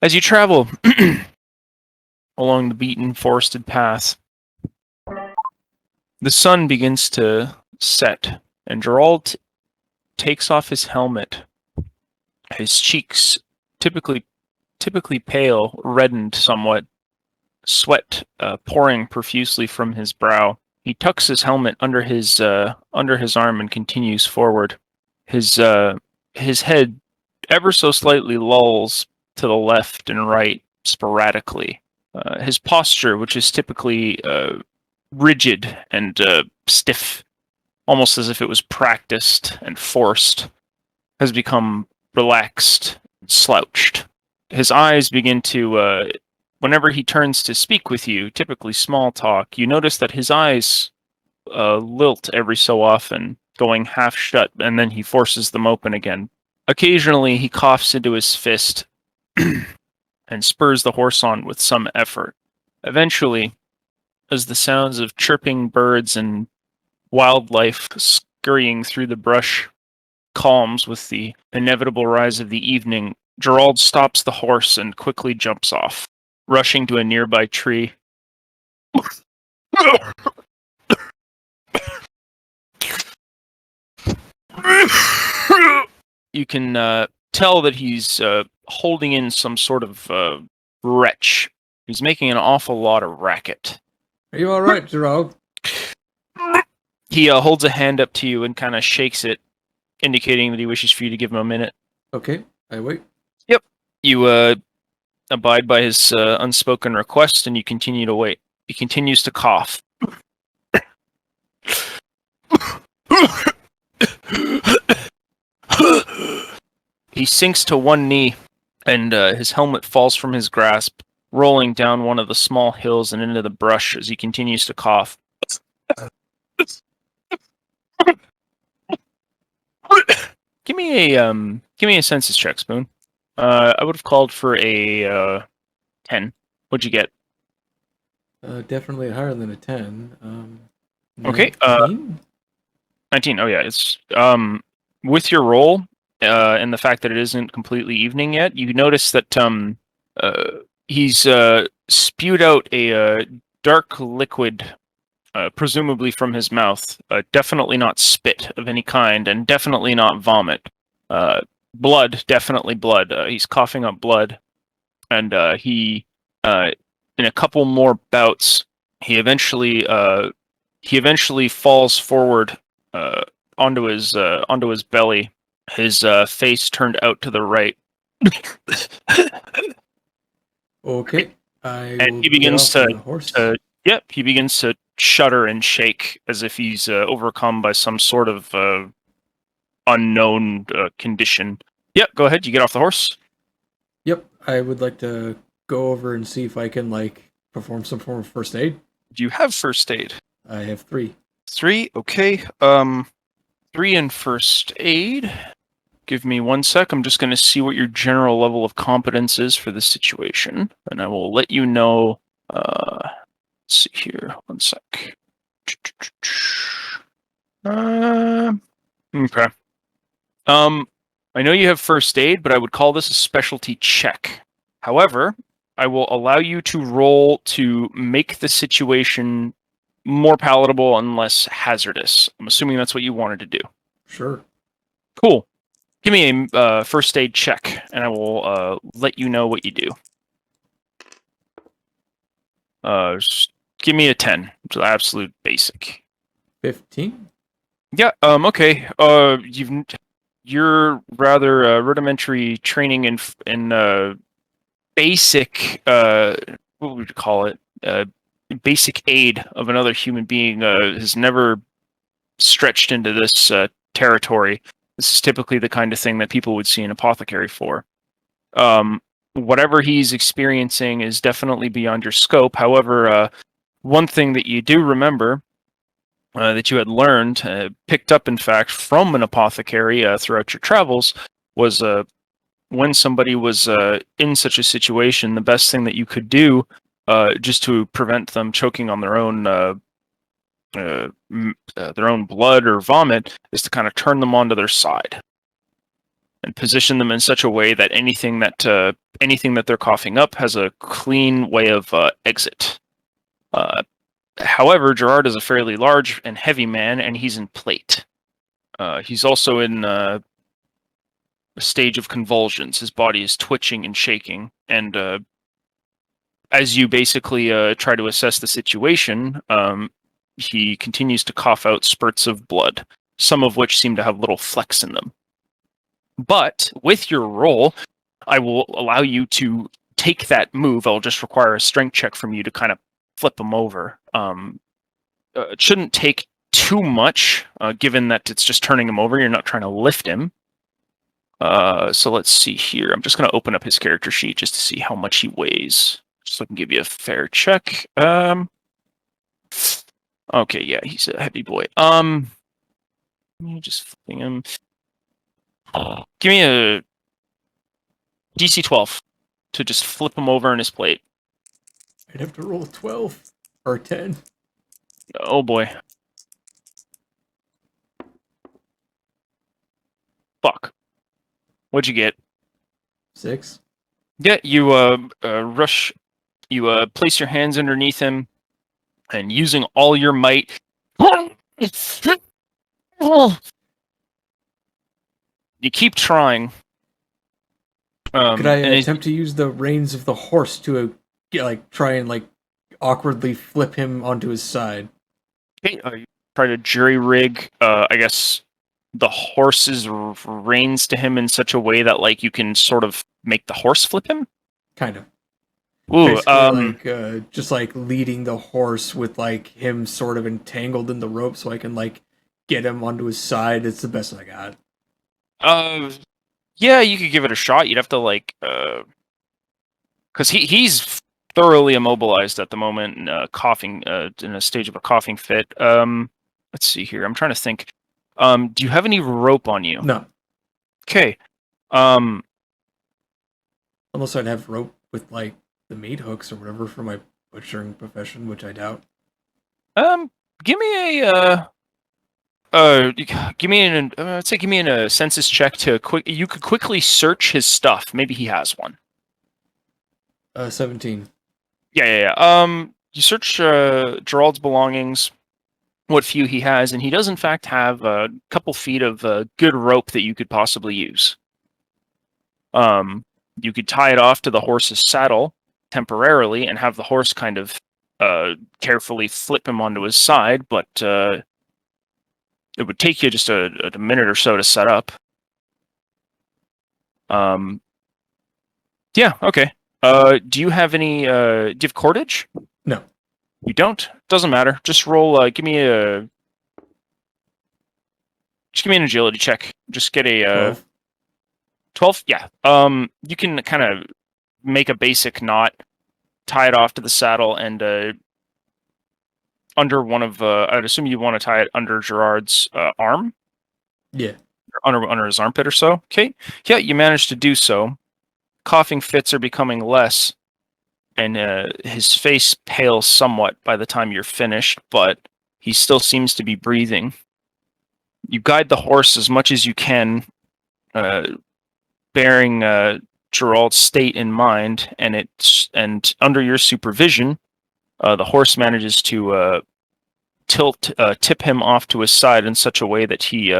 As you travel along the beaten forested path, the sun begins to set, and Gerald takes off his helmet. His cheeks, typically pale, reddened somewhat, sweat pouring profusely from his brow. He tucks his helmet under his arm and continues forward. His head ever so slightly lolls to the left and right sporadically. His posture, which is typically rigid and stiff, almost as if it was practiced and forced, has become relaxed and slouched. His eyes begin to, whenever he turns to speak with you, typically small talk, you notice that his eyes lilt every so often, going half shut, and then he forces them open again. Occasionally, he coughs into his fist and spurs the horse on with some effort. Eventually, as the sounds of chirping birds and wildlife scurrying through the brush calms with the inevitable rise of the evening, Gerald stops the horse and quickly jumps off, rushing to a nearby tree. You can tell that he's holding in some sort of retch. He's making an awful lot of racket. Are you all right, Gerald? He holds a hand up to you and kind of shakes it, indicating that he wishes for you to give him a minute. Okay, I wait. Yep. You abide by his unspoken request, and you continue to wait. He continues to cough. He sinks to one knee, and his helmet falls from his grasp, rolling down one of the small hills and into the brush as he continues to cough. Give me a census check, Spoon. I would have called for a 10. What'd you get? Definitely higher than a 10. Okay. 19? 19. Oh yeah, it's with your roll and the fact that it isn't completely evening yet, you notice that he's spewed out a dark liquid, presumably from his mouth. Definitely not spit of any kind, and definitely not vomit. Blood, definitely blood. He's coughing up blood, and he, in a couple more bouts, he eventually falls forward onto his belly, his face turned out to the right. Okay. And he begins he begins to shudder and shake as if he's overcome by some sort of unknown condition. Yep, go ahead. You get off the horse. Yep, I would like to go over and see if I can, perform some form of first aid. Do you have first aid? I have 3. 3, okay. 3 in first aid. Give me 1 sec. I'm just going to see what your general level of competence is for this situation, and I will let you know. Let's see here. 1 sec. Okay. I know you have first aid, but I would call this a specialty check. However, I will allow you to roll to make the situation more palatable and less hazardous. I'm assuming that's what you wanted to do. Sure. Cool. Give me a first aid check, and I will let you know what you do. Give me a 10. It's absolute basic. 15? Yeah. Okay. Your rather rudimentary training in basic what would you call it? Basic aid of another human being has never stretched into this territory. This is typically the kind of thing that people would see an apothecary for. Whatever he's experiencing is definitely beyond your scope. However, one thing that you do remember that you had learned, picked up in fact from an apothecary throughout your travels, was when somebody was in such a situation, the best thing that you could do just to prevent them choking on their own blood or vomit is to kind of turn them onto their side. and position them in such a way that anything that they're coughing up has a clean way of exit. However, Gerard is a fairly large and heavy man, and he's in plate. He's also in a stage of convulsions. His body is twitching and shaking, and as you basically try to assess the situation, he continues to cough out spurts of blood, some of which seem to have little flecks in them. But with your roll, I will allow you to take that move. I'll just require a strength check from you to kind of flip him over. It shouldn't take too much, given that it's just turning him over. You're not trying to lift him. So let's see here. I'm just going to open up his character sheet just to see how much he weighs, just so I can give you a fair check. Okay, yeah, he's a heavy boy. Just flipping him. Give me a DC 12 to just flip him over in his plate. I'd have to roll 12 or 10. Oh boy. Fuck. What'd you get? 6. Yeah, you rush. You place your hands underneath him, and using all your might, you keep trying. Could I attempt to use the reins of the horse to try and awkwardly flip him onto his side? Okay, you try to jury rig, I guess, the horse's reins to him in such a way that you can sort of make the horse flip him. Kind of. Ooh, Basically, just leading the horse with him sort of entangled in the rope, so I can get him onto his side. It's the best I got. Yeah, you could give it a shot. You'd have to because he's thoroughly immobilized at the moment, coughing, in a stage of a coughing fit. Let's see here. I'm trying to think. Do you have any rope on you? No. Okay. Unless I'd have rope with the meat hooks or whatever for my butchering profession, which I doubt. Give me a census check to you could quickly search his stuff. Maybe he has one. 17. Yeah. You search Gerald's belongings, what few he has, and he does in fact have a couple feet of good rope that you could possibly use. You could tie it off to the horse's saddle temporarily and have the horse kind of carefully flip him onto his side, but it would take you just a minute or so to set up. Yeah, okay. Do you have any, do you have cordage? No. You don't? Doesn't matter. Just roll, give me an agility check. Just get a, 12. 12? Yeah. You can kind of make a basic knot, tie it off to the saddle, and under one of, I'd assume you want to tie it under Gerard's arm? Yeah. Under his armpit or so. Okay. Yeah, you managed to do so. Coughing fits are becoming less, and his face pales somewhat by the time you're finished, but he still seems to be breathing. You guide the horse as much as you can, bearing Gerald's state in mind, and under your supervision, the horse manages to tip him off to his side in such a way that he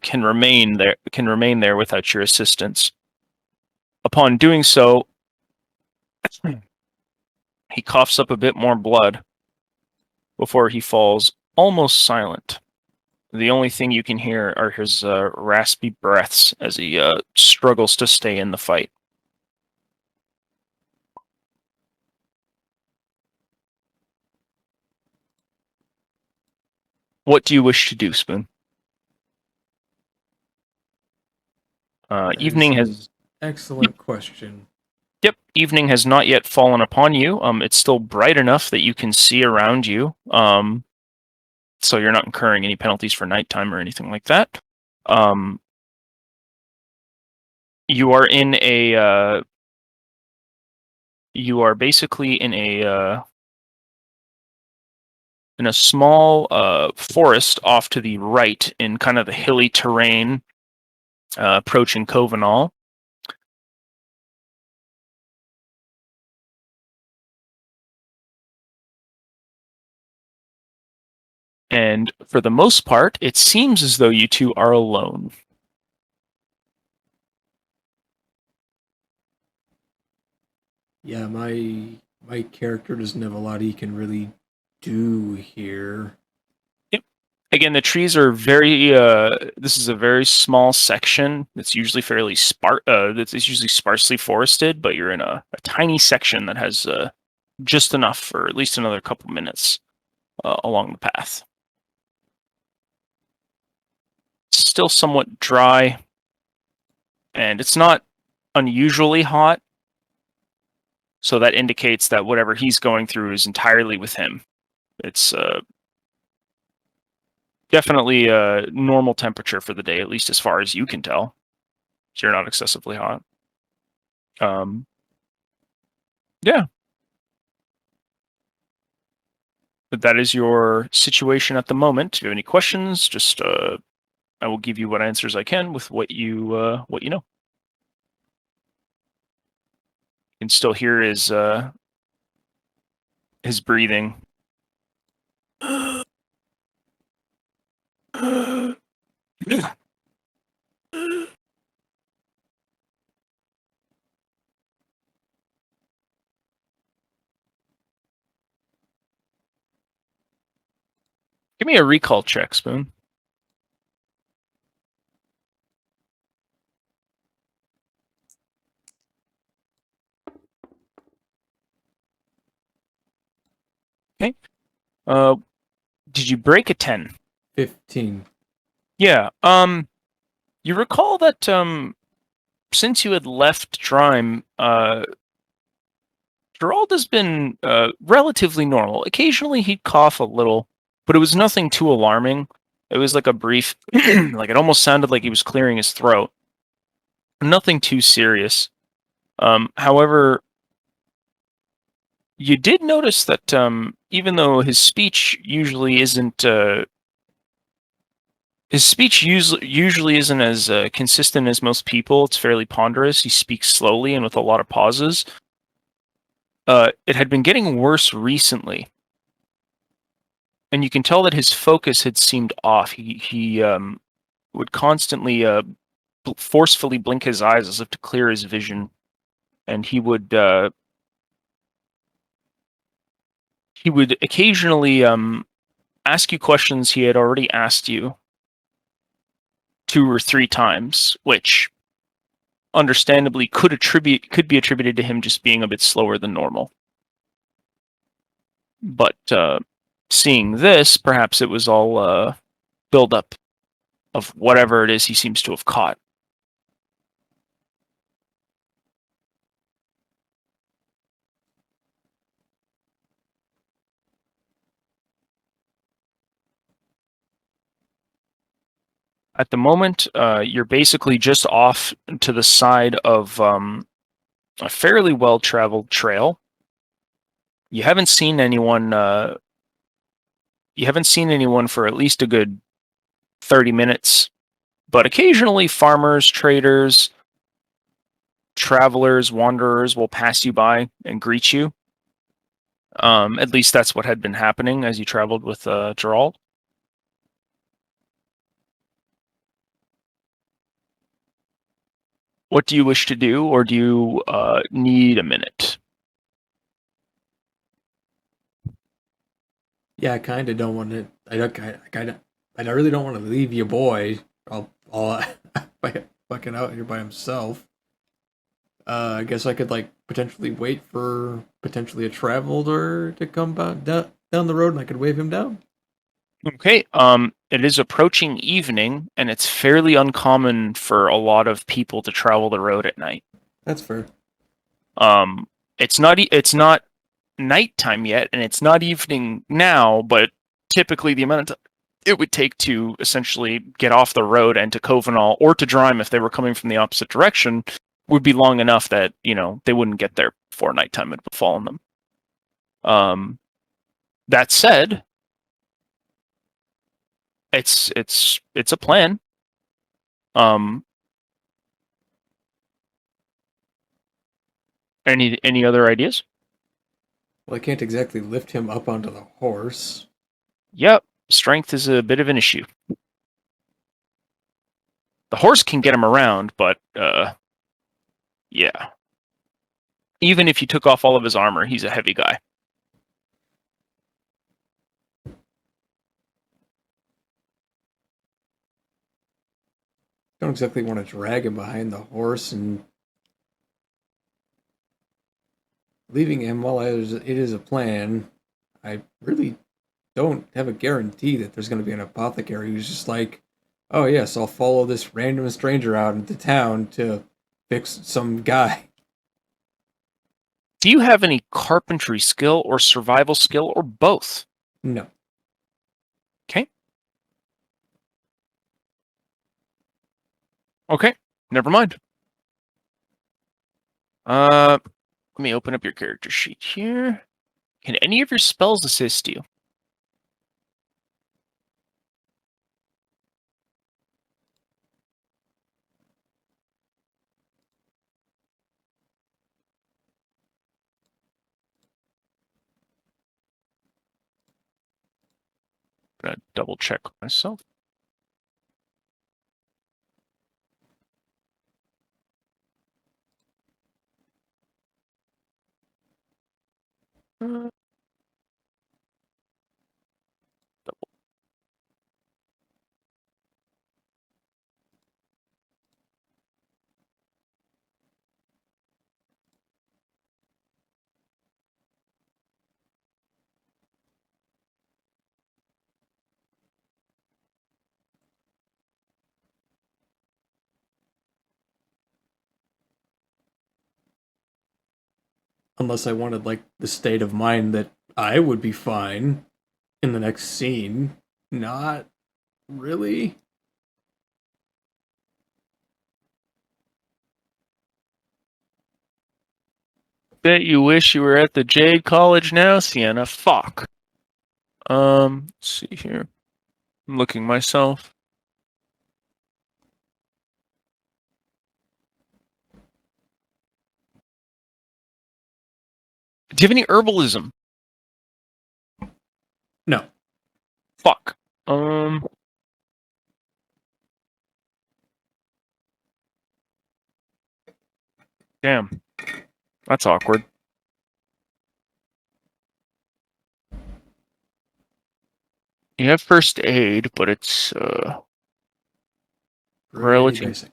can remain there without your assistance. Upon doing so, he coughs up a bit more blood before he falls almost silent. The only thing you can hear are his raspy breaths as he struggles to stay in the fight. What do you wish to do, Spoon? Evening has... Excellent question. Yep, evening has not yet fallen upon you. It's still bright enough that you can see around you. So you're not incurring any penalties for nighttime or anything like that. You are in a... you are basically in a small forest off to the right in kind of the hilly terrain. approaching Covenall. And for the most part, it seems as though you two are alone. Yeah, my character doesn't have a lot he can really do here. Yep. Again, the trees are very. This is a very small section. It's usually fairly it's usually sparsely forested, but you're in a tiny section that has just enough for at least another couple minutes along the path. It's still somewhat dry, and it's not unusually hot. So that indicates that whatever he's going through is entirely with him. It's definitely a normal temperature for the day, at least as far as you can tell. So you're not excessively hot. Yeah. But that is your situation at the moment. If you have any questions, just I will give you what answers I can with what you know. You can still hear his breathing. Give me a recall check, Spoon. Okay. Did you break a 10? 15. Yeah. You recall that since you had left Drime, Gerald has been relatively normal. Occasionally he'd cough a little, but it was nothing too alarming. It was like a brief, like it almost sounded like he was clearing his throat. Nothing too serious. However, you did notice that even though his speech usually isn't usually isn't as consistent as most people. It's fairly ponderous. He speaks slowly and with a lot of pauses. It had been getting worse recently, and you can tell that his focus had seemed off. He would constantly forcefully blink his eyes as if to clear his vision, and he would occasionally ask you questions he had already asked you 2 or 3 times, which understandably could be attributed to him just being a bit slower than normal. But seeing this, perhaps it was all buildup of whatever it is he seems to have caught. At the moment, you're basically just off to the side of a fairly well-traveled trail. You haven't seen anyone. You haven't seen anyone for at least a good 30 minutes, but occasionally farmers, traders, travelers, wanderers will pass you by and greet you. At least that's what had been happening as you traveled with Gerald. What do you wish to do, or do you need a minute? Yeah, I kind of don't want to. I don't. I really don't want to leave your boy all fucking out here by himself. I guess I could like potentially wait for potentially a traveler to come down the road, and I could wave him down. Okay. It is approaching evening, and it's fairly uncommon for a lot of people to travel the road at night. That's fair. It's not nighttime yet, and it's not evening now, but typically the amount of time it would take to essentially get off the road and to Covenall or to Drime if they were coming from the opposite direction would be long enough that, they wouldn't get there before nighttime had befallen them. That said, it's a plan. Any other ideas? Well, I can't exactly lift him up onto the horse. Yep, strength is a bit of an issue. The horse can get him around, but yeah. Even if you took off all of his armor, he's a heavy guy. Don't exactly want to drag him behind the horse and leaving him while it is a plan. I really don't have a guarantee that there's going to be an apothecary who's just like, oh yes, I'll follow this random stranger out into town to fix some guy. Do you have any carpentry skill or survival skill or both? No. Okay. Okay, never mind. Let me open up your character sheet here. Can any of your spells assist you? I'm gonna double check myself. Double. Unless I wanted like the state of mind that I would be fine in the next scene. Not really. Bet you wish you were at the Jade College now, Sienna. Fuck. Let's see here. I'm looking myself. Do you have any herbalism? No. Fuck. Damn. That's awkward. You have first aid, but it's Pretty basic.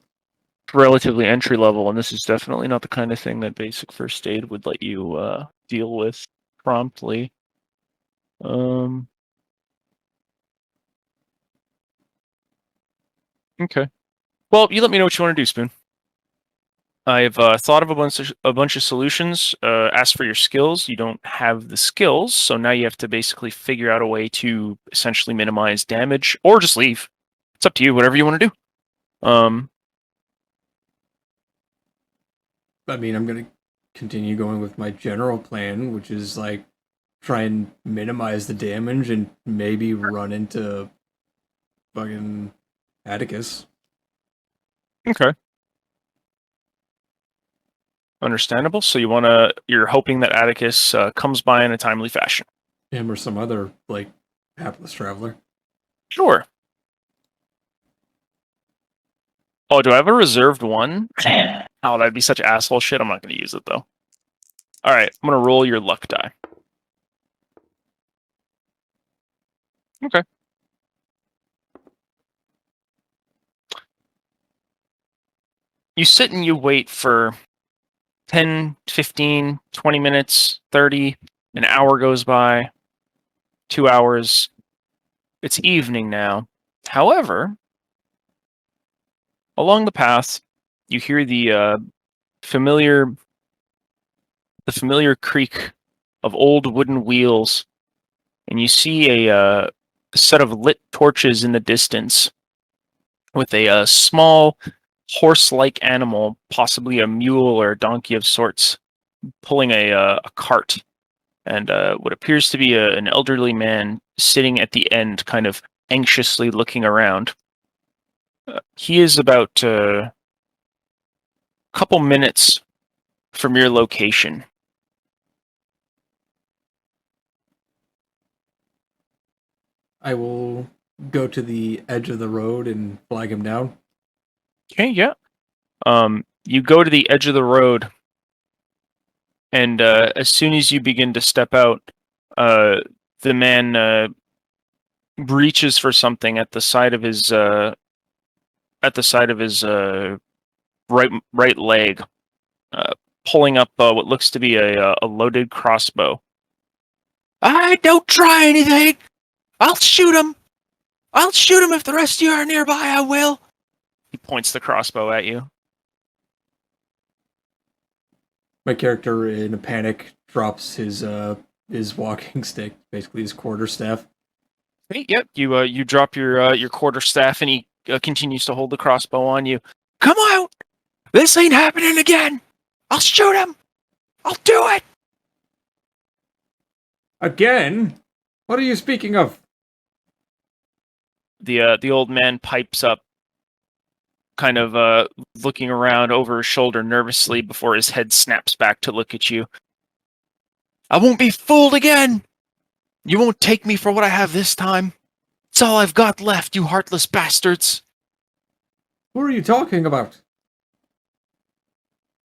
relatively entry level, and this is definitely not the kind of thing that basic first aid would let you deal with promptly. Okay. Well, you let me know what you want to do, Spoon. I've thought of a bunch of solutions. Ask for your skills. You don't have the skills, so now you have to basically figure out a way to essentially minimize damage, or just leave. It's up to you. Whatever you want to do. I mean, I'm gonna continue going with my general plan, which is like try and minimize the damage and maybe run into fucking Atticus. Okay. Understandable. So you're hoping that Atticus comes by in a timely fashion. Him or some other like hapless traveler. Sure. Oh, do I have a reserved one? Oh, that'd be such asshole shit. I'm not going to use it though. All right, I'm going to roll your luck die. Okay. You sit and you wait for 10, 15, 20 minutes, 30, an hour goes by, 2 hours. It's evening now. However, along the path, you hear familiar the familiar creak of old wooden wheels, and you see a set of lit torches in the distance with a small horse-like animal, possibly a mule or a donkey of sorts, pulling a cart, and what appears to be an elderly man sitting at the end, kind of anxiously looking around. He is about a couple minutes from your location. I will go to the edge of the road and flag him down. Okay, yeah. You go to the edge of the road, and as soon as you begin to step out, uh, the man reaches for something at the side of his right leg, pulling up what looks to be a loaded crossbow. I don't try anything. I'll shoot him. I'll shoot him if the rest of you are nearby. I will. He points the crossbow at you. My character, in a panic, drops his walking stick, basically his quarterstaff. Hey, yep. You drop your quarterstaff, and he continues to hold the crossbow on you. Come out! This ain't happening again. I'll shoot him. I'll do it. Again? What are you speaking of? The old man pipes up, kind of looking around over his shoulder nervously before his head snaps back to look at you. I won't be fooled again. You won't take me for what I have this time. It's all I've got left, you heartless bastards. Who are you talking about?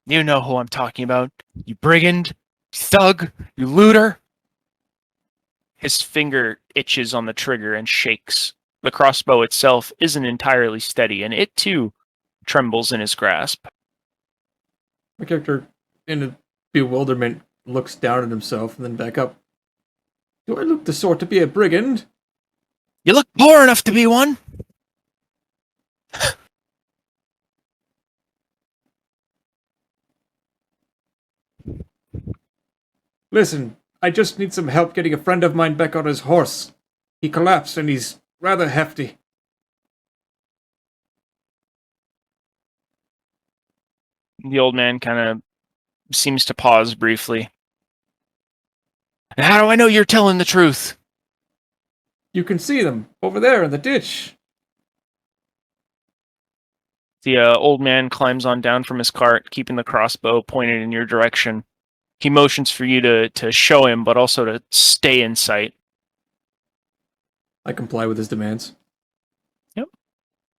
You know who I'm talking about. You brigand, you thug, you looter. His finger itches on the trigger and shakes. The crossbow itself isn't entirely steady, and it too trembles in his grasp. My character, in a bewilderment, looks down at himself and then back up. Do I look the sort to be a brigand? You look poor enough to be one. Listen, I just need some help getting a friend of mine back on his horse. He collapsed and he's rather hefty. The old man kind of seems to pause briefly. How do I know you're telling the truth? You can see them over there in the ditch. The old man climbs on down from his cart, keeping the crossbow pointed in your direction. He motions for you to show him, but also to stay in sight. I comply with his demands. Yep.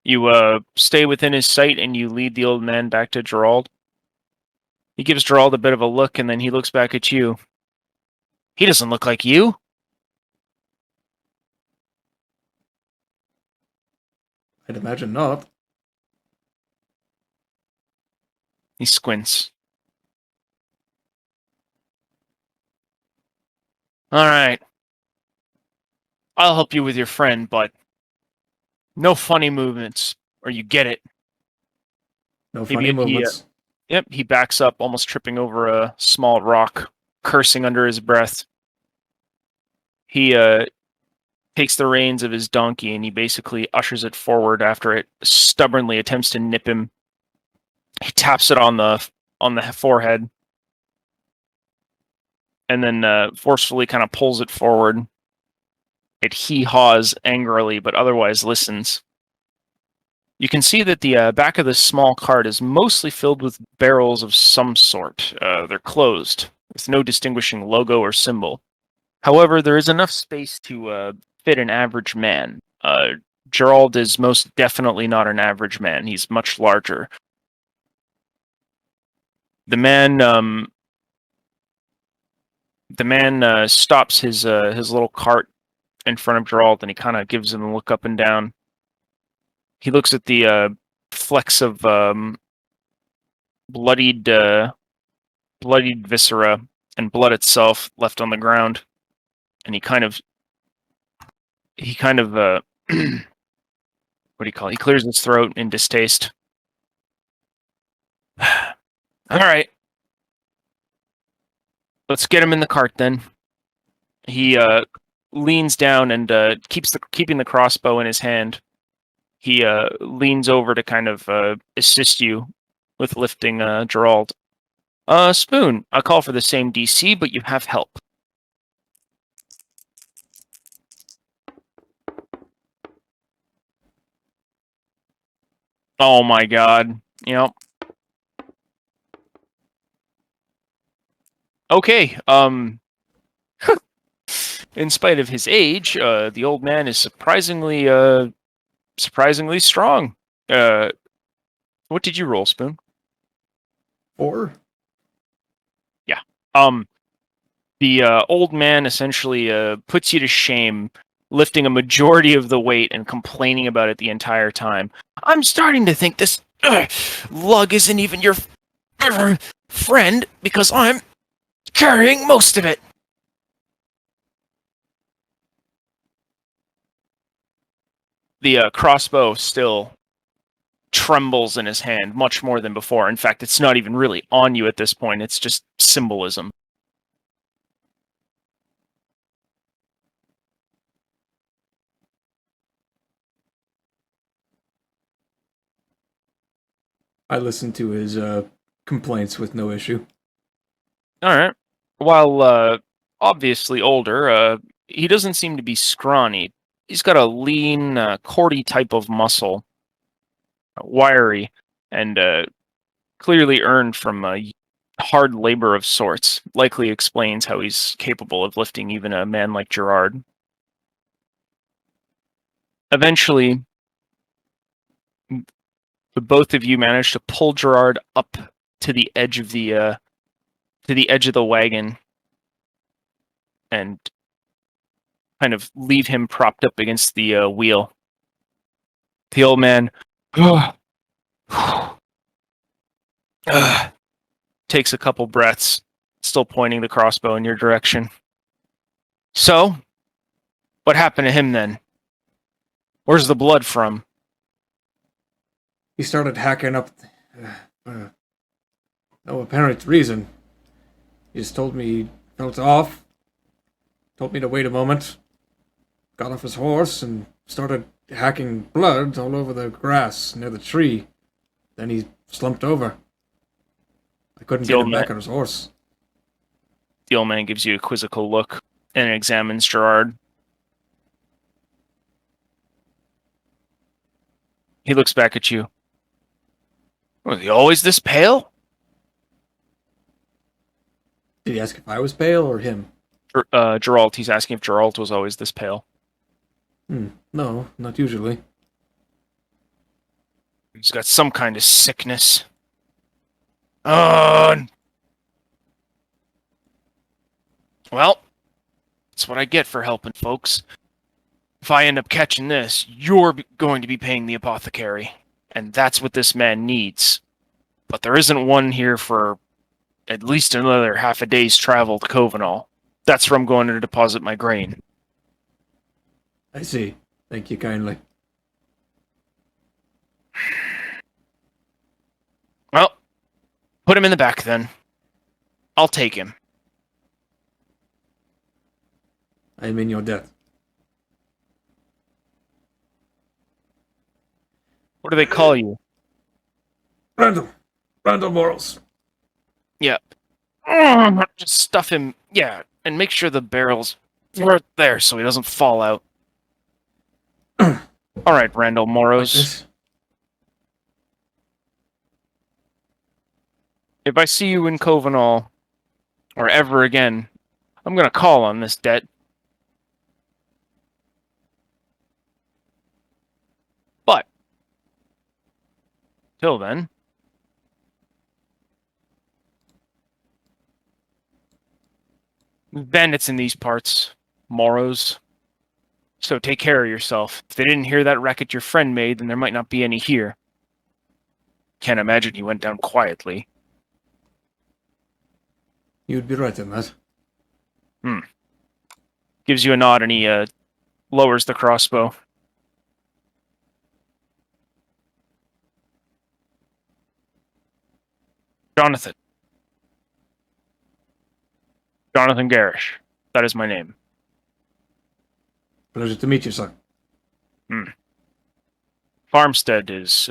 You stay within his sight, and you lead the old man back to Gerald. He gives Gerald a bit of a look, and then he looks back at you. He doesn't look like you. I'd imagine not. He squints. All right. I'll help you with your friend, but no funny movements, or you get it. No funny movements. Yep, he backs up, almost tripping over a small rock, cursing under his breath. He takes the reins of his donkey and he basically ushers it forward after it stubbornly attempts to nip him. He taps it on the forehead and then forcefully kind of pulls it forward. It hee-haws angrily, but otherwise listens. You can see that the back of this small cart is mostly filled with barrels of some sort. They're closed, with no distinguishing logo or symbol. However, there is enough space to fit an average man. Gerald is most definitely not an average man. He's much larger. The man stops his little cart in front of Gerald, and he kind of gives him a look up and down. He looks at the flecks of bloodied viscera and blood itself left on the ground, and he kind of what do you call it? He clears his throat in distaste. All right, let's get him in the cart then. He leans down and keeping the crossbow in his hand. He leans over to kind of assist you with lifting Gerald. Spoon, I call for the same DC, but you have help. Oh my god. Yep. Okay, in spite of his age, the old man is surprisingly strong. Uh, what did you roll, Spoon? 4? Yeah. The old man essentially puts you to shame, lifting a majority of the weight and complaining about it the entire time. I'm starting to think this lug isn't even your friend because I'm carrying most of it. The crossbow still trembles in his hand much more than before. In fact, it's not even really on you at this point. It's just symbolism. I listened to his complaints with no issue. All right. While obviously older, he doesn't seem to be scrawny. He's got a lean, cordy type of muscle, wiry, and clearly earned from hard labor of sorts. Likely explains how he's capable of lifting even a man like Gerard. Eventually, the both of you manage to pull Gerard up to the edge of the wagon and kind of leave him propped up against the wheel. The old man takes a couple breaths, still pointing the crossbow in your direction. So, what happened to him then? Where's the blood from? He started hacking up. No apparent reason. He just told me he felt off, told me to wait a moment, got off his horse, and started hacking blood all over the grass near the tree. Then he slumped over. I couldn't The get old him man, back on his horse. the old man gives you a quizzical look and examines Gerard. He looks back at you. Was he always this pale? Did he ask if I was pale or him? Geralt, he's asking if Geralt was always this pale. No, not usually. He's got some kind of sickness. Well, that's what I get for helping folks. If I end up catching this, you're going to be paying the apothecary. And that's what this man needs. But there isn't one here for at least another half a day's travel to Covenal. That's where I'm going to deposit my grain. I see. Thank you kindly. Well, put him in the back then. I'll take him. I am in your debt. What do they call you? Randall. Randall Morals. Yeah. Just stuff him. Yeah, and make sure the barrel's right there so he doesn't fall out. All right, Randall Like Moros. this? If I see you in Covenal or ever again, I'm gonna call on this debt. But till then, bandits in these parts, Moros. So take care of yourself. If they didn't hear that racket your friend made, then there might not be any here. Can't imagine he went down quietly. You'd be right in that. Gives you a nod and he lowers the crossbow. Jonathan. Jonathan Garish. That is my name. Pleasure to meet you, sir. Farmstead is,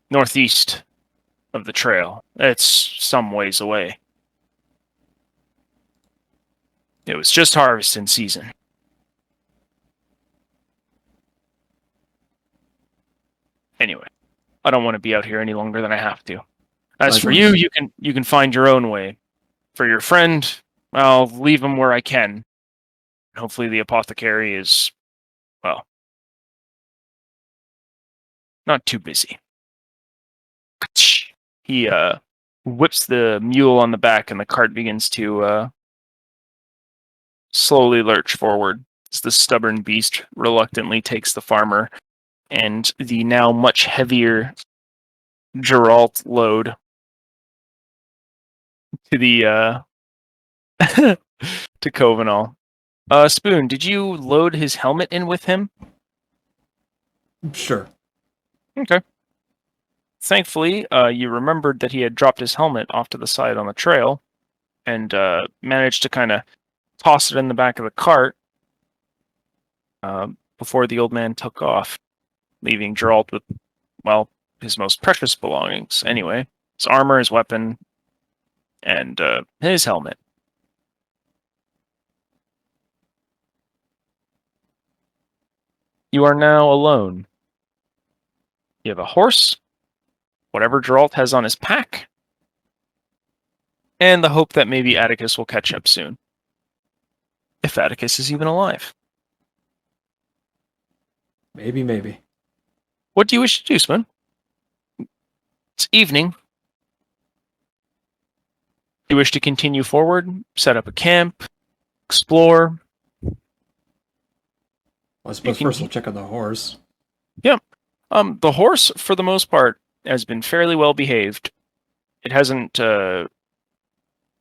northeast of the trail. It's some ways away. It was just harvesting season. Anyway, I don't want to be out here any longer than I have to. As for you, Likewise. you can find your own way. For your friend, I'll leave him where I can. Hopefully the apothecary is, well, not too busy. He whips the mule on the back and the cart begins to slowly lurch forward as the stubborn beast reluctantly takes the farmer and the now much heavier Geralt load to the to Covenal. Spoon, did you load his helmet in with him? Sure. Okay. Thankfully, you remembered that he had dropped his helmet off to the side on the trail, and managed to kind of toss it in the back of the cart before the old man took off, leaving Geralt with, well, his most precious belongings. Anyway, his armor, his weapon, and his helmet. You are now alone. You have a horse, whatever Geralt has on his pack, and the hope that maybe Atticus will catch up soon. If Atticus is even alive. Maybe. What do you wish to do, Spoon? It's evening. Do you wish to continue forward, set up a camp, explore? Well, I suppose first we'll check on the horse. Yeah. The horse, for the most part, has been fairly well behaved. It hasn't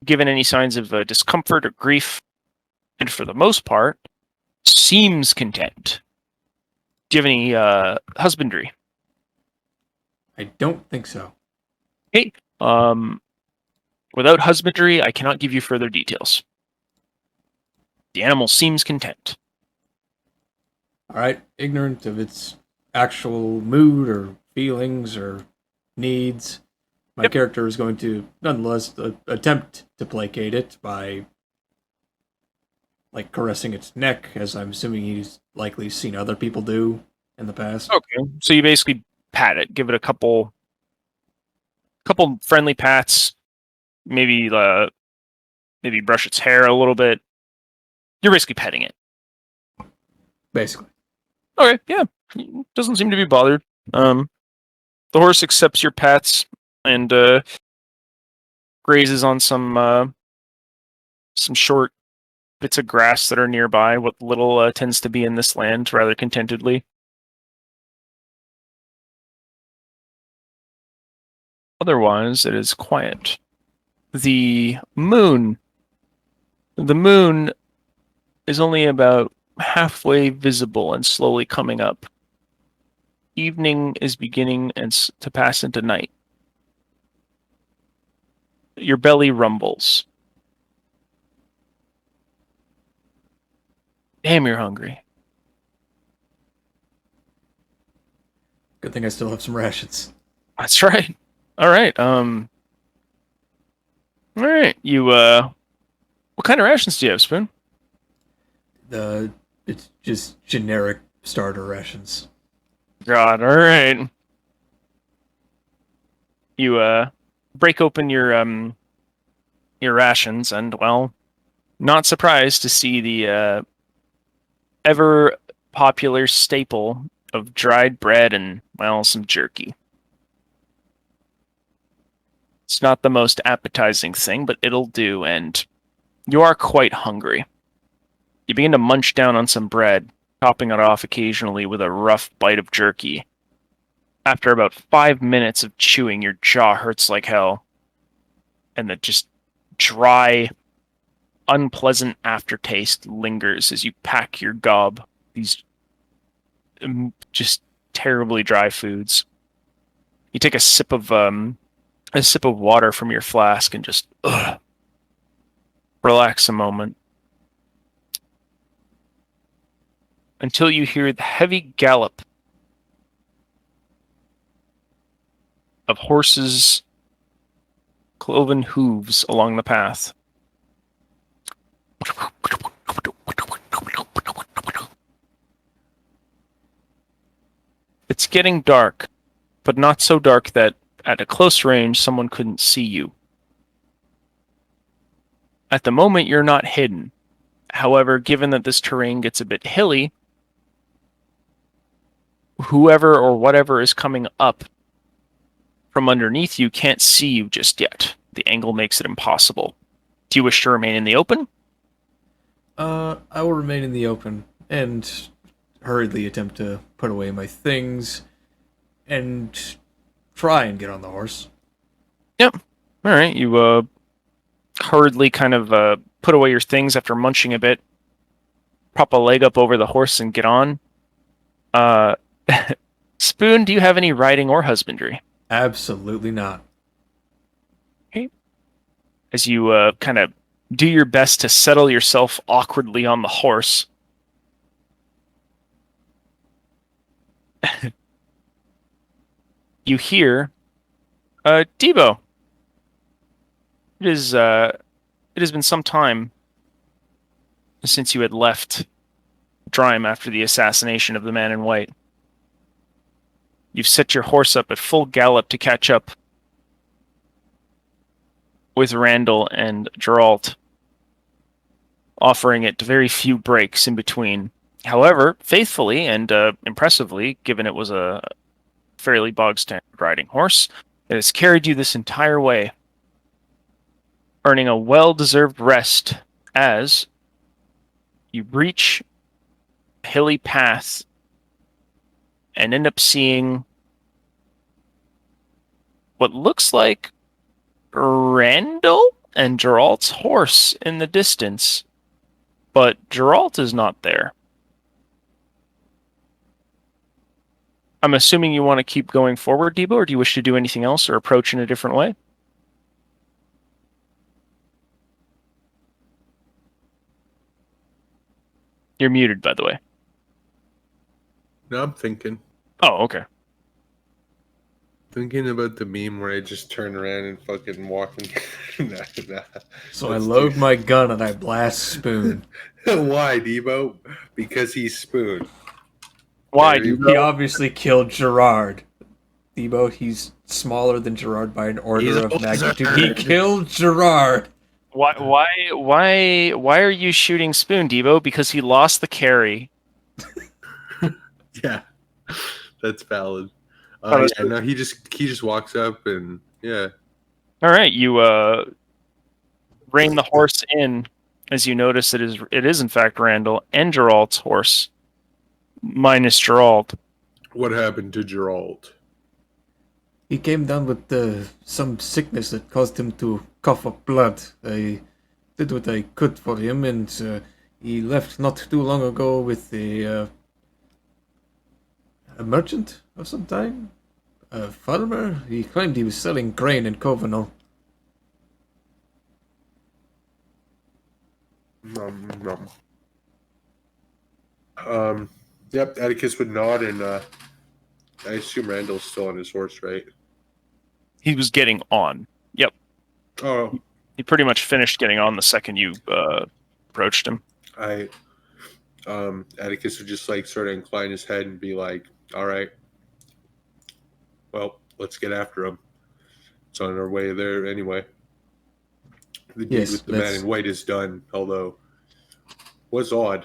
given any signs of discomfort or grief, and for the most part, seems content. Do you have any husbandry? I don't think so. Hey, without husbandry, I cannot give you further details. The animal seems content. All right, ignorant of its actual mood or feelings or needs, my character is going to nonetheless attempt to placate it by like caressing its neck, as I'm assuming he's likely seen other people do in the past. Okay, so you basically pat it, give it a couple friendly pats, maybe brush its hair a little bit. You're basically petting it. Basically. Okay, yeah, doesn't seem to be bothered. The horse accepts your pats and grazes on some short bits of grass that are nearby. What little tends to be in this land, rather contentedly. Otherwise, it is quiet. The moon is only about halfway visible and slowly coming up. Evening is beginning to pass into night. Your belly rumbles. Damn, you're hungry. Good thing I still have some rations. That's right. All right. All right. You what kind of rations do you have, Spoon? It's just generic starter rations. God, all right. You break open your rations and, well, not surprised to see the ever popular staple of dried bread and, well, some jerky. It's not the most appetizing thing, but it'll do, and you are quite hungry. You begin to munch down on some bread, topping it off occasionally with a rough bite of jerky. After about 5 minutes of chewing, your jaw hurts like hell, and the just dry, unpleasant aftertaste lingers as you pack your gob. These just terribly dry foods. You take a sip of water from your flask and just relax a moment until you hear the heavy gallop of horses' cloven hooves along the path. It's getting dark, but not so dark that at a close range, someone couldn't see you. At the moment, you're not hidden. However, given that this terrain gets a bit hilly, whoever or whatever is coming up from underneath you can't see you just yet. The angle makes it impossible. Do you wish to remain in the open? I will remain in the open and hurriedly attempt to put away my things and try and get on the horse. Yep. All right. You hurriedly kind of put away your things after munching a bit, prop a leg up over the horse and get on. Uh, Spoon, do you have any riding or husbandry? Absolutely not. Okay. As you kind of do your best to settle yourself awkwardly on the horse, you hear, Debo. It has been some time since you had left Drime after the assassination of the man in white. You've set your horse up at full gallop to catch up with Randall and Geralt, offering it very few breaks in between. However, faithfully and impressively, given it was a fairly bog-standard riding horse, it has carried you this entire way, earning a well-deserved rest as you reach a hilly path and end up seeing what looks like Randall and Geralt's horse in the distance, but Geralt is not there. I'm assuming you want to keep going forward, Debo, or do you wish to do anything else or approach in a different way? You're muted, by the way. No, I'm thinking. Oh, okay. Thinking about the meme where I just turn around and fucking walk and nah. So I load my gun and I blast Spoon. Why, Debo? Because he's Spoon. Why, There you Debo? He obviously killed Gerard. Debo, he's smaller than Gerard by an order He's a of magnitude. wizard. He killed Gerard. Why are you shooting Spoon, Debo? Because he lost the carry. Yeah, that's valid. Oh, that's Yeah, no, he just walks up and yeah. All right, you rein the horse in as you notice it is in fact Randall and Geralt's horse, minus Geralt. What happened to Geralt? He came down with some sickness that caused him to cough up blood. I did what I could for him, and he left not too long ago with a merchant of some time. A farmer. He claimed he was selling grain in Covenant. Nom. Yep, Atticus would nod, and I assume Randall's still on his horse, right? He was getting on. Yep, Oh, he pretty much finished getting on the second you approached him. Atticus would just like sort of incline his head and be like, "All right, well, let's get after him. It's on our way there anyway. The deed Yes, with the man in white is done, although was odd.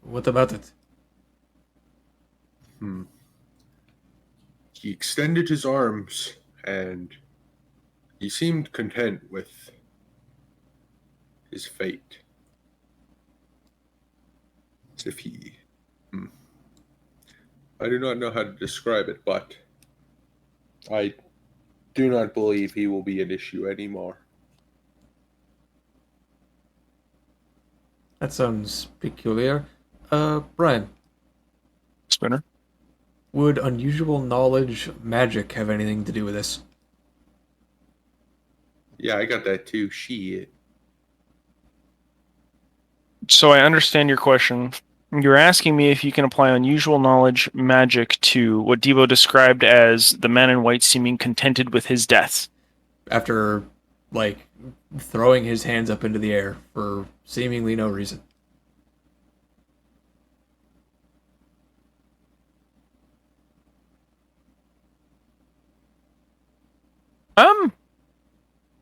What about it? He extended his arms, and he seemed content with his fate. As if he... I do not know how to describe it, but I do not believe he will be an issue anymore. That sounds peculiar. Brian, Spinner. would unusual knowledge magic have anything to do with this? Yeah, I got that too. Shit. So I understand your question. You're asking me if you can apply unusual knowledge magic to what Debo described as the man in white seeming contented with his death. After, like, throwing his hands up into the air for seemingly no reason.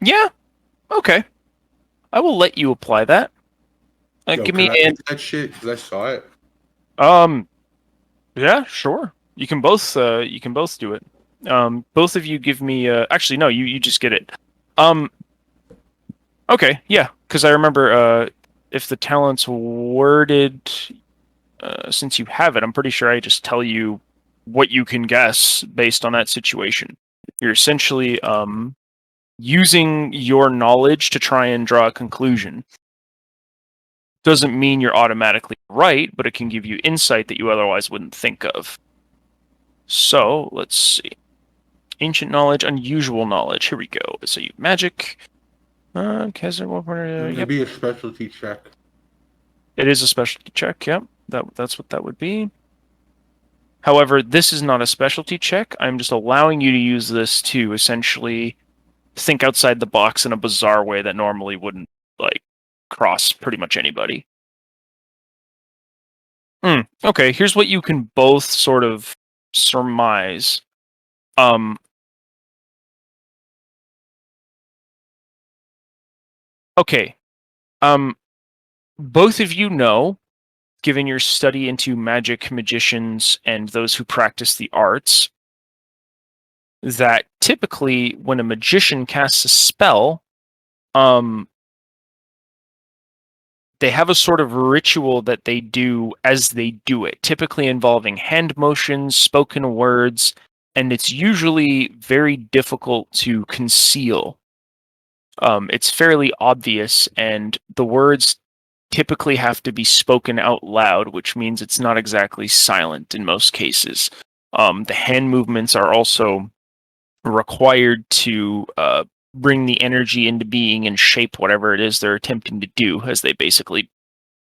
Yeah. Okay. I will let you apply that. Yo, Give can me I an do that shit? Because I saw it. Yeah, sure. You can both do it. Both of you give me actually no, you just get it. Um okay, yeah, because I remember if the talent's worded since you have it, I'm pretty sure I just tell you what you can guess based on that situation. You're essentially using your knowledge to try and draw a conclusion. Doesn't mean you're automatically right, but it can give you insight that you otherwise wouldn't think of. So, let's see. Ancient knowledge, unusual knowledge. Here we go. So you magic. It'd Yep. be a specialty check. It is a specialty check, yep. That's what that would be. However, this is not a specialty check. I'm just allowing you to use this to essentially think outside the box in a bizarre way that normally wouldn't like cross pretty much anybody. Okay, here's what you can both sort of surmise. Okay. Both of you know, given your study into magic, magicians, and those who practice the arts, that typically when a magician casts a spell, they have a sort of ritual that they do as they do it, typically involving hand motions, spoken words, and it's usually very difficult to conceal. It's fairly obvious, and the words typically have to be spoken out loud, which means it's not exactly silent in most cases. The hand movements are also required to bring the energy into being and shape whatever it is they're attempting to do, as they basically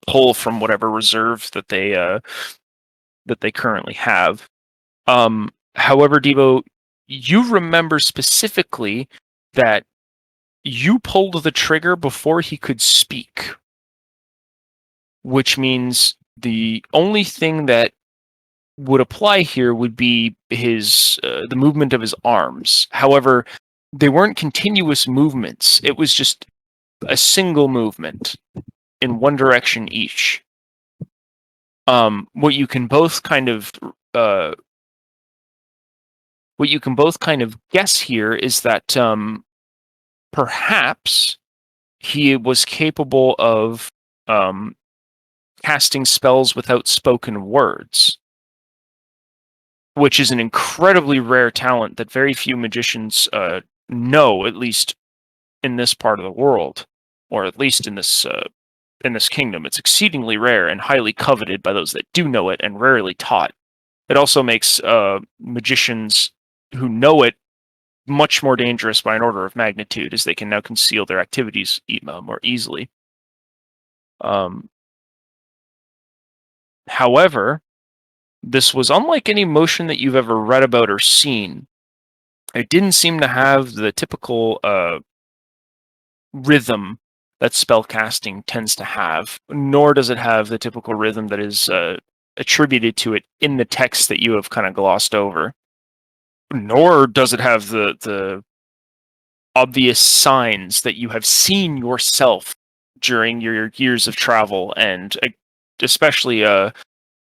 pull from whatever reserve that they currently have. However, Devo, you remember specifically that you pulled the trigger before he could speak, which means the only thing that would apply here would be his the movement of his arms. However, they weren't continuous movements. It was just a single movement in one direction each. What you can both kind of guess here is that perhaps he was capable of casting spells without spoken words, which is an incredibly rare talent that very few magicians know, at least in this part of the world, or at least in this kingdom. It's exceedingly rare and highly coveted by those that do know it, and rarely taught. It also makes magicians who know it much more dangerous by an order of magnitude, as they can now conceal their activities more easily. However, this was unlike any motion that you've ever read about or seen. It didn't seem to have the typical rhythm that spellcasting tends to have, nor does it have the typical rhythm that is attributed to it in the text that you have kind of glossed over. Nor does it have the obvious signs that you have seen yourself during your years of travel, and especially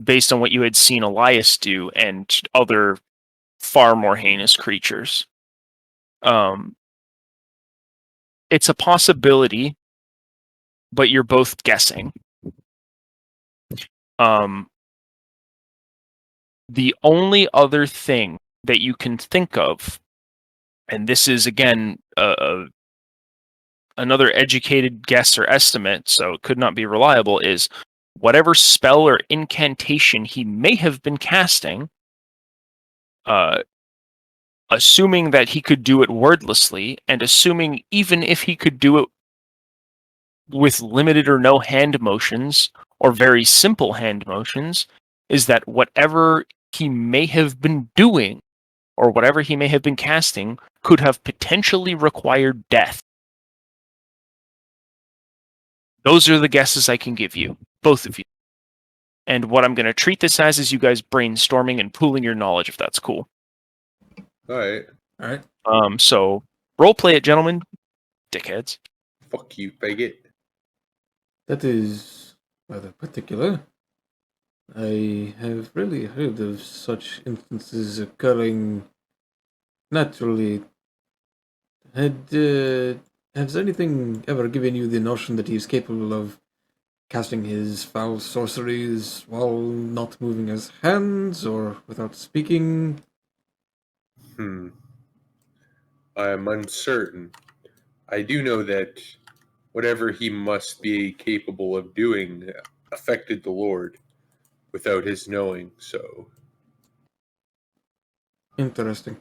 based on what you had seen Elias do and other far more heinous creatures. It's a possibility, but you're both guessing. The only other thing that you can think of, and this is again another educated guess or estimate, so it could not be reliable, is whatever spell or incantation he may have been casting, assuming that he could do it wordlessly, and assuming even if he could do it with limited or no hand motions, or very simple hand motions, is that whatever he may have been doing, or whatever he may have been casting, could have potentially required death. Those are the guesses I can give you, both of you. And what I'm going to treat this as is you guys brainstorming and pooling your knowledge, if that's cool. All right. All right. So role play it, gentlemen. dickheads. Fuck you, faggot. That is rather particular. I have rarely heard of such instances occurring naturally. Has anything ever given you the notion that he is capable of casting his foul sorceries while not moving his hands or without speaking? I am uncertain. I do know that whatever he must be capable of doing affected the Lord without his knowing, so. Interesting.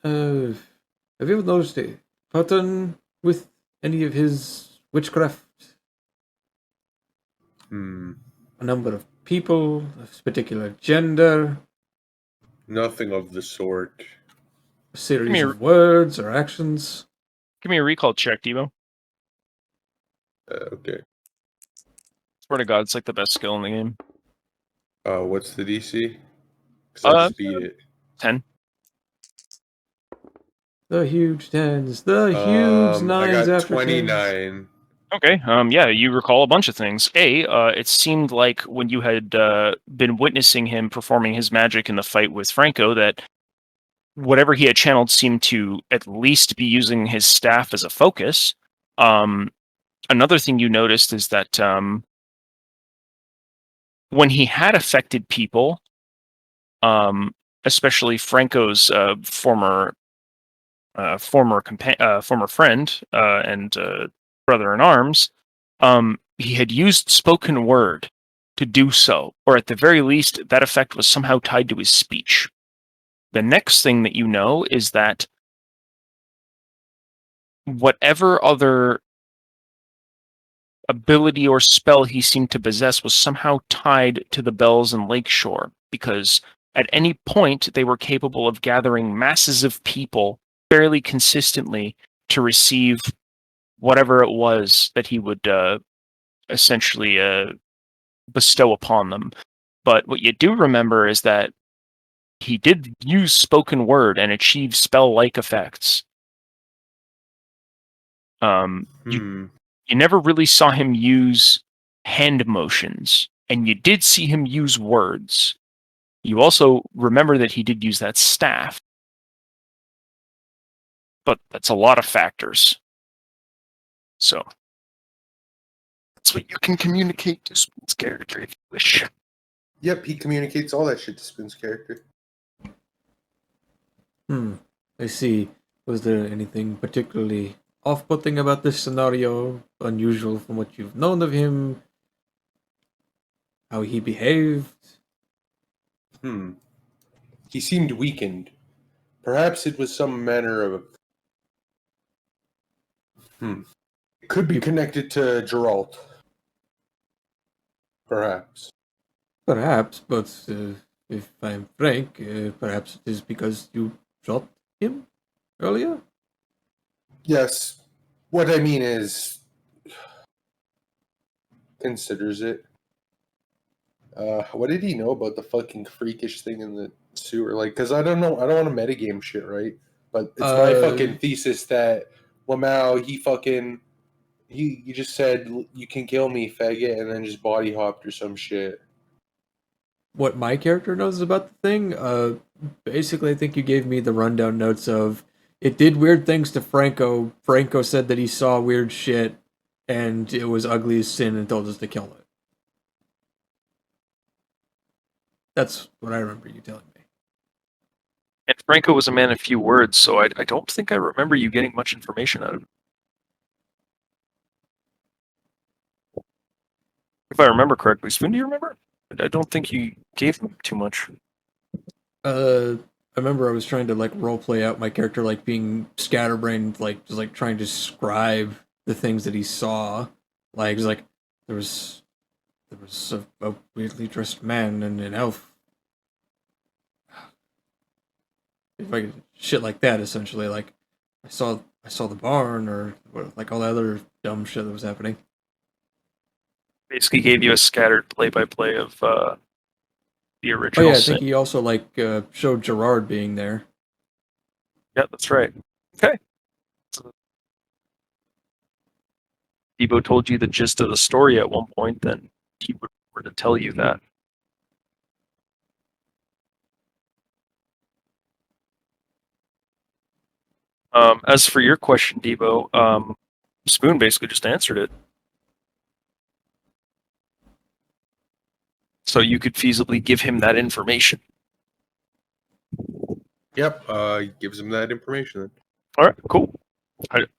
Have you ever noticed a pattern with any of his witchcraft? A number of people, a particular gender, Nothing of the sort. a series Give me a- of words or actions? Give me a recall check, Devo. Okay. Swear to God, it's like the best skill in the game. What's the DC? Because I just beat it. 10. The huge tens, the huge I nines got after 10s. 29. Okay. Yeah, you recall a bunch of things. It seemed like when you had been witnessing him performing his magic in the fight with Franco, that whatever he had channeled seemed to at least be using his staff as a focus. Another thing you noticed is that when he had affected people, especially Franco's former friend and brother in arms, he had used spoken word to do so, or at the very least, that effect was somehow tied to his speech. The next thing that you know is that whatever other ability or spell he seemed to possess was somehow tied to the bells in Lakeshore, because at any point they were capable of gathering masses of people fairly consistently to receive whatever it was that he would essentially bestow upon them. But what you do remember is that he did use spoken word and achieve spell-like effects. You never really saw him use hand motions, and you did see him use words. You also remember that he did use that staff. But that's a lot of factors. So that's what you can communicate to Spoon's character if you wish. Yep, he communicates all that shit to Spin's character. I see. Was there anything particularly off-putting about this scenario? Unusual from what you've known of him? How he behaved? He seemed weakened. Perhaps it was some manner of. It could be connected to Geralt. Perhaps. Perhaps, but if I'm frank, perhaps it is because you shot him earlier? Yes. What I mean is. Considers it. What did he know about the fucking freakish thing in the sewer? Like, because I don't know. I don't want to metagame shit, right? But it's my fucking thesis that Lamau, he just said, you can kill me, faggot, and then just body hopped or some shit. What my character knows about the thing, basically I think you gave me the rundown notes of it did weird things to Franco. Franco said that he saw weird shit and it was ugly as sin and told us to kill it. That's what I remember you telling me. And Franco was a man of few words, so I don't think I remember you getting much information out of him. If I remember correctly, Spoon, do you remember? I don't think you gave him too much. I remember I was trying to like roleplay out my character like being scatterbrained, like just like trying to describe the things that he saw. Like it was like there was a weirdly dressed man and an elf. If I could, shit like that, essentially. Like I saw the barn or like all the other dumb shit that was happening. Basically gave you a scattered play-by-play of the Oh original yeah, I sin. think he also like showed Gerard being there. Yeah, that's right. Okay. Debo told you the gist of the story at one point, then he would were to tell you that. As for your question, Debo, Spoon basically just answered it. So you could feasibly give him that information. Yep. He gives him that information then. All right, cool.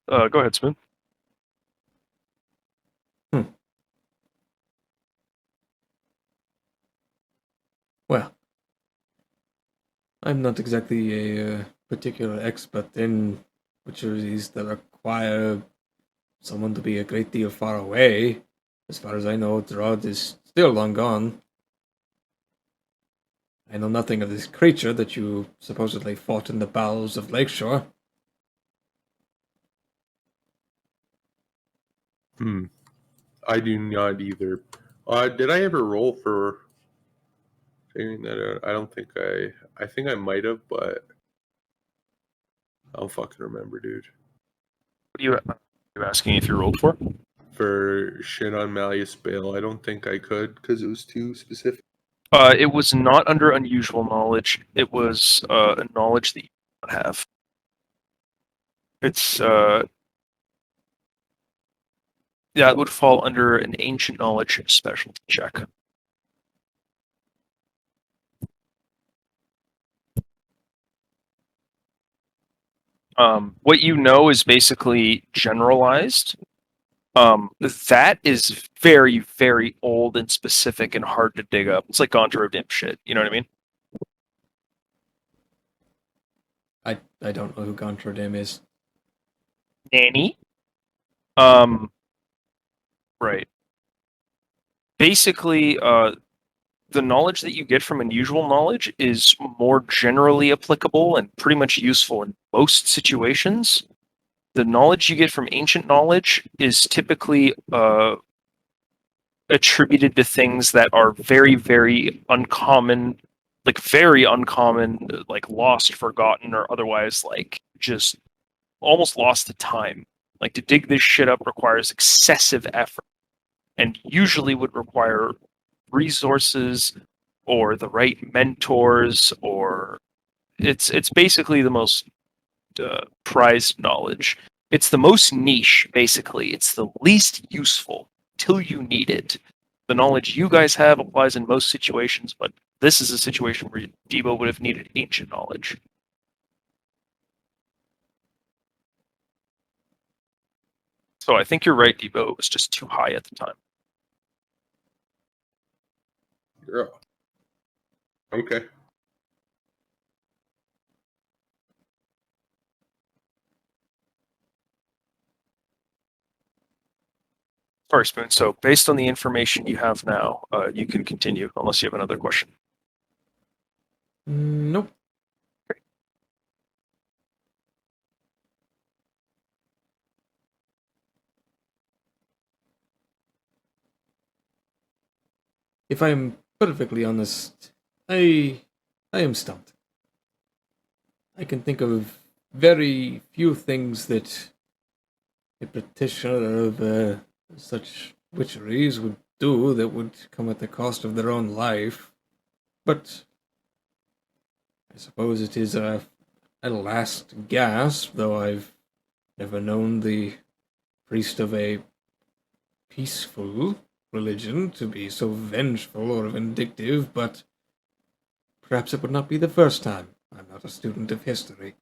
Go ahead, Spoon. Well, I'm not exactly a particular expert in witcheries that require someone to be a great deal far away. As far as I know, Drod is still long gone. I know nothing of this creature that you supposedly fought in the bowels of Lakeshore. I do not either. Did I ever roll for figuring that out? I don't think I think I might have, but I don't fucking remember, dude. What are you asking if you rolled for? For shit on Malleus Bale, I don't think I could because it was too specific. It was not under unusual knowledge. It was a knowledge that you don't have. It's yeah, it would fall under an ancient knowledge specialty check. What you know is basically generalized. That is very, very old and specific and hard to dig up. It's like Gonter Dim shit. You know what I mean? I don't know who Gontrodam is. Nanny. Right. Basically, the knowledge that you get from unusual knowledge is more generally applicable and pretty much useful in most situations. The knowledge you get from ancient knowledge is typically attributed to things that are very, very uncommon, like lost, forgotten, or otherwise like just almost lost to time. Like to dig this shit up requires excessive effort and usually would require resources or the right mentors, or it's basically the most prized knowledge. It's the most niche, basically. It's the least useful till you need it. The knowledge you guys have applies in most situations, but this is a situation where Debo would have needed ancient knowledge. So I think you're right, Debo. It was just too high at the time. Yeah. Okay. Sorry, Spoon. So based on the information you have now, you can continue unless you have another question. Nope. If I'm perfectly honest, I am stumped. I can think of very few things that a practitioner of such witcheries would do that would come at the cost of their own life. But I suppose it is a last gasp, though I've never known the priest of a peaceful religion to be so vengeful or vindictive, but perhaps it would not be the first time. I'm not a student of history.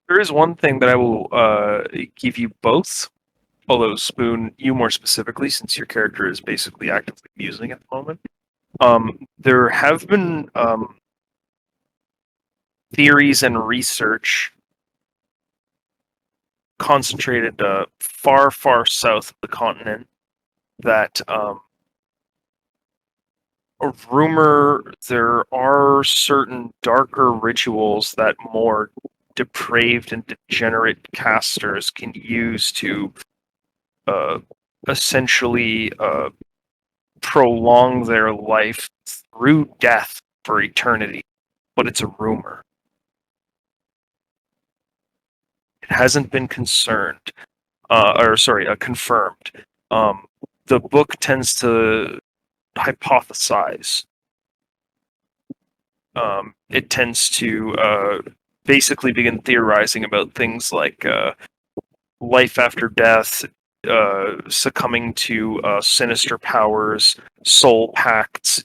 There is one thing that I will give you both, although Spoon, you more specifically, since your character is basically actively musing at the moment. There have been theories and research concentrated far, far south of the continent that a rumor there are certain darker rituals that more depraved and degenerate casters can use to essentially prolong their life through death for eternity. But it's a rumor. It hasn't been confirmed. confirmed. The book tends to hypothesize. It tends to basically begin theorizing about things like life after death, succumbing to sinister powers, soul pacts,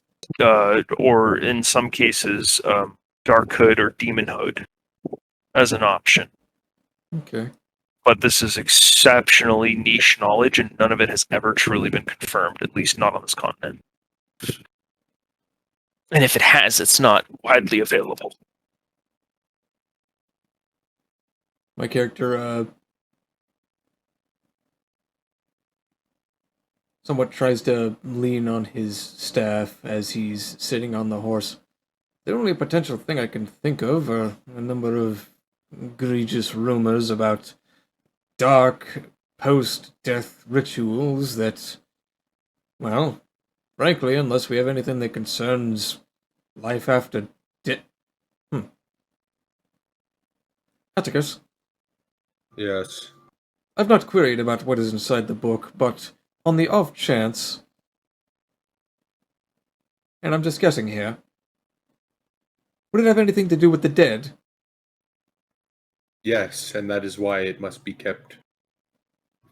or in some cases, darkhood or demonhood as an option. Okay. But this is exceptionally niche knowledge, and none of it has ever truly been confirmed, at least not on this continent. And if it has, it's not widely available. My character somewhat tries to lean on his staff as he's sitting on the horse. The only potential thing I can think of are a number of egregious rumors about dark post-death rituals that, well, frankly, unless we have anything that concerns life after death. Atticus, Yes. I've not queried about what is inside the book, but on the off chance, and I'm just guessing here, would it have anything to do with the dead? Yes, and that is why it must be kept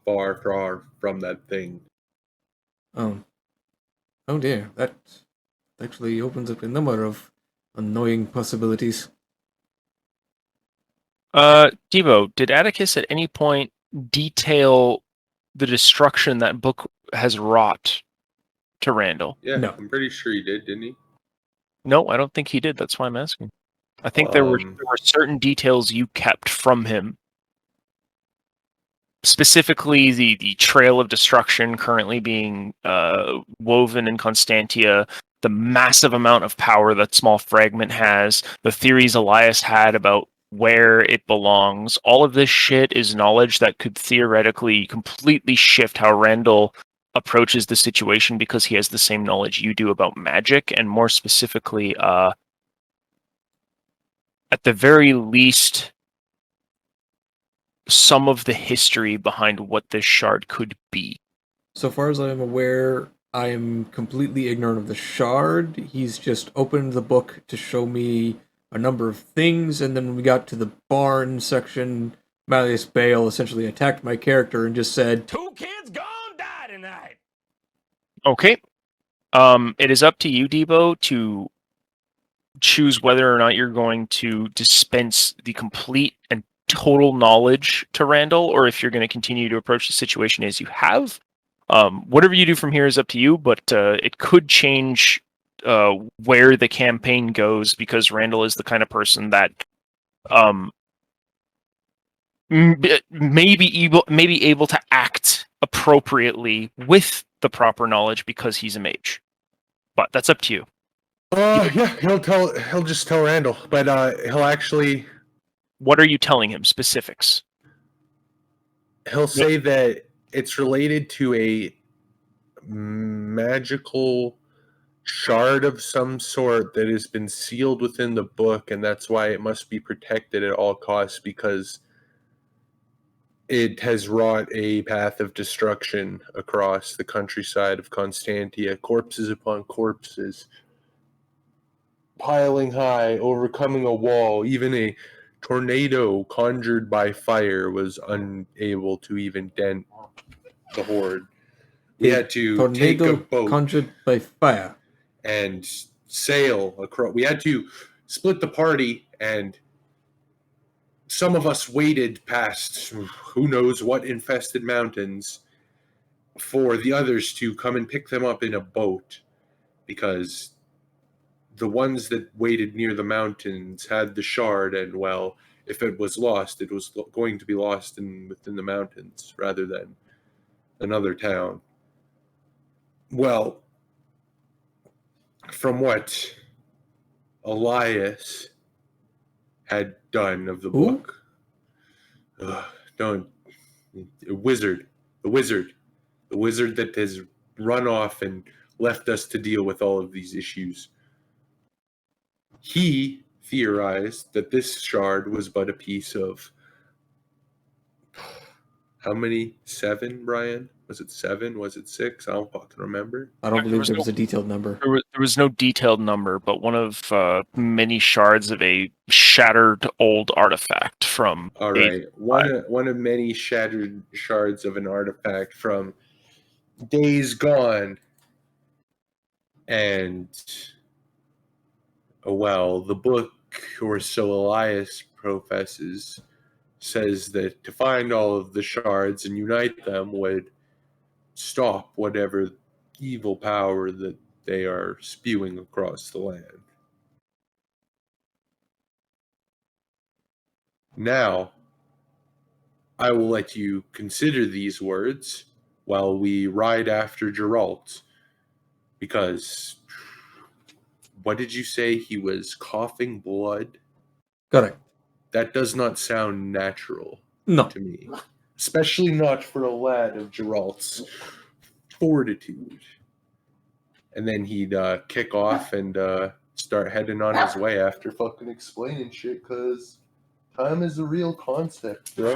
far, far from that thing. Oh. Oh dear, that actually opens up a number of annoying possibilities. Devo, did Atticus at any point detail the destruction that book has wrought to Randall? Yeah, No. I'm pretty sure he did, didn't he? No, I don't think he did. That's why I'm asking. I think there were certain details you kept from him. Specifically, the trail of destruction currently being woven in Constantia, the massive amount of power that small fragment has, the theories Elias had about where it belongs. All of this shit is knowledge that could theoretically completely shift how Randall approaches the situation because he has the same knowledge you do about magic, and more specifically, at the very least, some of the history behind what this shard could be. So far as I am aware, I am completely ignorant of the shard. He's just opened the book to show me a number of things, and then when we got to the barn section, Malleus Bale essentially attacked my character and just said, Two kids gone die tonight. Okay. It is up to you, Debo, to choose whether or not you're going to dispense the complete and total knowledge to Randall, or if you're going to continue to approach the situation as you have. Whatever you do from here is up to you, but it could change where the campaign goes, because Randall is the kind of person that may be able to act appropriately with the proper knowledge because he's a mage. But that's up to you. Yeah, he'll just tell Randall, but he'll actually What are you telling him? Specifics. he'll say that it's related to a magical shard of some sort that has been sealed within the book, and that's why it must be protected at all costs, because it has wrought a path of destruction across the countryside of Constantia, corpses upon corpses, piling high, overcoming a wall. Even a tornado conjured by fire was unable to even dent the horde. We had to take a tornado boat conjured by fire. and sail across. We had to split the party, and some of us waded past who knows what infested mountains for the others to come and pick them up in a boat, because the ones that waited near the mountains had the shard, and well, if it was lost, it was going to be lost within the mountains rather than another town. Well, from what Elias had done of the Who? book, don't the wizard that has run off and left us to deal with all of these issues. He theorized that this shard was but a piece of How many? 7, Brian? Was it 7? Was it 6? I don't fucking remember. I don't There believe was there no- was a detailed number. There was no detailed number, but one of many shards of a shattered old artifact from All right. One of many shattered shards of an artifact from days gone. And, well, the book, or so Elias professes, says that to find all of the shards and unite them would stop whatever evil power that they are spewing across the land. Now, I will let you consider these words while we ride after Geralt, because what did you say? He was coughing blood? Correct. That does not sound natural No. to me, especially not for a lad of Geralt's fortitude. And then he'd kick off and start heading on his way after fucking explaining shit, because time is a real concept, bro.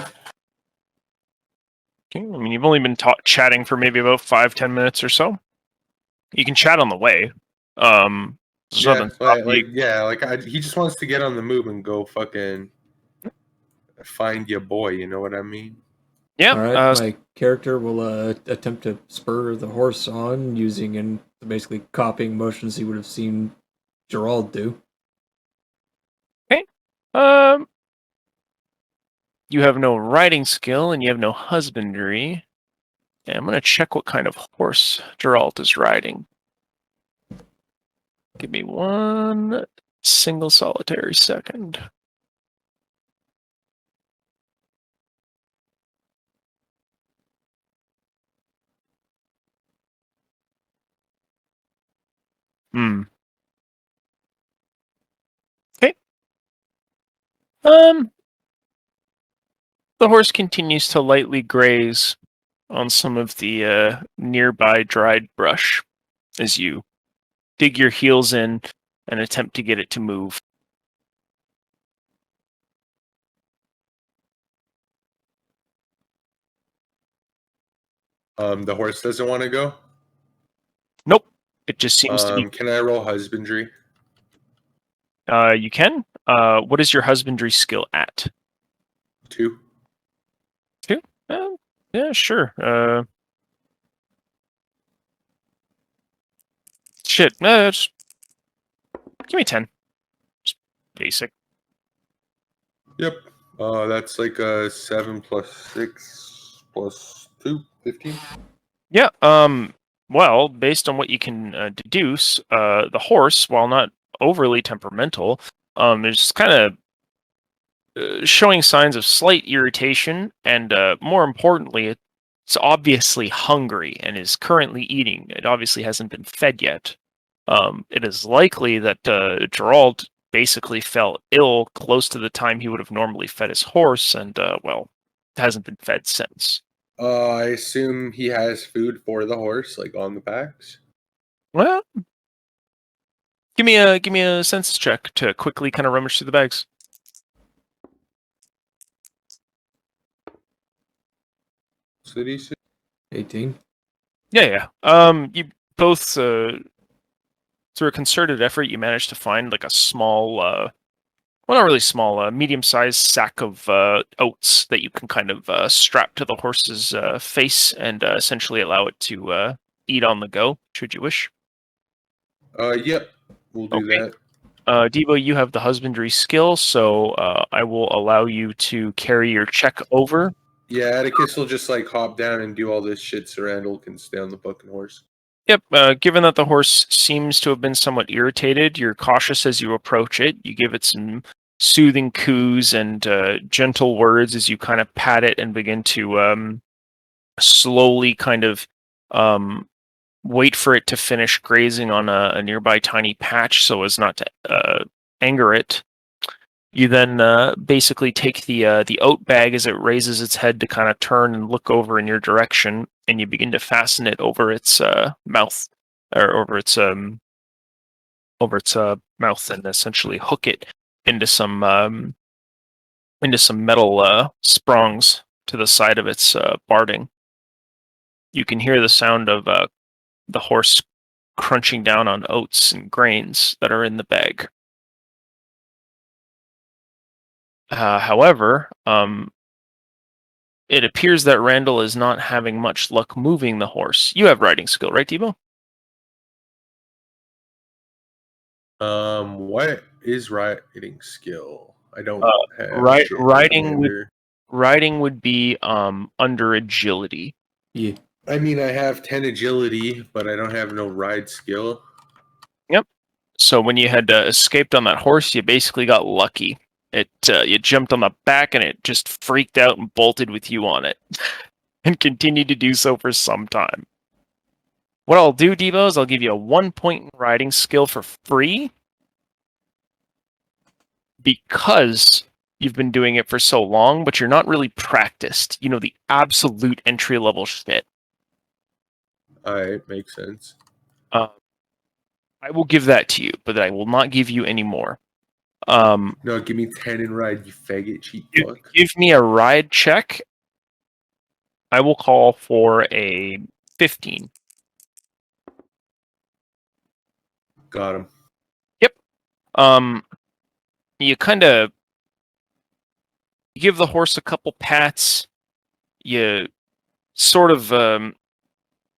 Okay, I mean, you've only been chatting for maybe about 5-10 minutes or so. You can chat on the way. There's Yeah, nothing stopping he just wants to get on the move and go fucking find your boy, you know what I mean? Yeah. All right, my character will attempt to spur the horse on using and basically copying motions he would have seen Gerald do. Okay. You have no riding skill and you have no husbandry. And I'm going to check what kind of horse Geralt is riding. Give me one single solitary second. Okay. The horse continues to lightly graze on some of the nearby dried brush as you dig your heels in and attempt to get it to move. The horse doesn't want to go. Nope. It just seems to be. Can I roll husbandry? You can. What is your husbandry skill at? 2. 2? Yeah, sure. Shit. Just give me 10. Just basic. Yep. That's like a 7 plus 6 plus 2, 15. Yeah. Well, based on what you can deduce, the horse, while not overly temperamental, is kind of showing signs of slight irritation, and more importantly, it's obviously hungry and is currently eating. It obviously hasn't been fed yet. It is likely that Gerald basically fell ill close to the time he would have normally fed his horse, and well, hasn't been fed since. I assume he has food for the horse, like on the packs. Well, give me a sense check to quickly kind of rummage through the bags. So did he say? 18. Yeah. You both through a concerted effort, you managed to find like a small, well, not really small, medium-sized sack of oats that you can kind of strap to the horse's face and essentially allow it to eat on the go, should you wish. Yep. We'll do Okay. that. Debo, you have the husbandry skill, so I will allow you to carry your check over. Yeah, Atticus will just like hop down and do all this shit so Randall can stay on the fucking horse. Yep, given that the horse seems to have been somewhat irritated, you're cautious as you approach it. You give it some soothing coos and gentle words as you kind of pat it and begin to slowly kind of wait for it to finish grazing on a nearby tiny patch so as not to anger it. You then basically take the oat bag as it raises its head to kind of turn and look over in your direction, and you begin to fasten it over its mouth, or over its mouth, and essentially hook it into some metal sprongs to the side of its barding. You can hear the sound of the horse crunching down on oats and grains that are in the bag. However, it appears that Randall is not having much luck moving the horse. You have riding skill, right, Debo? What is riding skill? I don't have shit in Riding Commander. would be under agility. Yeah. I mean, I have 10 agility, but I don't have no ride skill. Yep. So when you had escaped on that horse, you basically got lucky. It you jumped on the back and it just freaked out and bolted with you on it, and continued to do so for some time. What I'll do, Devo, is I'll give you a 1 point in riding skill for free, because you've been doing it for so long, but you're not really practiced. You know, the absolute entry level shit. Alright, makes sense. I will give that to you, but I will not give you any more. No, give me 10 and ride, you faggot cheap fuck. Give me a ride check. I will call for a 15. Got him. Yep. You kind of give the horse a couple pats. You sort of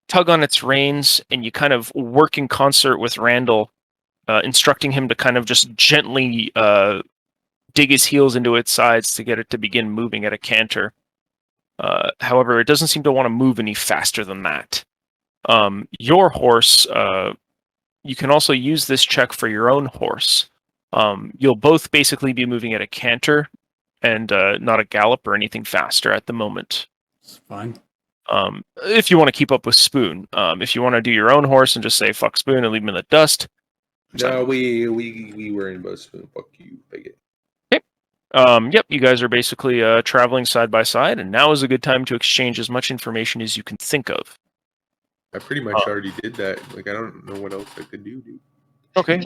tug on its reins, and you kind of work in concert with Randall, instructing him to kind of just gently dig his heels into its sides to get it to begin moving at a canter. However, it doesn't seem to want to move any faster than that. Your horse, you can also use this check for your own horse. You'll both basically be moving at a canter and not a gallop or anything faster at the moment. It's fine. If you want to keep up with Spoon. If you want to do your own horse and just say fuck Spoon and leave him in the dust. No, we were in both Spoon. Fuck you, faggot. Yep, you guys are basically traveling side by side, and now is a good time to exchange as much information as you can think of. I pretty much already did that. Like, I don't know what else I could do, dude. Okay.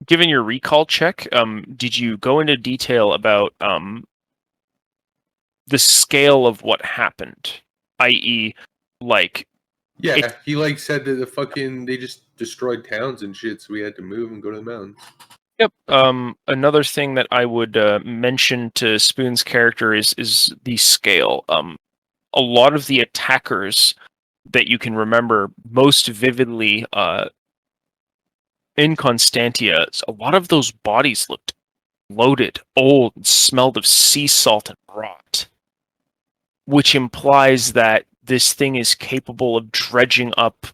Given your recall check, did you go into detail about the scale of what happened? I.e., like... Yeah, he like said that they just destroyed towns and shit, so we had to move and go to the mountains. Yep. Another thing that I would mention to Spoon's character is the scale. A lot of the attackers that you can remember most vividly in Constantia, a lot of those bodies looked bloated, old, and smelled of sea salt and rot, which implies that this thing is capable of dredging up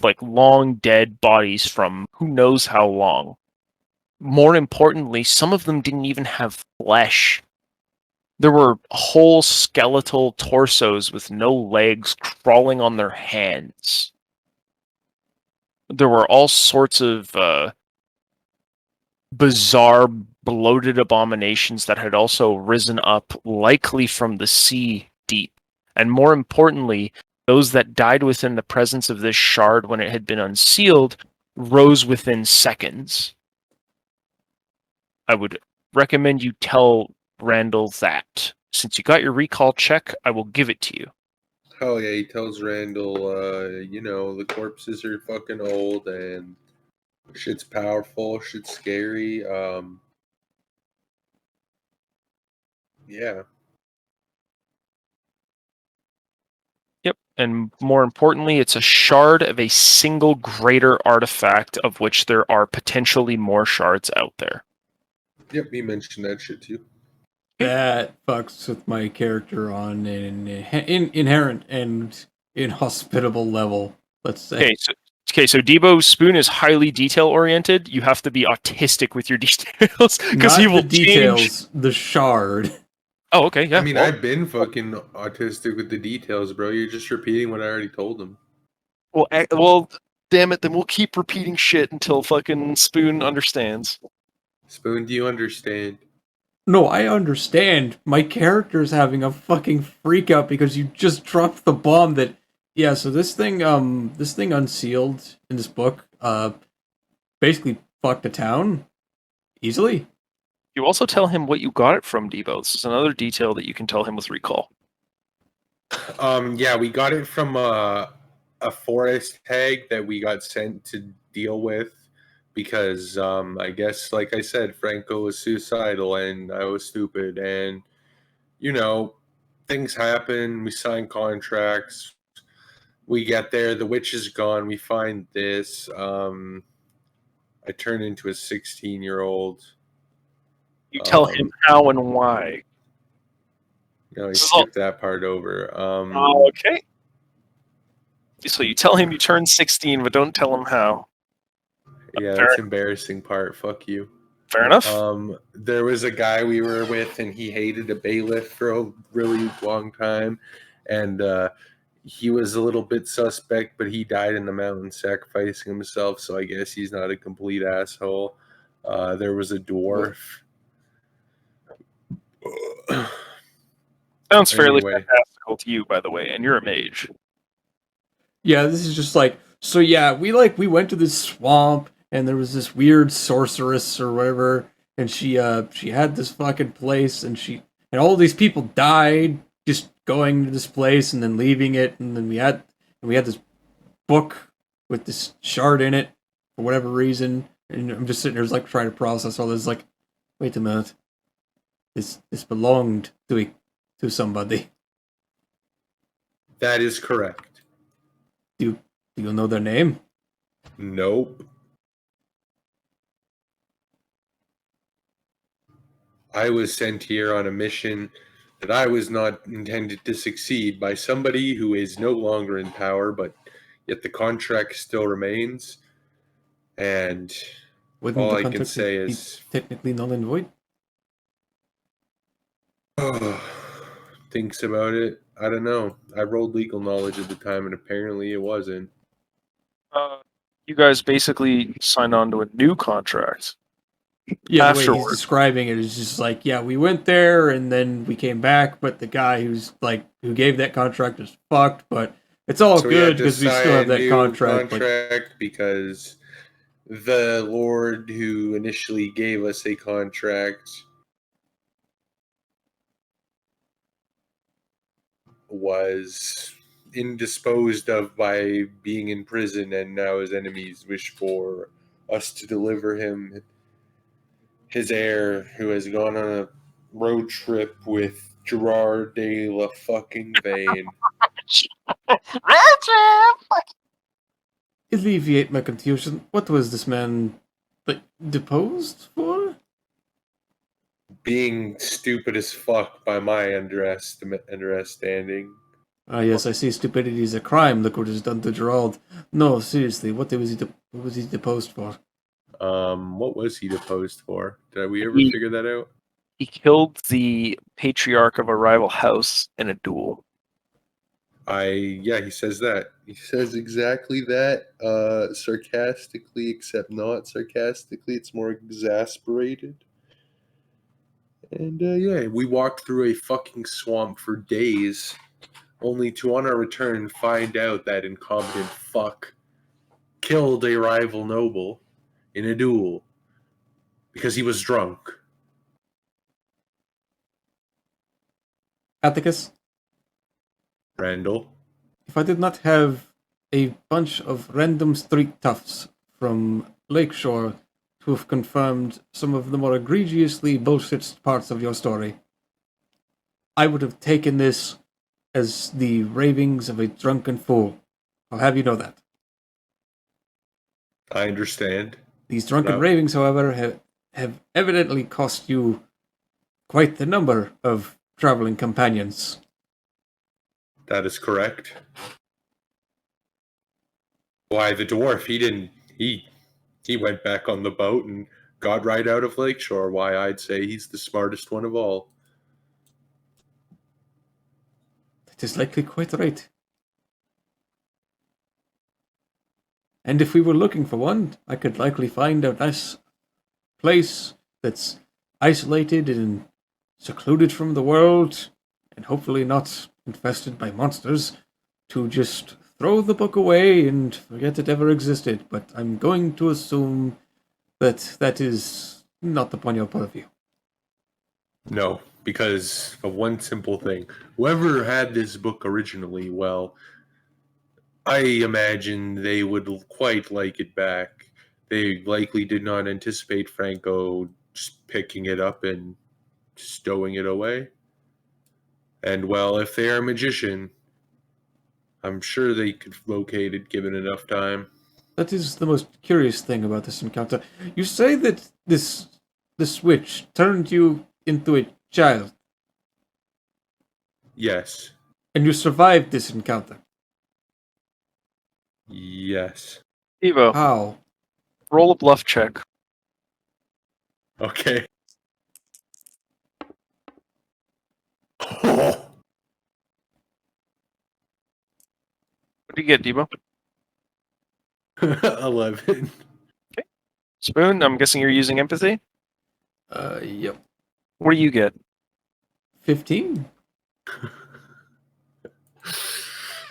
like long dead bodies from who knows how long. More importantly, some of them didn't even have flesh. There were whole skeletal torsos with no legs crawling on their hands. There were all sorts of bizarre, bloated abominations that had also risen up, likely from the sea deep. And more importantly, those that died within the presence of this shard when it had been unsealed rose within seconds. I would recommend you tell Randall that. Since you got your recall check, I will give it to you. Hell yeah, he tells Randall, the corpses are fucking old and shit's powerful, shit's scary. Yeah. Yep, and more importantly, it's a shard of a single greater artifact, of which there are potentially more shards out there. Yep, he mentioned that shit too. That fucks with my character on an inherent and inhospitable level, let's say. Okay, so Debo Spoon is highly detail oriented. You have to be autistic with your details because he will the details, change. the shard. Oh, okay, yeah. I mean, I've been fucking autistic with the details, bro. You're just repeating what I already told him. Well, damn it. Then we'll keep repeating shit until fucking Spoon understands. Spoon, do you understand? No, I understand. My character's having a fucking freak out because you just dropped the bomb that so this thing unsealed in this book basically fucked a town easily. You also tell him what you got it from, Debo. This is another detail that you can tell him with recall. Yeah, we got it from a forest hag that we got sent to deal with because I guess, like I said, Franco was suicidal and I was stupid, and you know, things happen. We sign contracts. We get there. The witch is gone. We find this. I turn into a 16-year-old. You tell him how and why. No, you This is all- skip that part over. Okay. So you tell him you turned 16, but don't tell him how. Yeah, Fair- that's embarrassing part. Fuck you. Fair enough. There was a guy we were with, and he hated a bailiff for a really long time, and he was a little bit suspect, but he died in the mountains sacrificing himself. So I guess he's not a complete asshole. There was a dwarf. Sounds fairly Anyway. fantastical to you, by the way, and you're a mage. Yeah, this is just like, so yeah, we went to this swamp and there was this weird sorceress or whatever, and she had this fucking place, and all these people died just going to this place and then leaving it, and then we had this book with this shard in it for whatever reason, and I'm just sitting there like trying to process all this, like, wait a minute. This belonged to somebody. That is correct. Do you know their name? Nope. I was sent here on a mission that I was not intended to succeed by somebody who is no longer in power, but yet the contract still remains. And Wouldn't all the I can contract say be is, technically null and void? thinks about it. I don't know. I rolled legal knowledge at the time, and apparently it wasn't. You guys basically signed on to a new contract. Yeah, the way he's Afterward. describing it is just like, yeah, we went there and then we came back, but the guy who gave that contract is fucked, but it's all So we had good to because we still sign have a that new contract. because the Lord who initially gave us a contract was indisposed of by being in prison, and now his enemies wish for us to deliver him his heir, who has gone on a road trip with Gerard de la fucking Vane. Alleviate my confusion. What was this man deposed for? Being stupid as fuck by my understanding. Ah, yes, I see stupidity is a crime. Look what is done to Gerald. No, seriously, what was he deposed for? What was he deposed for? Did we ever He- figure that out? He killed the patriarch of a rival house in a duel. Yeah, he says that. He says exactly that, sarcastically, except not sarcastically. It's more exasperated. And yeah, we walked through a fucking swamp for days, only to on our return find out that incompetent fuck killed a rival noble in a duel because he was drunk. Atticus? Randall. If I did not have a bunch of random street toughs from Lakeshore to have confirmed some of the more egregiously bullshit parts of your story, I would have taken this as the ravings of a drunken fool. I'll have you know that. I understand. These drunken No. ravings, however, have evidently cost you quite the number of traveling companions. That is correct. Why, the dwarf, he went back on the boat and got right out of Lakeshore. Why, I'd say he's the smartest one of all. That is likely quite right. And if we were looking for one, I could likely find a nice place that's isolated and secluded from the world, and hopefully not infested by monsters, to just throw the book away and forget it ever existed. But I'm going to assume that that is not upon your purview. No, because of one simple thing. Whoever had this book originally, well, I imagine they would quite like it back. They likely did not anticipate Franco just picking it up and stowing it away. And well, if they are a magician, I'm sure they could locate it given enough time. That is the most curious thing about this encounter. You say that this witch turned you into a child, Yes. and you survived this encounter. Yes. Evo, How? roll a bluff check. Okay. What do you get, Debo? 11. Spoon, I'm guessing you're using empathy? Yep. What do you get? 15?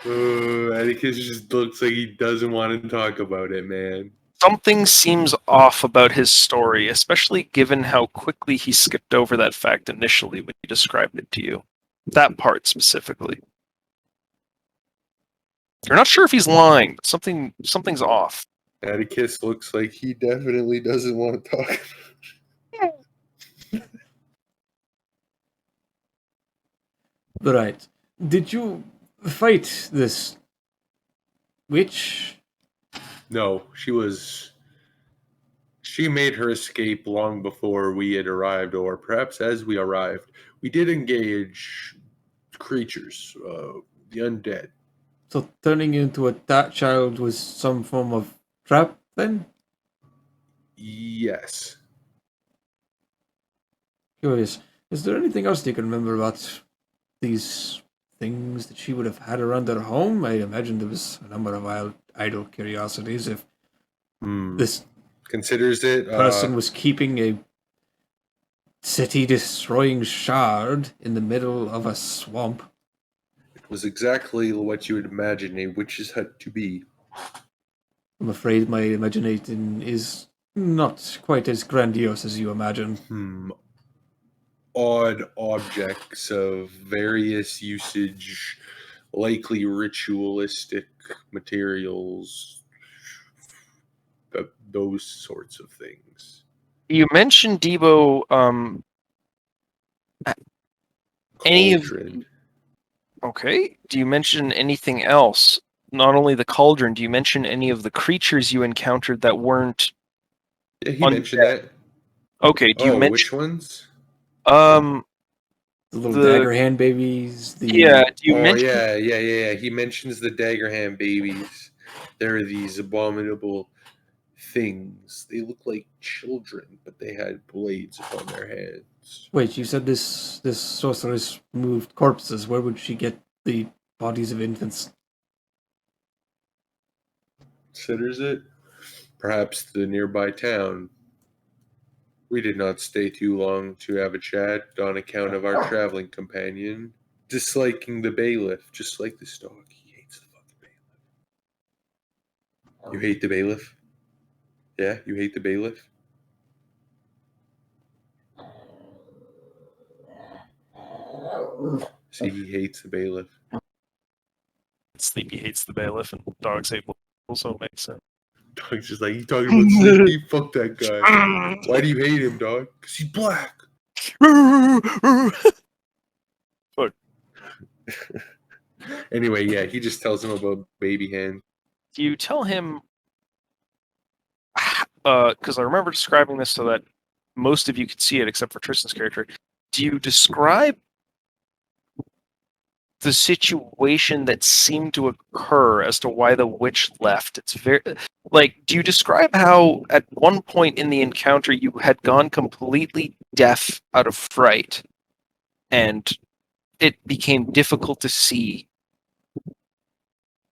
Atticus just looks like he doesn't want to talk about it, man. Something seems off about his story, especially given how quickly he skipped over that fact initially when he described it to you. That part specifically. You're not sure if he's lying, but something's off. Atticus looks like he definitely doesn't want to talk. Right. Did you fight this witch? No, she made her escape long before we had arrived, or perhaps as we arrived. We did engage creatures, the undead. So turning you into that child was some form of trap then? Yes. Curious. Is there anything else you can remember about these things that she would have had around her home? I imagine there was a number of idle curiosities if this Considers it person was keeping a city destroying shard in the middle of a swamp. it was exactly what you would imagine a witch's hut to be. I'm afraid my imagination is not quite as grandiose as you imagine. Odd objects of various usage, likely ritualistic materials, those sorts of things. You mentioned Debo. Any of Cauldron. Okay. Do you mention anything else? Not only the cauldron. Do you mention any of the creatures you encountered that weren't? Yeah, he mentioned that. Okay. Do you Oh, mention? which ones? The little The dagger hand babies, the yeah. Do you Oh mention? yeah. He mentions the dagger hand babies. There are these abominable things. They look like children, but they had blades upon their hands. Wait, you said this sorceress moved corpses. Where would she get the bodies of infants? Considers it? Perhaps the nearby town. We did not stay too long to have a chat on account of our traveling companion disliking the bailiff, just like this dog. He hates the fucking bailiff. You hate the bailiff? Yeah, you hate the bailiff? See, he hates the bailiff. Sleepy hates the bailiff, and dogs hate also makes sense. Dog's just like, you talking about Sleepy? Fuck that guy. Why do you hate him, dog? Because he's black. Fuck. Anyway, yeah, he just tells him about baby hand. Do you tell him? Because I remember describing this so that most of you could see it, except for Tristan's character. Do you describe the situation that seemed to occur as to why the witch left? It's very like, do you describe how at one point in the encounter you had gone completely deaf out of fright and it became difficult to see,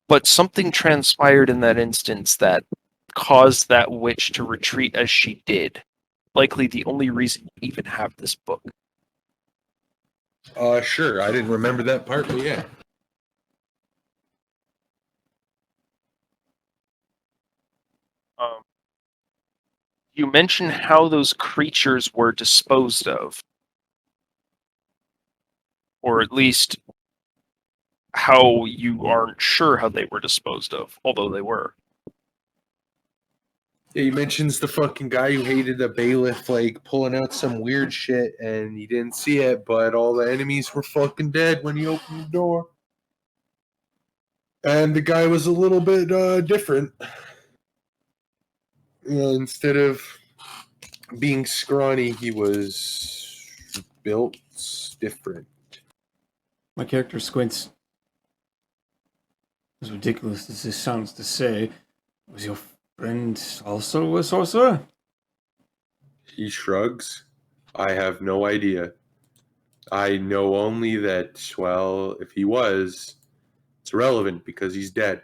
but something transpired in that instance that caused that witch to retreat as she did? Likely the only reason you even have this book. Sure. I didn't remember that part, but yeah. You mentioned how those creatures were disposed of. or at least how you aren't sure how they were disposed of, although they were. Yeah, he mentions the fucking guy who hated the bailiff, like, pulling out some weird shit, and he didn't see it, but all the enemies were fucking dead when he opened the door. And the guy was a little bit different. Instead of being scrawny, he was built different. My character squints. As ridiculous as this sounds to say, was your friend also a sorcerer? He shrugs. I have no idea. I know only that, well, if he was, it's irrelevant because he's dead.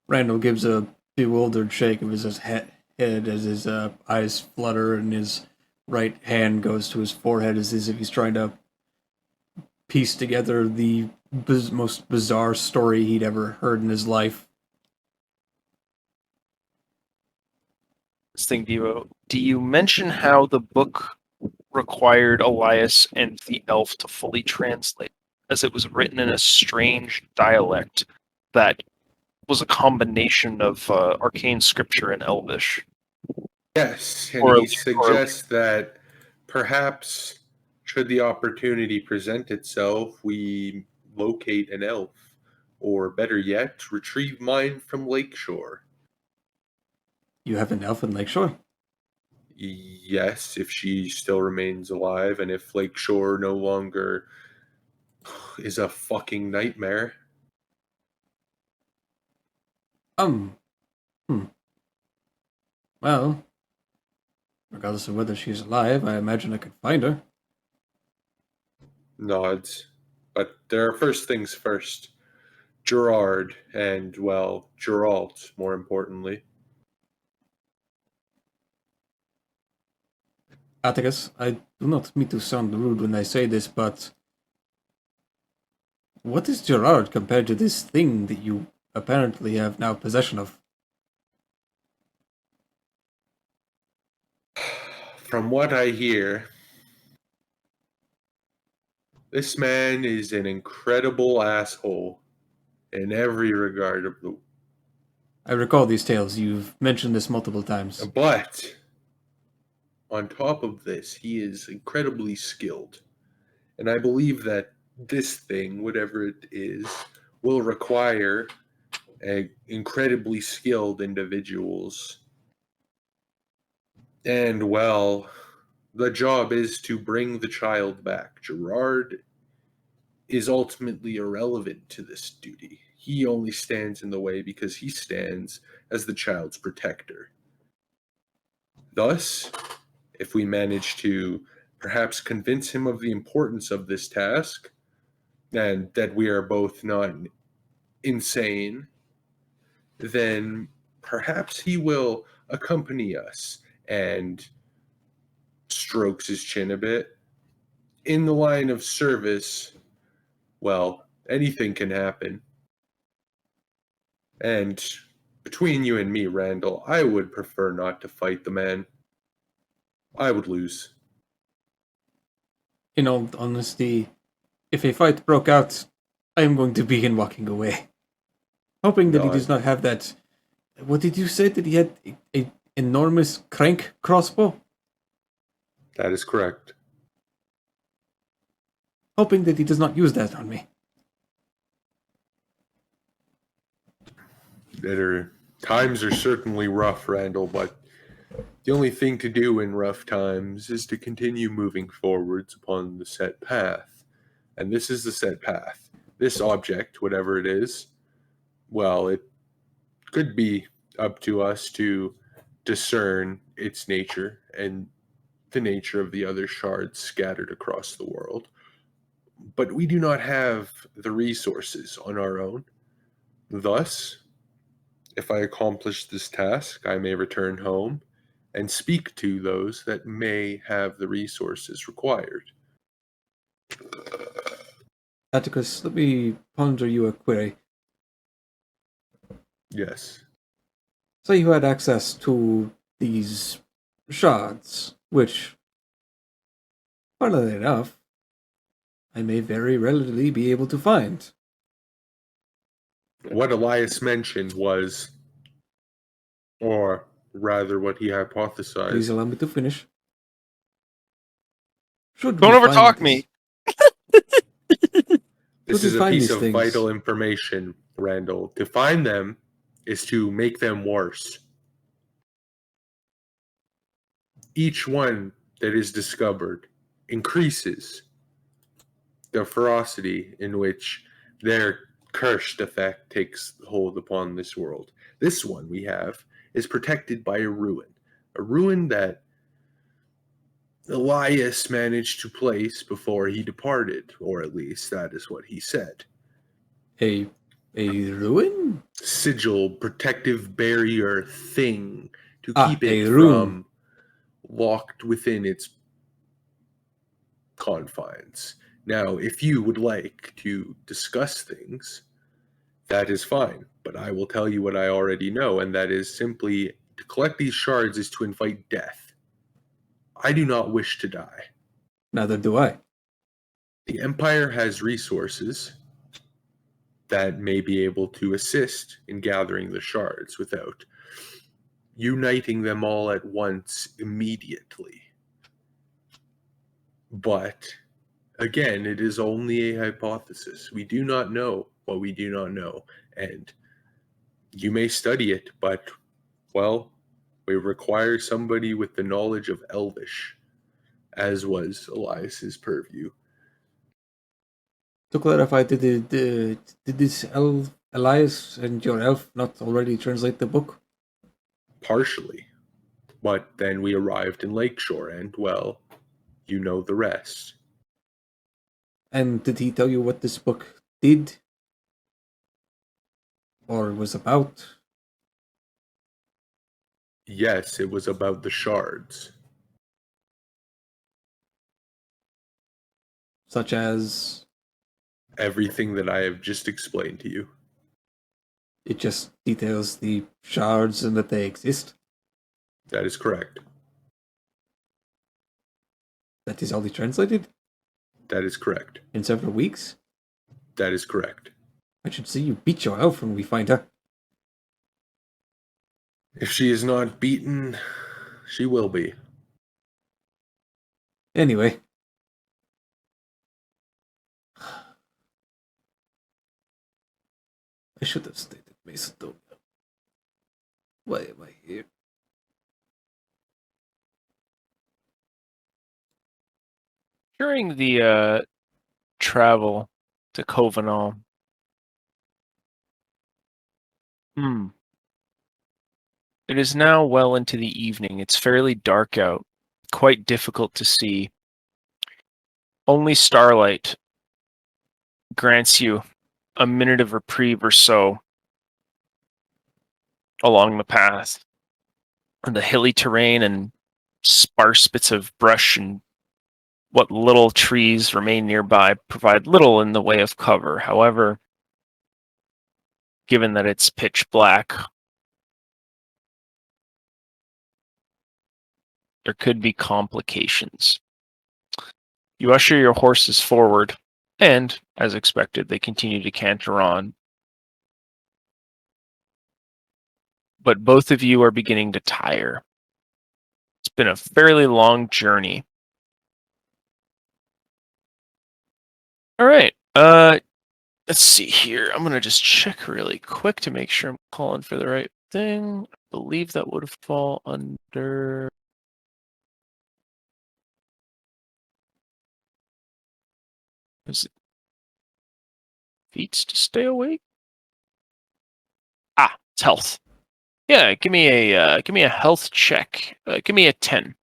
Randall gives a bewildered shake of his head as his eyes flutter and his right hand goes to his forehead as if he's trying to piece together the most bizarre story he'd ever heard in his life. This thing, do you mention how the book required Elias and the elf to fully translate, as it was written in a strange dialect that was a combination of arcane scripture and Elvish? Yes, and Or he suggests that perhaps, should the opportunity present itself, we locate an elf, or better yet, retrieve mine from Lakeshore. You have an elf in Lakeshore? Yes, if she still remains alive, and if Lakeshore no longer is a fucking nightmare. Hmm. Well, regardless of whether she's alive, I imagine I could find her. Nods. But there are first things first. Gerard, and, well, Geralt, more importantly. Atticus, I do not mean to sound rude when I say this, but what is Gerard compared to this thing that you apparently have now possession of? From what I hear, this man is an incredible asshole in every regard of the. I recall these tales. You've mentioned this multiple times. But on top of this, he is incredibly skilled. And I believe that this thing, whatever it is, will require incredibly skilled individuals. And, well, the job is to bring the child back. Gerard is ultimately irrelevant to this duty. He only stands in the way because he stands as the child's protector. Thus, if we manage to perhaps convince him of the importance of this task, and that we are both not insane, then perhaps he will accompany us, and strokes his chin a bit. In the line of service, well, anything can happen. And between you and me, Randall, I would prefer not to fight the man. I would lose. In all honesty, if a fight broke out, I am going to begin walking away. Hoping that he No, does not have that. What did you say? That he had a enormous crank crossbow? that is correct. Hoping that he does not use that on me. Times are certainly rough, Randall, but the only thing to do in rough times is to continue moving forwards upon the set path. And this is the set path. This object, whatever it is, well, it could be up to us to discern its nature and the nature of the other shards scattered across the world. But we do not have the resources on our own. Thus, if I accomplish this task, I may return home and speak to those that may have the resources required. Atticus, let me ponder you a query. Yes. Say you had access to these shards, which, funnily enough, I may very readily be able to find. What Elias mentioned was, or rather what he Please hypothesized, allow me to finish. Should Don't we find overtalk this- me. this we is a find piece these of things? vital information, Randall. To find them is to make them worse. Each one that is discovered increases the ferocity in which their cursed effect takes hold upon this world. This one we have is protected by a ruin that Elias managed to place before he departed, or at least that is what he said. A ruin? Sigil, protective barrier thing to Ah, keep it a rune. from locked within its confines. Now, if you would like to discuss things, that is fine, but I will tell you what I already know, and that is simply to collect these shards is to invite death. I do not wish to die. Neither do I. The Empire has resources that may be able to assist in gathering the shards without uniting them all at once immediately. But again, it is only a hypothesis. We do not know what we do not know. And you may study it, but, well, we require somebody with the knowledge of Elvish, as was Elias's purview. To clarify, did this Elias and your elf not already translate the book? Partially. But then we arrived in Lakeshore, and, well, you know the rest. And did he tell you what this book did? Or was about? Yes, it was about the shards. Such as Everything that I have just explained to you. it just details the shards and that they exist? That is correct. That is all he translated? That is correct. In several weeks? That is correct. I should see you beat your elf when we find her. If she is not beaten, she will be. Anyway. I should have stayed at Macedonia. Why am I here? During the travel to Kovanal, it is now well into the evening. It's fairly dark out, quite difficult to see. Only starlight grants you a minute of reprieve or so along the path. And the hilly terrain and sparse bits of brush and what little trees remain nearby provide little in the way of cover. However, given that it's pitch black, there could be complications. You usher your horses forward, and, as expected, they continue to canter on. But both of you are beginning to tire. It's been a fairly long journey. All right. Let's see here. I'm going to just check really quick to make sure I'm calling for the right thing. I believe that would fall under... Is it feats to stay awake? Ah, it's health. Yeah, give me a health check. Give me a 10.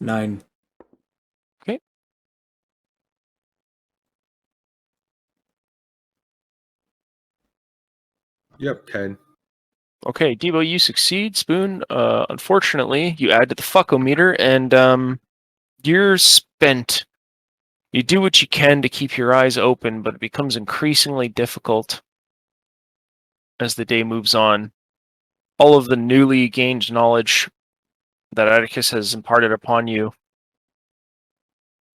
9. Okay. Yep, 10. Okay, Debo, you succeed. Spoon, unfortunately, you add to the fuckometer, and you're spent. You do what you can to keep your eyes open, but it becomes increasingly difficult as the day moves on. All of the newly gained knowledge that Atticus has imparted upon you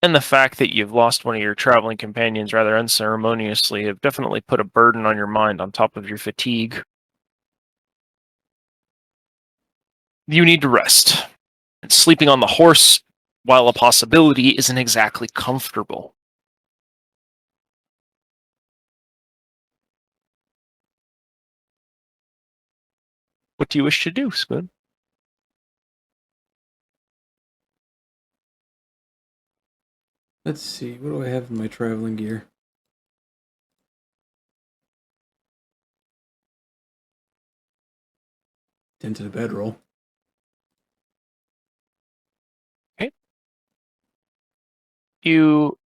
and the fact that you've lost one of your traveling companions rather unceremoniously have definitely put a burden on your mind on top of your fatigue. You need to rest. And sleeping on the horse, while a possibility, isn't exactly comfortable. What do you wish to do, Spoon? Let's see, what do I have in my traveling gear? Tend to the bedroll. Okay. You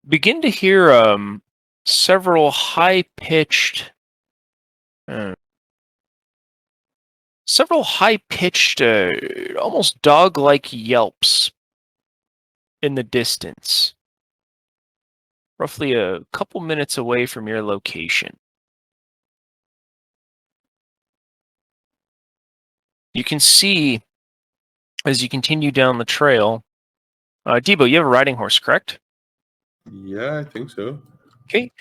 begin to hear several high-pitched, almost dog-like yelps in the distance, roughly a couple minutes away from your location. You can see, as you continue down the trail, Debo, you have a riding horse, correct? Yeah, I think so. Okay,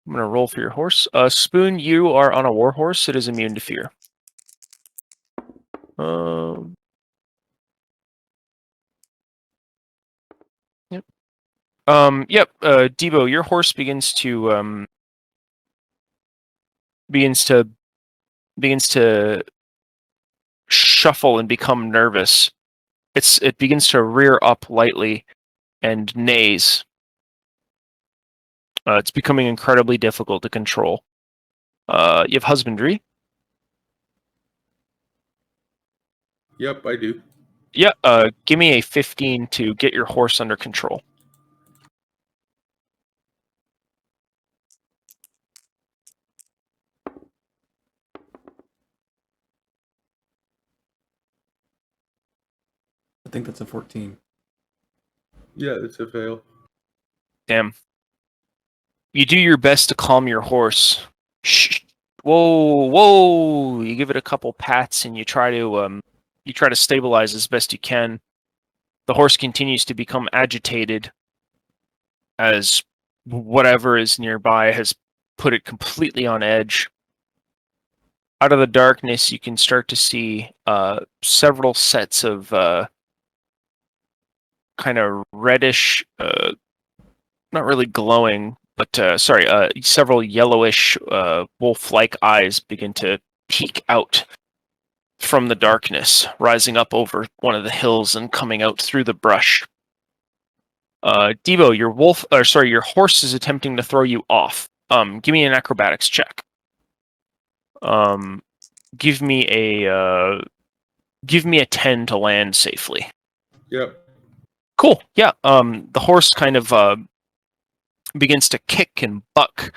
I'm going to roll for your horse. Spoon, you are on a war horse. It is immune to fear. Yep. Debo, your horse begins to begins to shuffle and become nervous. It begins to rear up lightly and neighs. It's becoming incredibly difficult to control. You have husbandry. Yep, I do. Yeah, give me a 15 to get your horse under control. I think that's a 14. Yeah, it's a fail. Damn. You do your best to calm your horse. Shh. Whoa, whoa! You give it a couple pats and you try to stabilize as best you can. The horse continues to become agitated as whatever is nearby has put it completely on edge. Out of the darkness, you can start to see several sets of kind of reddish, not really glowing, but several yellowish wolf-like eyes begin to peek out from the darkness, rising up over one of the hills and coming out through the brush. Debo, your horse is attempting to throw you off. Give me an acrobatics check. Give me a 10 to land safely. Yep. Cool. Yeah. The horse kind of begins to kick and buck,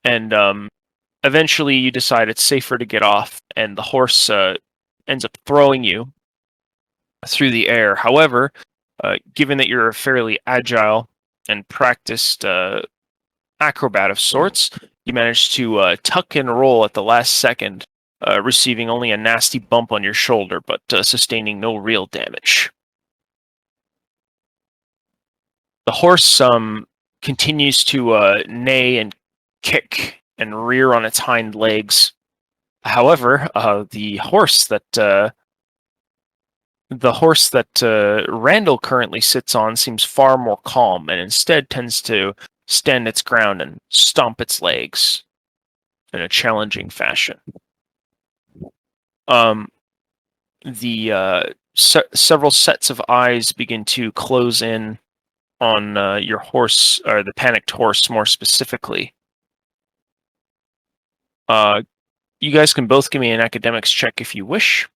and eventually you decide it's safer to get off, and the horse ends up throwing you through the air. However, given that you're a fairly agile and practiced acrobat of sorts, you manage to tuck and roll at the last second, receiving only a nasty bump on your shoulder, but sustaining no real damage. The horse continues to neigh and kick and rear on its hind legs. However, the horse that Randall currently sits on seems far more calm and instead tends to stand its ground and stomp its legs in a challenging fashion. Several sets of eyes begin to close in on your horse, or the panicked horse more specifically. You guys can both give me an academics check if you wish.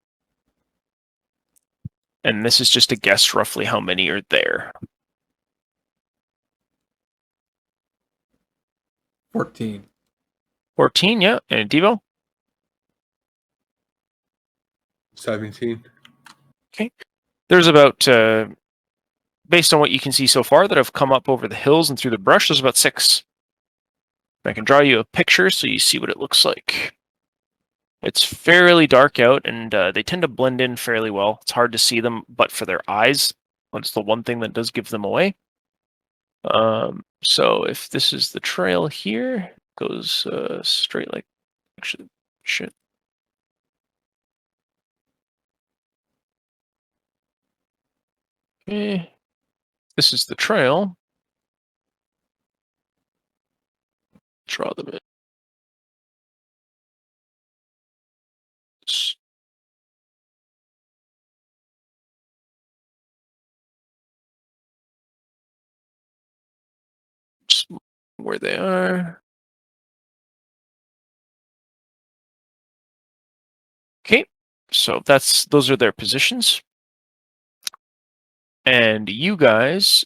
And this is just to guess roughly how many are there. 14. 14, yeah. And Devo? 17. Okay. There's about, based on what you can see so far, that have come up over the hills and through the brush, there's about 6. I can draw you a picture so you see what it looks like. It's fairly dark out, and they tend to blend in fairly well. It's hard to see them, but for their eyes, That's the one thing that does give them away. So if this is the trail here, goes straight like actually shit. Okay. This is the trail. Draw them in. Just where they are. Okay, so those are their positions. And you guys,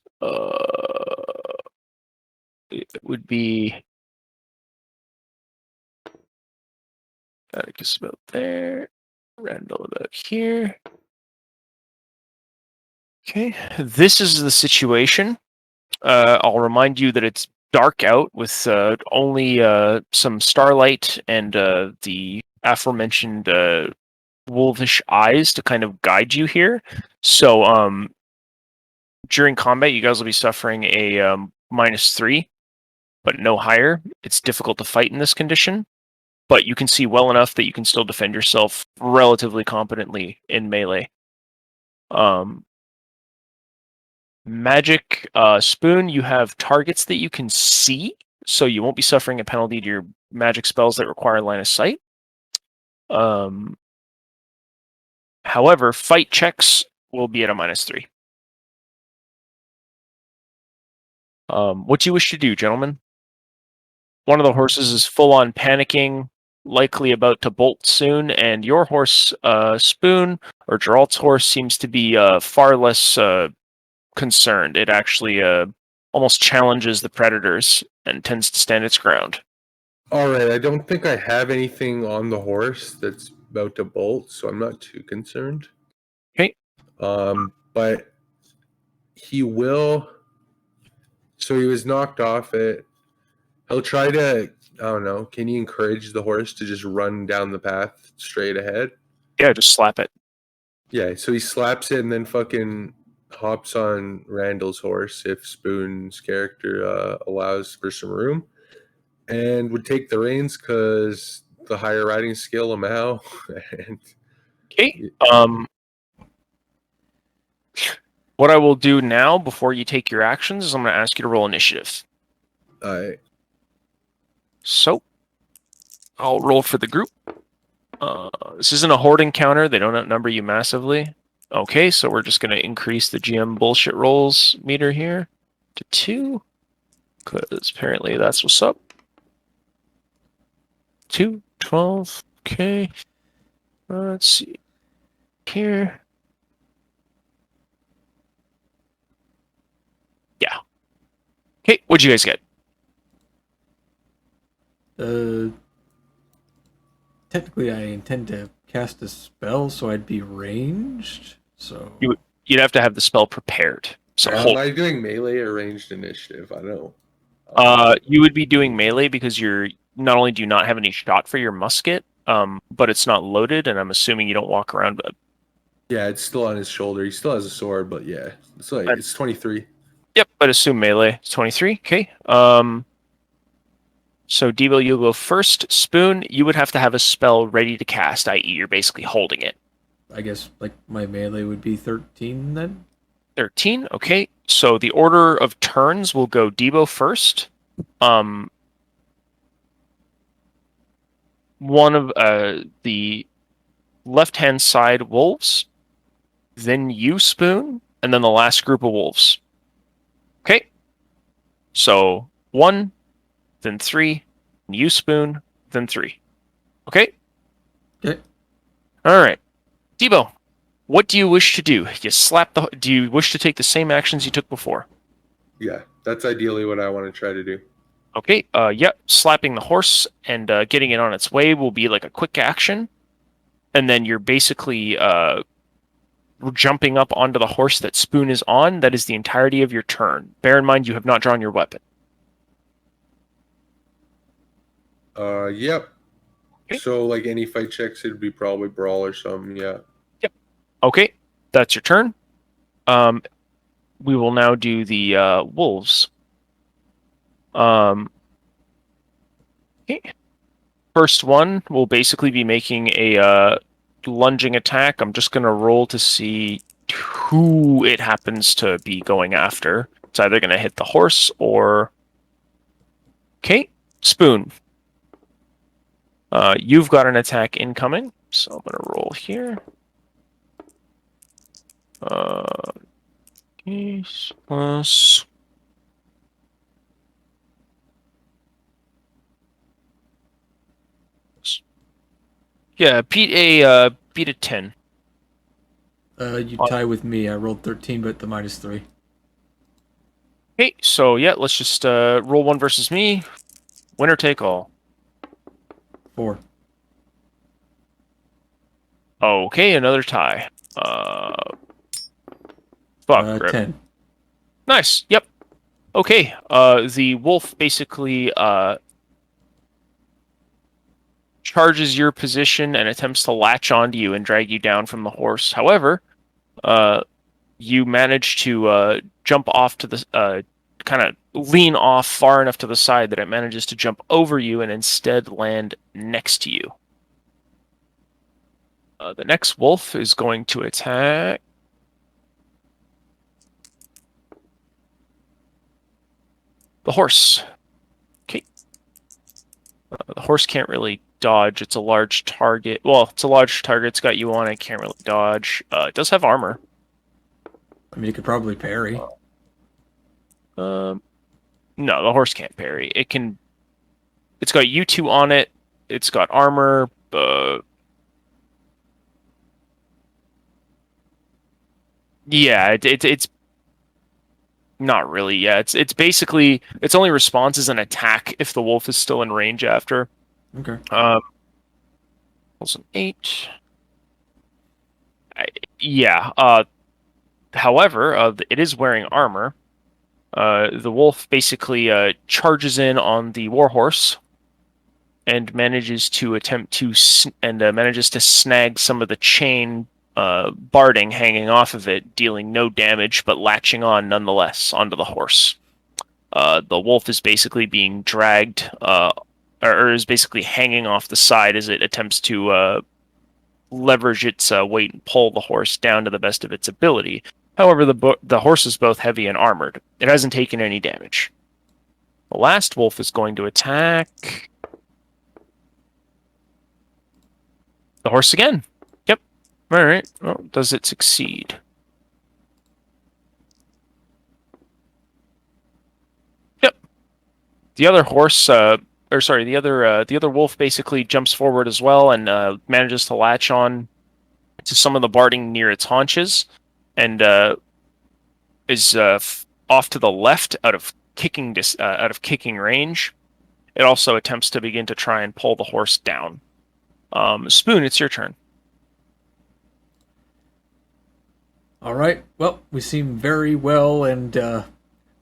it would be Atticus about there, Randall about here. Okay, this is the situation. I'll remind you that it's dark out with only some starlight and the aforementioned wolfish eyes to kind of guide you here. So during combat, you guys will be suffering a -3, but no higher. It's difficult to fight in this condition, but you can see well enough that you can still defend yourself relatively competently in melee. Magic Spoon, you have targets that you can see, so you won't be suffering a penalty to your magic spells that require line of sight. However, fight checks will be at a -3. What do you wish to do, gentlemen? One of the horses is full on panicking, likely about to bolt soon, and your horse, Spoon, or Geralt's horse, seems to be far less concerned. It actually almost challenges the predators and tends to stand its ground. All right, I don't think I have anything on the horse that's about to bolt, so I'm not too concerned. Okay. But he will. So he was knocked off it. He'll try to. I don't know. Can you encourage the horse to just run down the path straight ahead? Yeah, just slap it. Yeah. So he slaps it and then fucking hops on Randall's horse if Spoon's character allows for some room, and would take the reins because the higher riding skill of Mao. And Okay. What I will do now, before you take your actions, is I'm going to ask you to roll initiative. So, I'll roll for the group. This isn't a horde encounter. They don't outnumber you massively. Okay, so we're just going to increase the GM bullshit rolls meter here to 2. Because apparently that's what's up. 2, 12. Okay. Let's see. Here. Yeah. Okay, what'd you guys get? Technically, I intend to cast a spell, so I'd be ranged. So You'd have to have the spell prepared. So am I doing melee or ranged initiative? I don't know. You would be doing melee because you're not only do you not have any shot for your musket, but it's not loaded, and I'm assuming you don't walk around. Yeah, it's still on his shoulder. He still has a sword, but yeah, it's 23. Yep, but assume melee. It's 23. Okay. So Debo, you'll go first. Spoon, you would have to have a spell ready to cast, i.e., you're basically holding it. I guess like my melee would be 13 then. 13. Okay. So the order of turns will go Debo first. One of the left-hand side wolves, then you, Spoon, and then the last group of wolves. Okay. So 1, then 3, you, Spoon, then 3. Okay? Okay. All right. Debo, what do you wish to do? Do you wish to take the same actions you took before? Yeah, that's ideally what I want to try to do. Okay, slapping the horse and getting it on its way will be like a quick action. And then you're basically jumping up onto the horse that Spoon is on. That is the entirety of your turn. Bear in mind, you have not drawn your weapon. Yep. Okay. So, like any fight checks, it'd be probably brawl or something, yeah. Yep. Okay, that's your turn. we will now do the wolves. Okay. First one will basically be making a lunging attack. I'm just gonna roll to see who it happens to be going after. It's either gonna hit the horse or... Okay, Spoon. You've got an attack incoming, so I'm gonna roll here. Plus... Yeah, beat a 10. You tie with me. I rolled 13, but the -3. Okay, so yeah, let's just roll one versus me. Winner take all. 4. Okay, another tie. Fuck, Grip. 10. Nice. Yep. Okay. The wolf basically charges your position and attempts to latch onto you and drag you down from the horse. However, you manage to jump off to the kind of lean off far enough to the side that it manages to jump over you and instead land next to you. The next wolf is going to attack. The horse. Okay. The horse can't really dodge. It's a large target. Well, it's a large target. It's got you on it. Can't really dodge. It does have armor. I mean, you could probably parry. No, the horse can't parry. It can. It's got you two on it. It's got armor. Yeah, it's not really. Yeah, it's basically its only response is an attack if the wolf is still in range after. Okay. Rolls an 8. Yeah. However, it is wearing armor. The wolf basically charges in on the warhorse and manages to manages to snag some of the chain barding hanging off of it, dealing no damage but latching on nonetheless onto the horse. The wolf is basically being dragged, or is basically hanging off the side as it attempts to leverage its weight and pull the horse down to the best of its ability. However, the horse is both heavy and armored. It hasn't taken any damage. The last wolf is going to attack the horse again. Yep. All right. Well, does it succeed? Yep. The other horse, the other wolf basically jumps forward as well and manages to latch on to some of the barding near its haunches, and is off to the left out of kicking range. It also attempts to begin to try and pull the horse down. Spoon, it's your turn. All right. Well, we seem very well and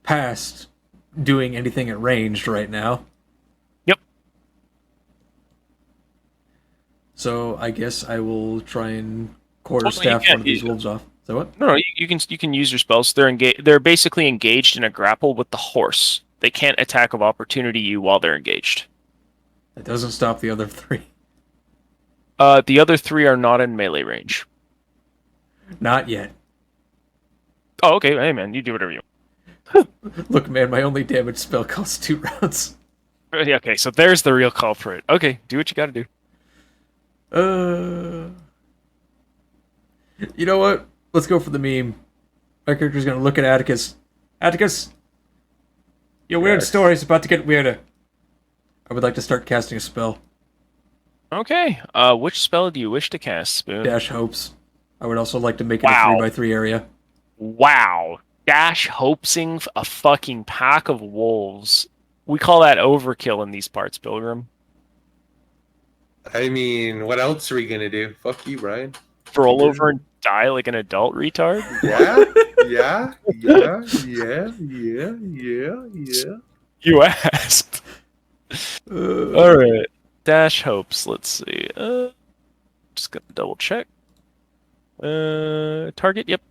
past doing anything at ranged right now. Yep. So I guess I will try and quarterstaff one of these wolves off. Is that what? No, you can use your spells. They're basically engaged in a grapple with the horse. They can't attack of opportunity you while they're engaged. That doesn't stop the other 3. The other 3 are not in melee range. Not yet. Oh, okay. Hey, man, you do whatever you want. Look, man, my only damage spell costs 2 rounds. Yeah, okay, so there's the real culprit. Okay, do what you gotta do. You know what? Let's go for the meme. My character's gonna look at Atticus. Atticus! Your weird story's about to get weirder. I would like to start casting a spell. Okay, which spell do you wish to cast, Spoon? Dash Hopes. I would also like to make it a 3x3 area. Wow. Dash Hopesing a fucking pack of wolves. We call that overkill in these parts, Pilgrim. I mean, what else are we gonna do? Fuck you, Brian. Roll over and die like an adult retard? Yeah. You asked. Alright. Dash Hopes, let's see. Just gonna double check. Target, yep.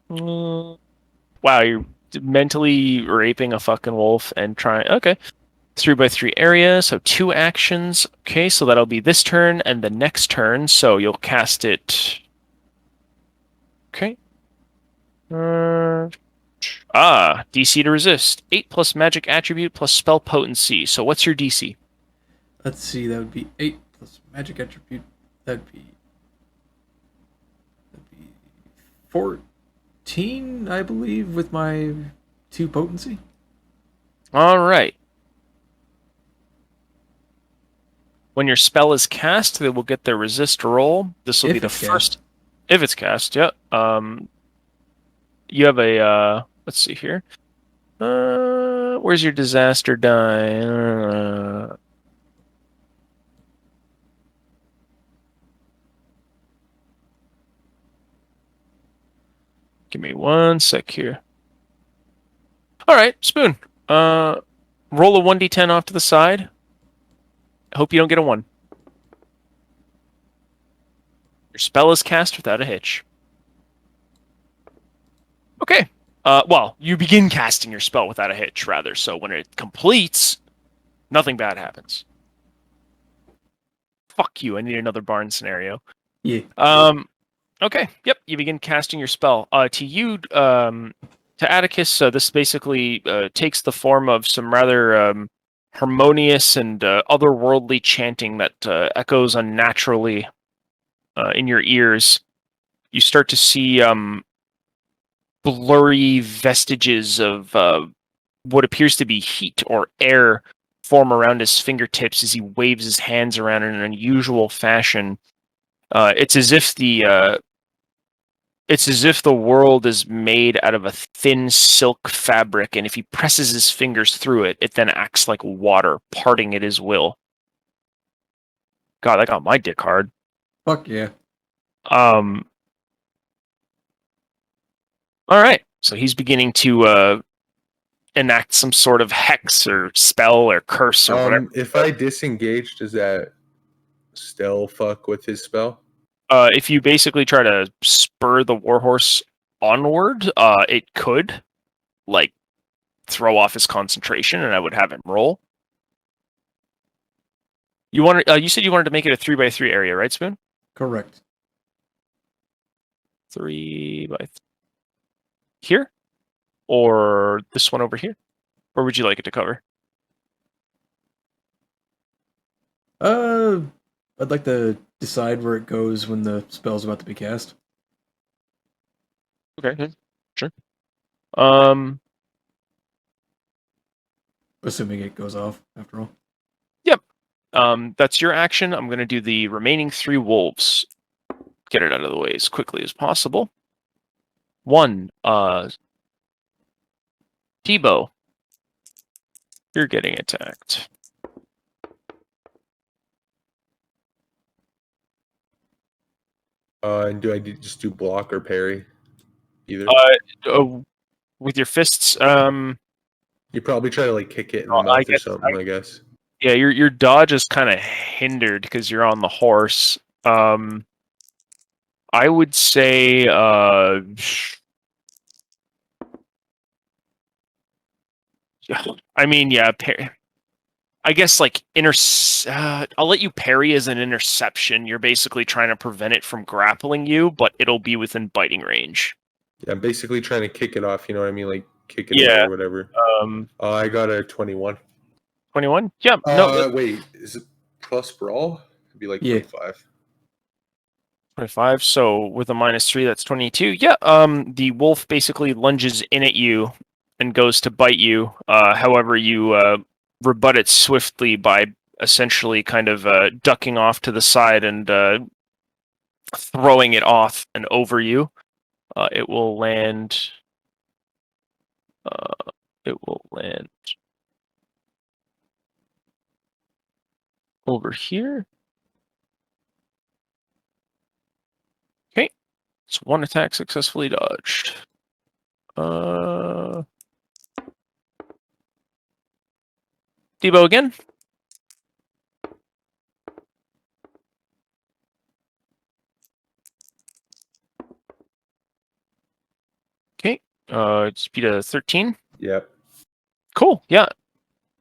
Wow, Wow, you're mentally raping a fucking wolf and trying. Okay. 3x3 area, so 2 actions. Okay, so that'll be this turn and the next turn, so you'll cast it. Okay. DC to resist. 8 plus magic attribute plus spell potency. So what's your DC? Let's see, that would be 8 plus magic attribute. That'd be 14, I believe, with my 2 potency. All right. When your spell is cast, they will get their resist roll. This will be If the it's first. cast. If it's cast, yeah. You have a let's see here. Where's your disaster die? Give me 1 sec here. All right, Spoon. Roll a 1d10 off to the side. Hope you don't get a 1. Your spell is cast without a hitch. Okay. Well, you begin casting your spell without a hitch, rather. So when it completes, nothing bad happens. Fuck you. I need another barn scenario. Yeah. Okay. Yep. You begin casting your spell. To you, to Atticus, this basically takes the form of some rather harmonious and otherworldly chanting that echoes unnaturally in your ears. You start to see blurry vestiges of what appears to be heat or air form around his fingertips as he waves his hands around in an unusual fashion. It's as if the world is made out of a thin silk fabric, and if he presses his fingers through it, it then acts like water, parting at his will. God, that got my dick hard. Fuck yeah. All right, so he's beginning to enact some sort of hex or spell or curse or whatever. If I disengage, does that still fuck with his spell? If you basically try to spur the warhorse onward, it could, like, throw off his concentration, and I would have him roll. You said you wanted to make it a 3x3 area, right, Spoon? Correct. 3 by here, or this one over here? Where would you like it to cover? I'd like to decide where it goes when the spell's about to be cast. Okay, sure. Um, Assuming it goes off, after all. Yep. That's your action. I'm going to do the remaining 3 wolves. Get it out of the way as quickly as possible. 1, Tebow. You're getting attacked. And do I just do block or parry? Either. With your fists, You probably try to like kick it in the mouth or something, I guess. Yeah, your dodge is kind of hindered because you're on the horse. I would say, I mean, yeah, I guess like I'll let you parry as an interception. You're basically trying to prevent it from grappling you, but it'll be within biting range. Yeah, I'm basically trying to kick it off, you know what I mean? Like kick it Yeah. away or whatever. I got a 21. 21? Yeah, no. Wait, is it plus brawl? It'd be like Yeah. 25. 25, so with a -3, that's 22. Yeah, the wolf basically lunges in at you and goes to bite you. However, you rebut it swiftly by essentially kind of ducking off to the side and throwing it off and over you. It will land. It will land over here. Okay, so 1 attack successfully dodged. Debo again. Okay. Speed of 13. Yep. Cool. Yeah.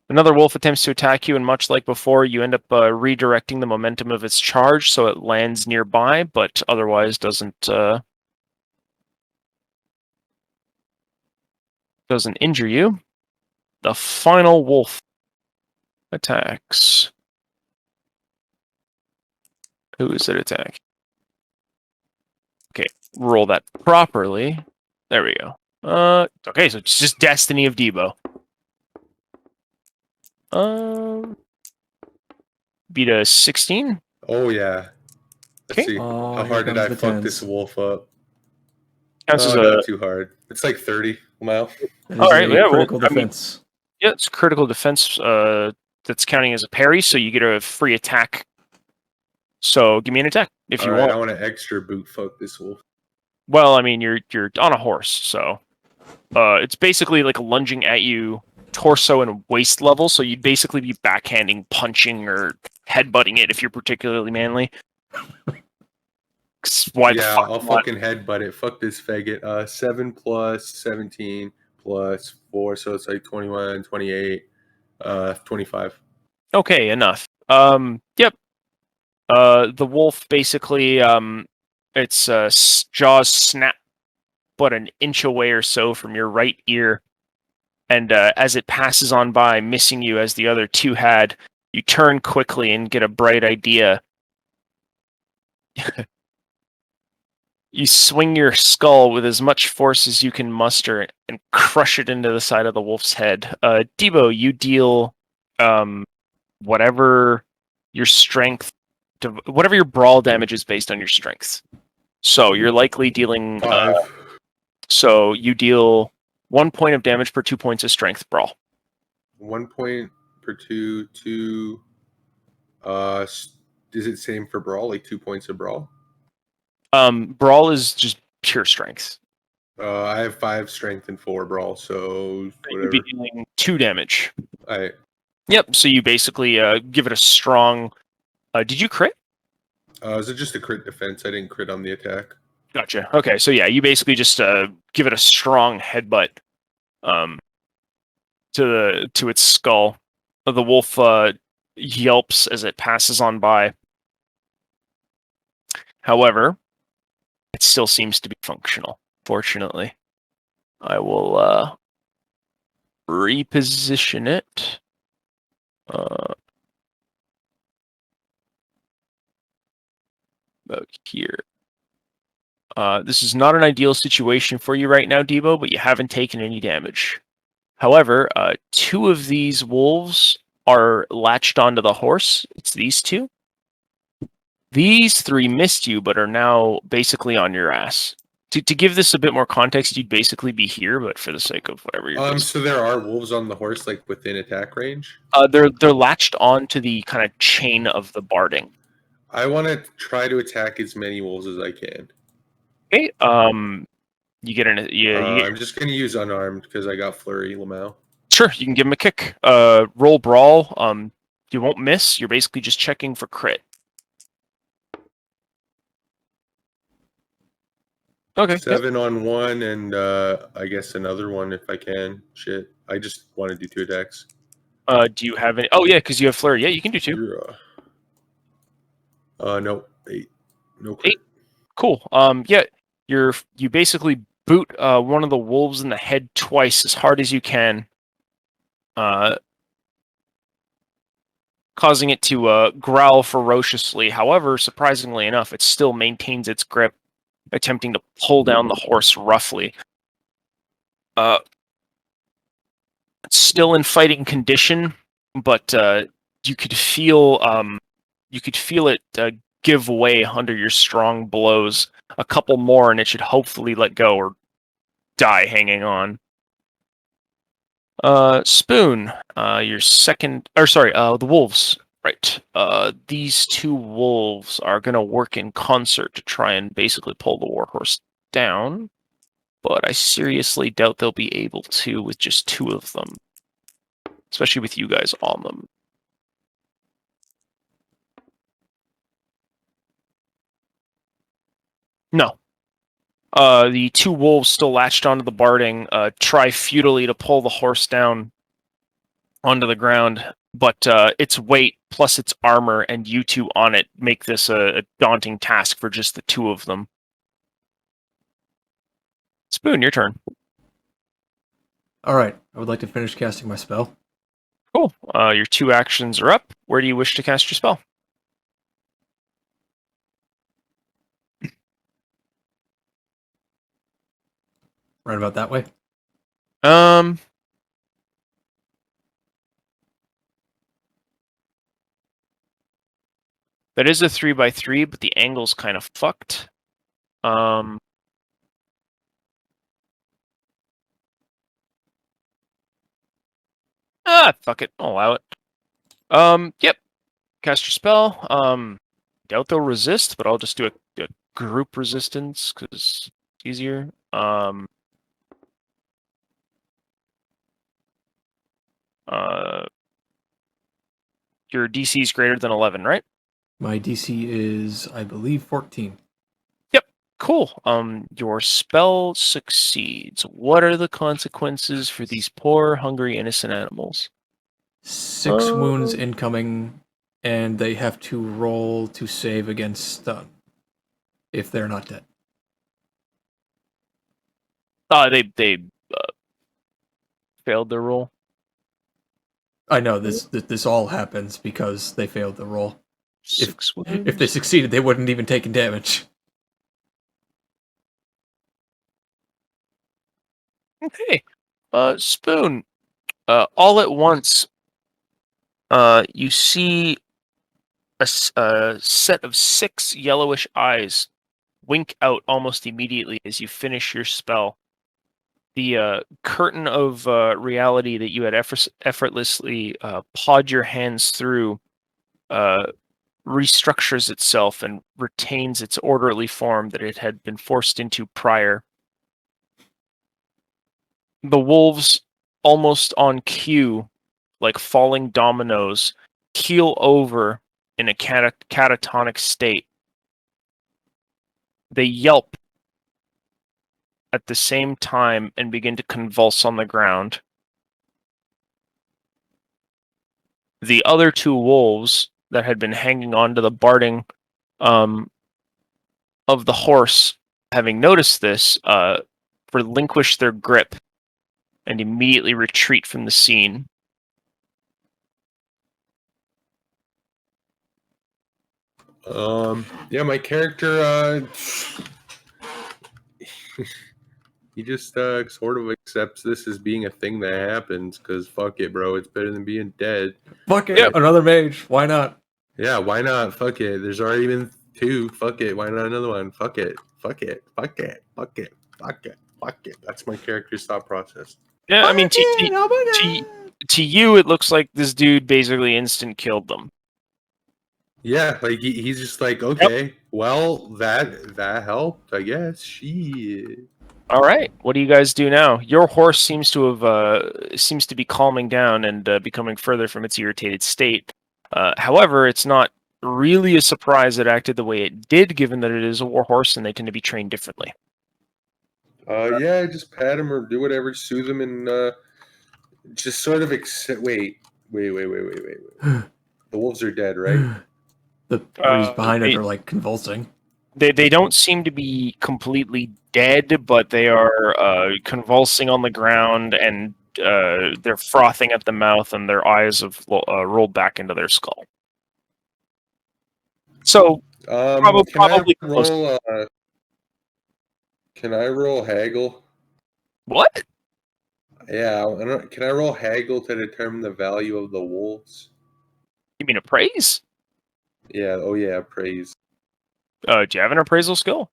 Another wolf attempts to attack you, and much like before, you end up redirecting the momentum of its charge so it lands nearby, but otherwise doesn't injure you. The final wolf attacks. Who is it attacking? Okay, roll that properly. There we go. Okay, so it's just Destiny of Debo. Beat a 16. Oh yeah. Let's Okay. see. Oh, How here hard did comes I the fuck this tens. wolf up? Counts as a. Not too hard. It's like 30 mile. That All is right, a yeah, well, critical I mean, defense. yeah, it's critical defense. That's counting as a parry, so you get a free attack. So give me an attack if you want. I want to extra boot fuck this wolf. Well, I mean, you're on a horse, so it's basically like lunging at you, torso and waist level. So you'd basically be backhanding, punching, or headbutting it if you're particularly manly. 'Cause why the fuck I'll not? fucking headbutt it. Fuck this faggot. 7 plus 17 plus 4, so it's like 21, 28, 25. Okay, enough. Yep. The wolf basically, its jaws snap, but an inch away or so from your right ear, and as it passes on by, missing you as the other two had, you turn quickly and get a bright idea. You swing your skull with as much force as you can muster and crush it into the side of the wolf's head. Debo, you deal whatever your strength, whatever your brawl damage is based on your strength. So you're likely dealing. 5. So you deal 1 point of damage per 2 points of strength brawl. 1 point per 2. Is it same for brawl? Like 2 points of brawl? Brawl is just pure strength. I have 5 strength and 4 brawl, so You'd whatever. be dealing 2 damage. Alright. Yep. So you basically give it a strong. Did you crit? Is it just a crit defense? I didn't crit on the attack. Gotcha. Okay, so yeah, you basically just give it a strong headbutt to its skull. The wolf yelps as it passes on by. However, it still seems to be functional. Fortunately, I will reposition it. About here. This is not an ideal situation for you right now, Debo, but you haven't taken any damage. However, 2 of these wolves are latched onto the horse. It's these 2. These 3 missed you, but are now basically on your ass. To give this a bit more context, you'd basically be here, but for the sake of whatever you're So there are wolves on the horse, like within attack range? they're latched onto the kind of chain of the barding. I want to try to attack as many wolves as I can. Okay. You get an I'm just going to use unarmed because I got flurry, Lamau. Sure, you can give him a kick. Roll brawl. You won't miss. You're basically just checking for crit. Okay. 7 on 1, and I guess another one if I can. Shit, I just want to do 2 attacks. Do you have any? Oh yeah, because you have flurry. Yeah, you can do 2. No, 8. No crit. 8. Cool. Yeah, you basically boot one of the wolves in the head twice as hard as you can, causing it to growl ferociously. However, surprisingly enough, it still maintains its grip, attempting to pull down the horse roughly. It's still in fighting condition, but you could feel it give way under your strong blows. A couple more, and it should hopefully let go or die hanging on. Spoon, your second, or sorry, the wolves. Right. These 2 wolves are gonna work in concert to try and basically pull the warhorse down, but I seriously doubt they'll be able to with just 2 of them, especially with you guys on them. No. The two wolves still latched onto the barding, try futilely to pull the horse down onto the ground, but its weight plus its armor and you two on it make this a daunting task for just the two of them. Spoon, your turn. Alright, I would like to finish casting my spell. Cool. Your 2 actions are up. Where do you wish to cast your spell? Right about that way. That is a 3x3, but the angle's kind of fucked. Fuck it. I'll allow it. Yep. Cast your spell. Doubt they'll resist, but I'll just do a group resistance because it's easier. Your DC is greater than 11, right? My DC is, I believe, 14. Cool. Your spell succeeds. What are the consequences for these poor, hungry, innocent animals? 6 wounds incoming, and they have to roll to save against stun. If they're not dead. They failed their roll. I know this all happens because they failed the roll. 6 wounds. If they succeeded, they wouldn't even taken damage. Okay. Spoon. All at once, you see a set of 6 yellowish eyes wink out almost immediately as you finish your spell. The curtain of reality that you had effortlessly pawed your hands through restructures itself and retains its orderly form that it had been forced into prior. The wolves, almost on cue, like falling dominoes, keel over in a catatonic state. They yelp at the same time and begin to convulse on the ground. The other 2 wolves that had been hanging on to the barding of the horse, having noticed this, relinquish their grip and immediately retreat from the scene. Yeah, my character, he just sort of accepts this as being a thing that happens, because fuck it, bro, it's better than being dead. Fuck it, Yep. Another mage. Why not? Yeah, why not? Fuck it. There's already been 2. Fuck it. Why not another one? Fuck it. Fuck it. Fuck it. Fuck it. Fuck it. Fuck it. That's my character's thought process. Yeah, I mean, to you, it looks like this dude basically instant killed them. Yeah, like he's just like, okay, well, that helped, I guess. Shit. All right, what do you guys do now? Your horse seems to be calming down and becoming further from its irritated state. However, it's not really a surprise it acted the way it did, given that it is a war horse and they tend to be trained differently. Yeah, just pat him or do whatever, soothe him, and just sort of accept. Wait. The wolves are dead, right? The trees behind it are like convulsing. They don't seem to be completely dead, but they are convulsing on the ground and they're frothing at the mouth and their eyes have rolled back into their skull. So probably can I roll? Can I roll haggle? what? Yeah, can I roll haggle to determine the value of the wolves? You mean appraise? Yeah. Oh yeah, praise. Do you have an appraisal skill?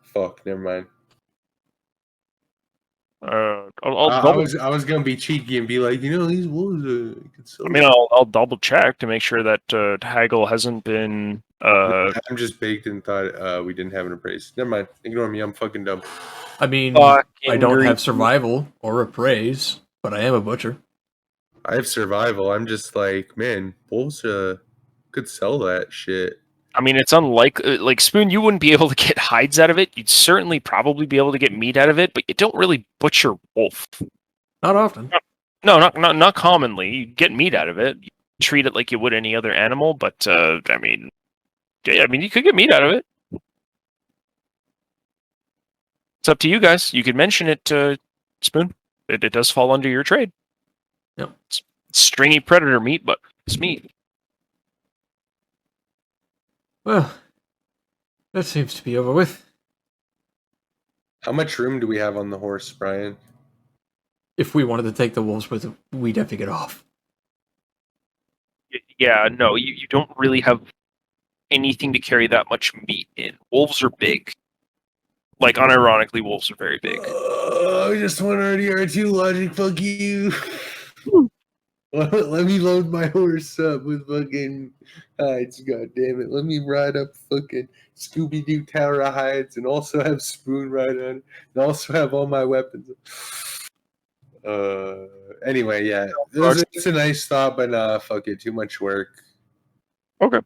Fuck, never mind. I'll I double. was gonna be cheeky and be like, these wolves. I mean, I'll double check to make sure that haggle hasn't been. I'm just baked and thought we didn't have an appraise. Never mind. Ignore me. I'm fucking dumb. I mean, I don't have survival or appraise, but I am a butcher. I have survival. I'm just like, man, wolves could sell that shit. I mean, it's unlikely. Like Spoon, you wouldn't be able to get hides out of it. You'd certainly probably be able to get meat out of it, but you don't really butcher wolf. Not often. No, not commonly. You get meat out of it. You treat it like you would any other animal, but I mean, yeah, I mean, you could get meat out of it. It's up to you guys. You could mention it to Spoon. It does fall under your trade. Yep. It's stringy predator meat, but it's meat. Well, that seems to be over with. How much room do we have on the horse, Brian? If we wanted to take the wolves with it, we'd have to get off. Yeah, no, you don't really have anything to carry that much meat in. Wolves are big. Like, unironically, wolves are very big. Oh, just one RDR2 logic, fuck you. Let me load my horse up with fucking hides, god damn it. Let me ride up fucking Scooby-Doo Tower of Hides and also have Spoon ride on it and also have all my weapons. Anyway, yeah. It's a nice thought, but fuck it, too much work. Okay.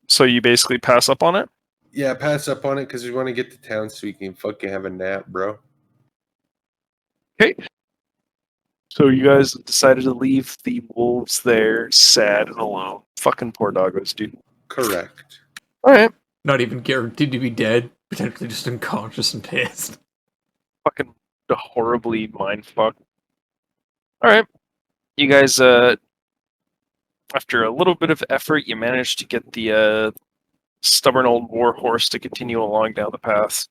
So you basically pass up on it? Yeah, pass up on it because we want to get to town so we can fucking have a nap, bro. Okay. So you guys decided to leave the wolves there, sad and alone. Fucking poor doggos, dude. Correct. Alright. Not even guaranteed to be dead. Potentially just unconscious and pissed. Fucking horribly mindfucked. Alright. You guys, after a little bit of effort, you managed to get the stubborn old war horse to continue along down the path.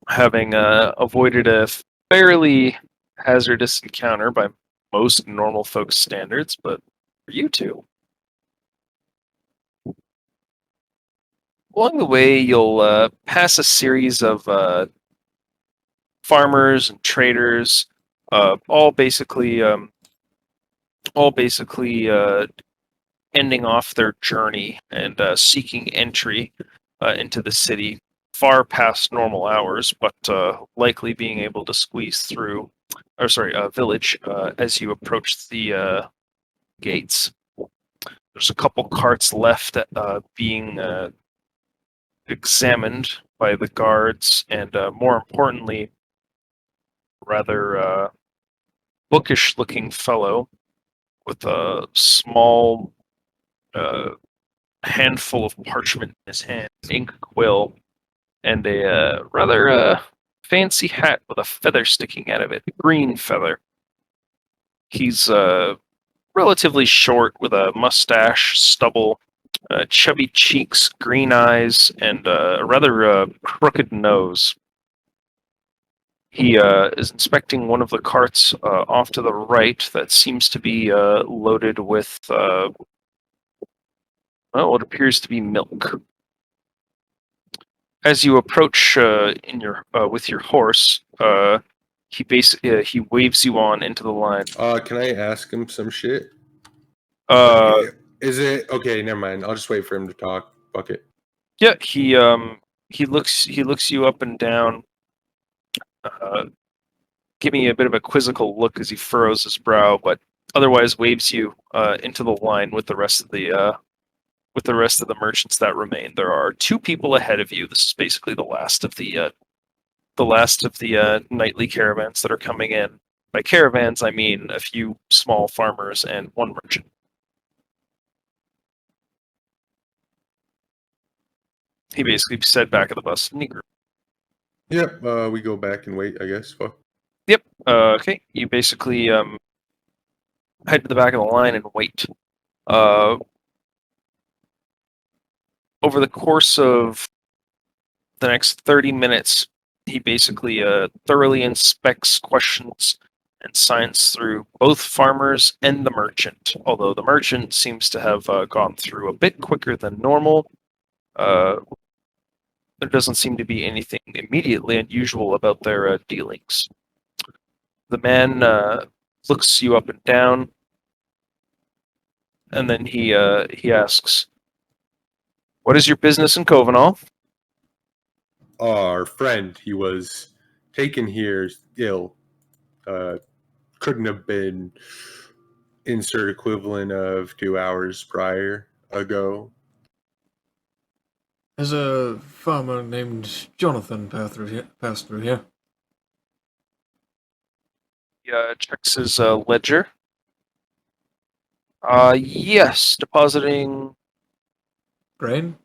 Having avoided a fairly hazardous encounter by most normal folks' standards, but for you two. Along the way, you'll pass a series of farmers and traders, all basically ending off their journey and seeking entry into the city far past normal hours, but likely being able to squeeze through, village as you approach the gates. There's a couple carts left being examined by the guards, and more importantly, rather bookish-looking fellow with a small handful of parchment in his hand, an ink quill, and a rather fancy hat with a feather sticking out of it, a green feather. He's relatively short with a mustache, stubble, chubby cheeks, green eyes, and a rather crooked nose. He is inspecting one of the carts off to the right that seems to be loaded with, what appears to be milk. As you approach with your horse, he waves you on into the line. Can I ask him some shit? Is it okay? Never mind. I'll just wait for him to talk. Fuck it. Yeah, he looks you up and down, giving you a bit of a quizzical look as he furrows his brow, but otherwise waves you into the line with the rest of the merchants that remain. There are two people ahead of you. This is basically the last of the nightly caravans that are coming in. By caravans, I mean a few small farmers and one merchant. He basically said back of the bus, Negro. Yep. We go back and wait, I guess. Fuck. Yep. Okay. You basically head to the back of the line and wait. Over the course of the next 30 minutes, he basically thoroughly inspects, questions, and signs through both farmers and the merchant, although the merchant seems to have gone through a bit quicker than normal. There doesn't seem to be anything immediately unusual about their dealings. The man looks you up and down, and then he asks, "What is your business in Covenall?" Our friend, he was taken here ill. Couldn't have been insert equivalent of 2 hours prior ago. There's a farmer named Jonathan passed through here. He checks his ledger. Yes, depositing. Grain?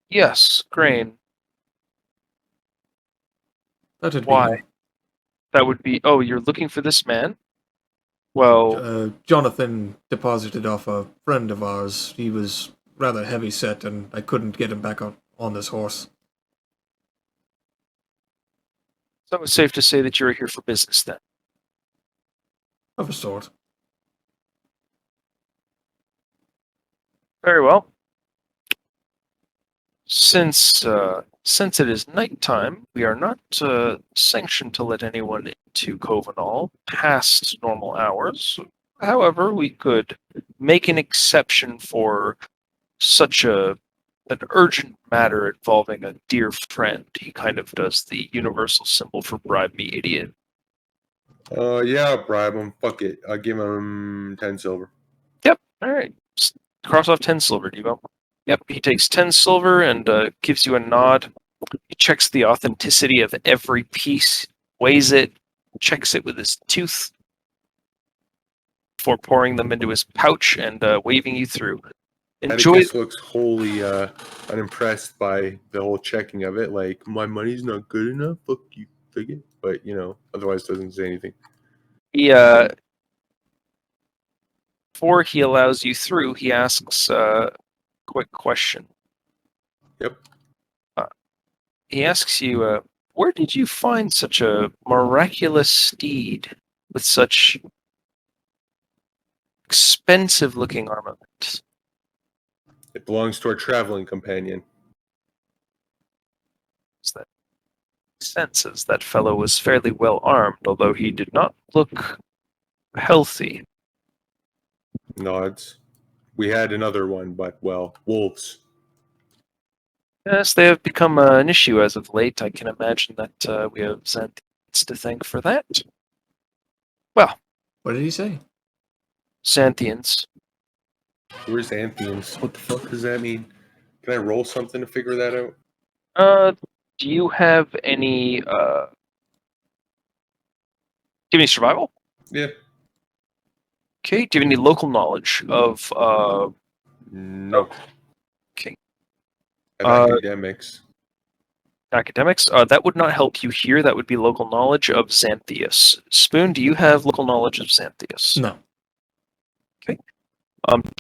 Yes, grain. That'd be Why? him. That would be. Oh, you're looking for this man? Well, Jonathan deposited off a friend of ours. He was rather heavy set, and I couldn't get him back on this horse. so it's safe to say that you're here for business then. Of a sort. Very well. Since it is nighttime, we are not sanctioned to let anyone into Covenall past normal hours. However, we could make an exception for such an urgent matter involving a dear friend. He kind of does the universal symbol for bribe me, idiot. Yeah, I'll bribe him. Fuck it. I'll give him 10 silver. Yep. All right. Cross off 10 silver, Devo. Yep. He takes 10 silver and gives you a nod. He checks the authenticity of every piece, weighs it, checks it with his tooth before pouring them into his pouch and waving you through. Enjoy. Atticus looks wholly unimpressed by the whole checking of it. Like, my money's not good enough. Fuck you, figure. But otherwise doesn't say anything. He before he allows you through, he asks a quick question. Yep. He asks you, where did you find such a miraculous steed with such expensive-looking armament? It belongs to our traveling companion. That senses that fellow was fairly well armed, although he did not look healthy. Nods. We had another one, but, well, wolves. Yes, they have become an issue as of late. I can imagine that we have Xanthians to thank for that. Well, What did he say? Xanthians. Where's Anthians? What the fuck does that mean? Can I roll something to figure that out? Do you have any, give me survival? Yeah. Okay, do you have any local knowledge of, No. Okay. Academics. Academics? That would not help you here. That would be local knowledge of Xanthius. Spoon, do you have local knowledge of Xanthius? No.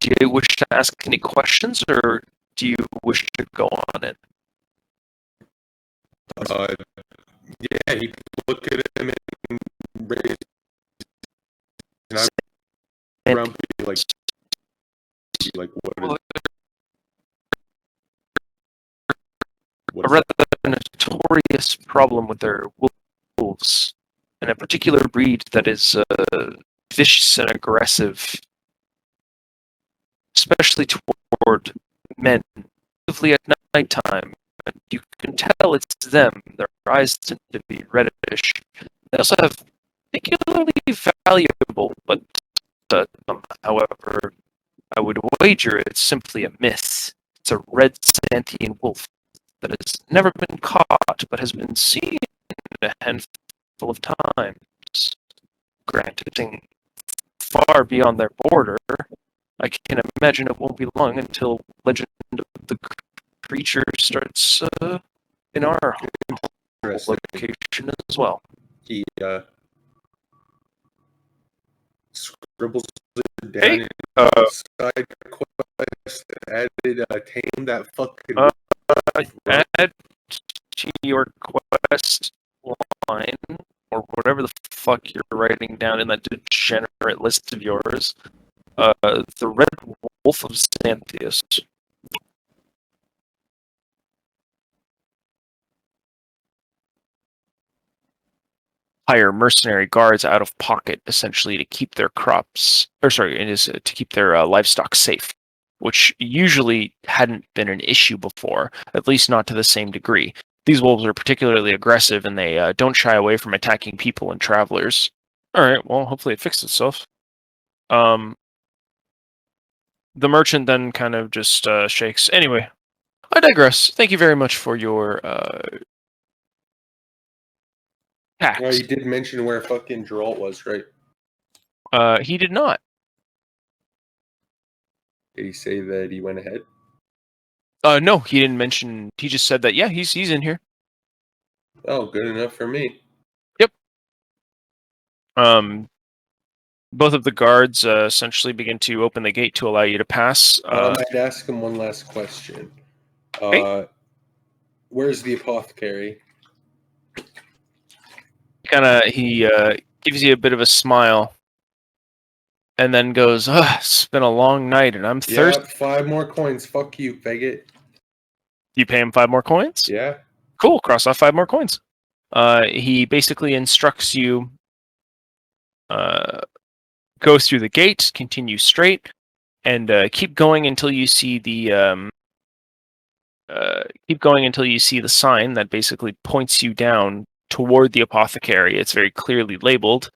Do you wish to ask any questions, or do you wish to go on it? Yeah, he looked at him and raised an eyebrow and be like, what A rather notorious problem with their wolves, and a particular breed that is vicious and aggressive, especially toward men, particularly at nighttime. You can tell it's them. Their eyes tend to be reddish. They also have particularly valuable, but however, I would wager it's simply a myth. It's a red Xanthian wolf that has never been caught, but has been seen a handful of times. Granted, far beyond their border, I can imagine it won't be long until legend of the creature starts in our location as well. He scribbles it down Hey, in side quest, added tame that fucking add to your quest line, or whatever the fuck you're writing down in that degenerate list of yours, the Red Wolf of Xanthius. Hire mercenary guards out of pocket, essentially, to keep their to keep their livestock safe, which usually hadn't been an issue before, at least not to the same degree. These wolves are particularly aggressive, and they don't shy away from attacking people and travelers. All right. Well, hopefully it fixed itself. The merchant then kind of just shakes. Anyway, I digress. Thank you very much for your Well, tax. you did mention where fucking Geralt was, right? He did not. Did he say that he went ahead? No, he didn't mention. He just said that. Yeah, he's in here. Oh, good enough for me. Um, both of the guards essentially begin to open the gate to allow you to pass. I might ask him one last question. Hey. Where's the apothecary? He gives you a bit of a smile, and then goes, "It's been a long night, and I'm thirsty." Yeah, 5 more coins. Fuck you, faggot. You pay him 5 more coins. Yeah. Cool. Cross off 5 more coins. He basically instructs you. Go through the gate, continue straight, and keep going until you see the sign that basically points you down toward the apothecary. It's very clearly labeled.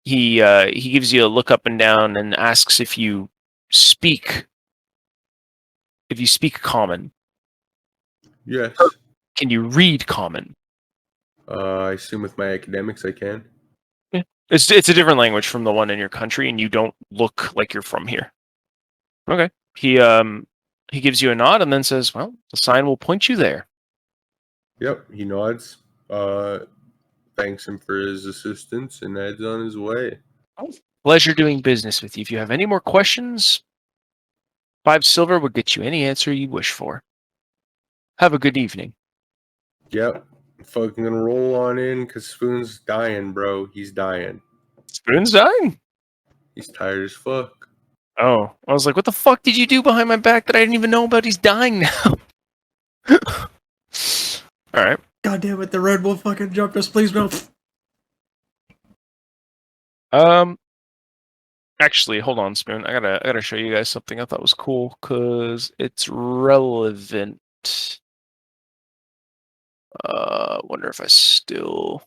He gives you a look up and down and asks if you speak common. Yes. Can you read common? I assume with my academics I can. Yeah. It's a different language from the one in your country, and you don't look like you're from here. Okay. He gives you a nod and then says, "Well, the sign will point you there." Yep, he nods. Thanks him for his assistance and heads on his way. Pleasure doing business with you. If you have any more questions, 5 silver would get you any answer you wish for. Have a good evening. Yep. Fucking gonna roll on in because Spoon's dying, bro. He's dying. Spoon's dying? He's tired as fuck. Oh, I was like, what the fuck did you do behind my back that I didn't even know about? He's dying now. All right. God damn it, the red wolf fucking jumped us, please no. Actually, hold on, Spoon. I gotta show you guys something I thought was cool because it's relevant. Wonder if I still.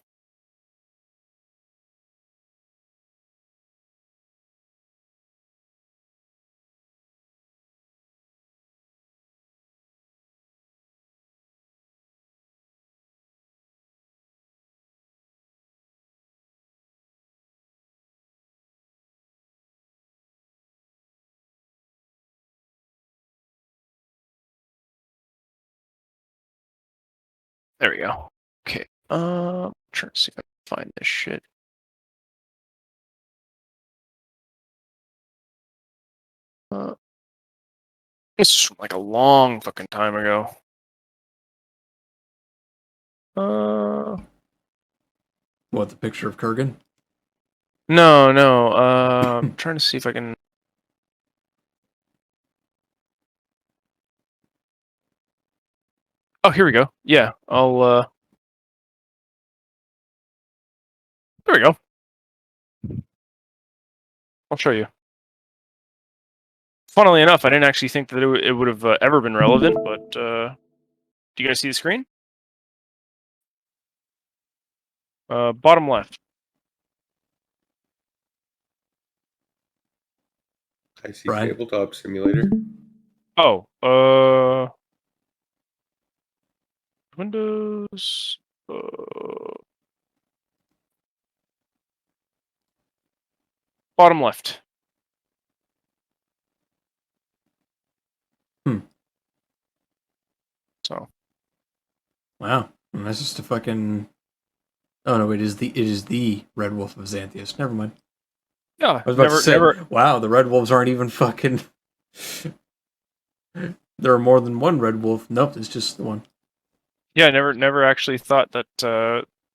There we go. Okay. Trying to see if I can find this shit. This is from like a long fucking time ago. What, the picture of Kurgan? No. I'm trying to see if I can. Oh, here we go. Yeah, I'll. There we go. I'll show you. Funnily enough, I didn't actually think that it would have ever been relevant, but do you guys see the screen? Bottom left. I see Brian? tabletop simulator. Oh, Windows. Bottom left. So. Wow. And that's just a fucking. Oh no, it is the Red Wolf of Xanthias. Never mind. Yeah, I was about to say, wow, the Red Wolves aren't even fucking. There are more than one Red Wolf. Nope, it's just the one. Yeah, never actually thought that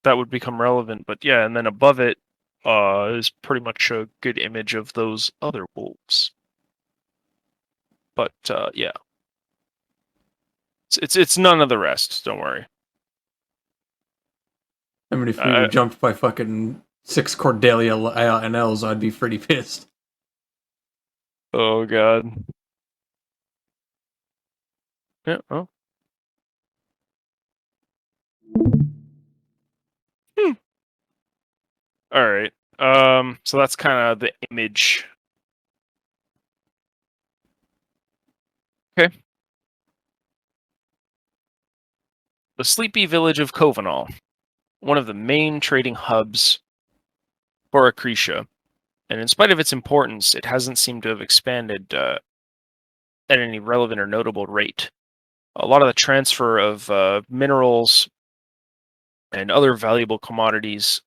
that would become relevant, but yeah, and then above it is pretty much a good image of those other wolves. But yeah, it's none of the rest. Don't worry. I mean, if we were jumped by fucking 6 Cordelia NLs, I'd be pretty pissed. Oh god. Yeah. Oh. All right. So that's kind of the image. Okay. The sleepy village of Kovanal, one of the main trading hubs for Acretia, and in spite of its importance, it hasn't seemed to have expanded at any relevant or notable rate. A lot of the transfer of minerals and other valuable commodities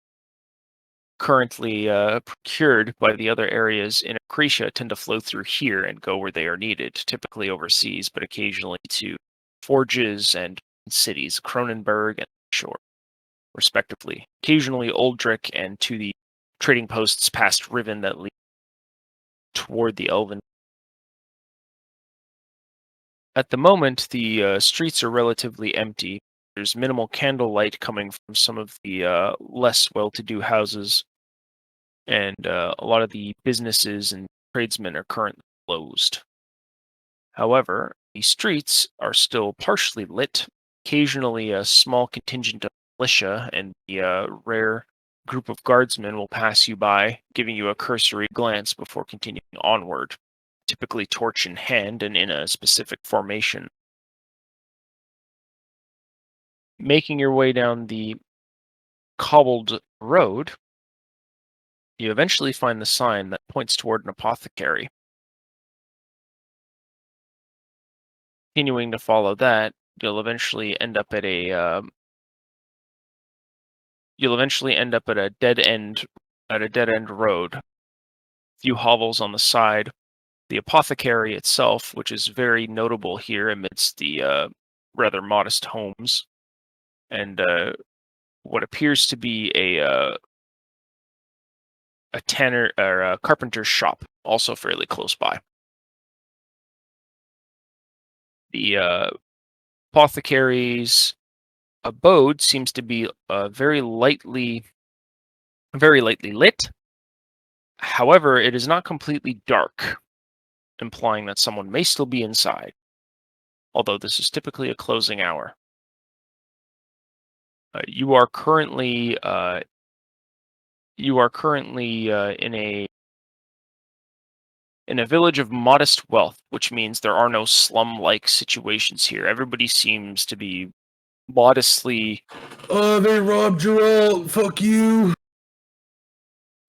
currently procured by the other areas in Acretia tend to flow through here and go where they are needed, typically overseas, but occasionally to forges and cities, Cronenberg and Shore, respectively. Occasionally Oldrick and to the trading posts past Riven that lead toward the Elven. At the moment, the streets are relatively empty. There's minimal candlelight coming from some of the less well-to-do houses, and a lot of the businesses and tradesmen are currently closed. However, the streets are still partially lit. Occasionally, a small contingent of militia and the rare group of guardsmen will pass you by, giving you a cursory glance before continuing onward, typically torch in hand and in a specific formation. Making your way down the cobbled road, you eventually find the sign that points toward an apothecary. Continuing to follow that, you'll eventually end up at a dead end road. Few hovels on the side. The apothecary itself, which is very notable here amidst the rather modest homes, and what appears to be a tanner or a carpenter's shop, also fairly close by. The apothecary's abode seems to be very lightly lit. However, it is not completely dark, implying that someone may still be inside, although this is typically a closing hour. You are currently in a village of modest wealth, which means there are no slum-like situations here. Everybody seems to be modestly. Oh, they robbed Geralt. Fuck you.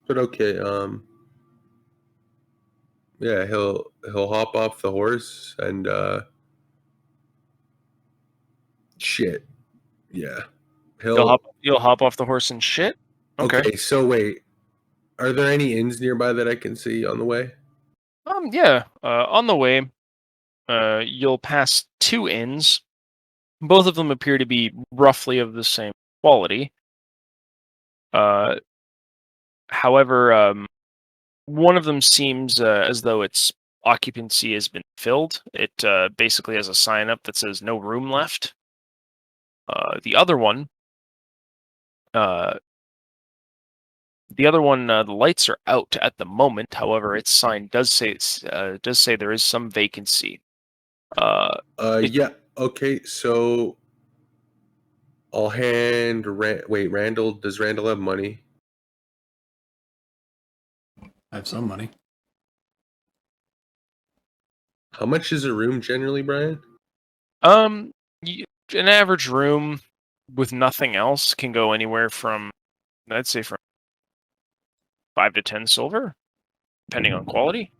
But okay, yeah, he'll hop off the horse and shit. Yeah. You'll hop off the horse and shit. Okay, so wait. Are there any inns nearby that I can see on the way? Yeah. On the way, you'll pass two inns. Both of them appear to be roughly of the same quality. However, one of them seems as though its occupancy has been filled. It basically has a sign up that says "No room left." The other one, the lights are out at the moment. However, its sign does say there is some vacancy. Yeah. Okay, so I'll hand. Wait, Randall. Does Randall have money? I have some money. How much is a room generally, Brian? Um, an average room with nothing else can go anywhere from, I'd say, from 5 to 10 silver, depending on quality.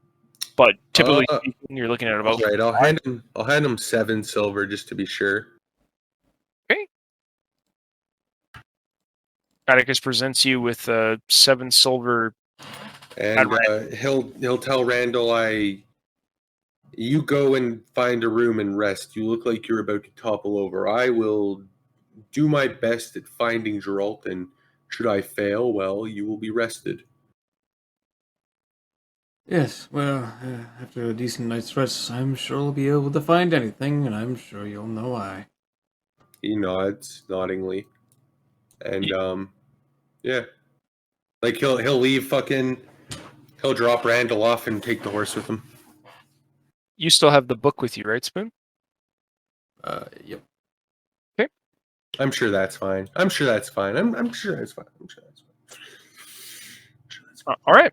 But typically speaking, you're looking at about. All right, I'll hand him 7 silver just to be sure. Okay. Atticus presents you with 7 silver. And he'll tell Randall, you go and find a room and rest. You look like you're about to topple over. I will do my best at finding Geralt, and should I fail, well, you will be rested. Yes, well, after a decent night's rest, I'm sure I'll be able to find anything, and I'm sure you'll know why. He nods noddingly. And yeah. Like he'll leave he'll drop Randall off and take the horse with him. You still have the book with you, right, Spoon? Yep. I'm sure that's fine. I'm sure that's fine. I'm sure that's fine. All right.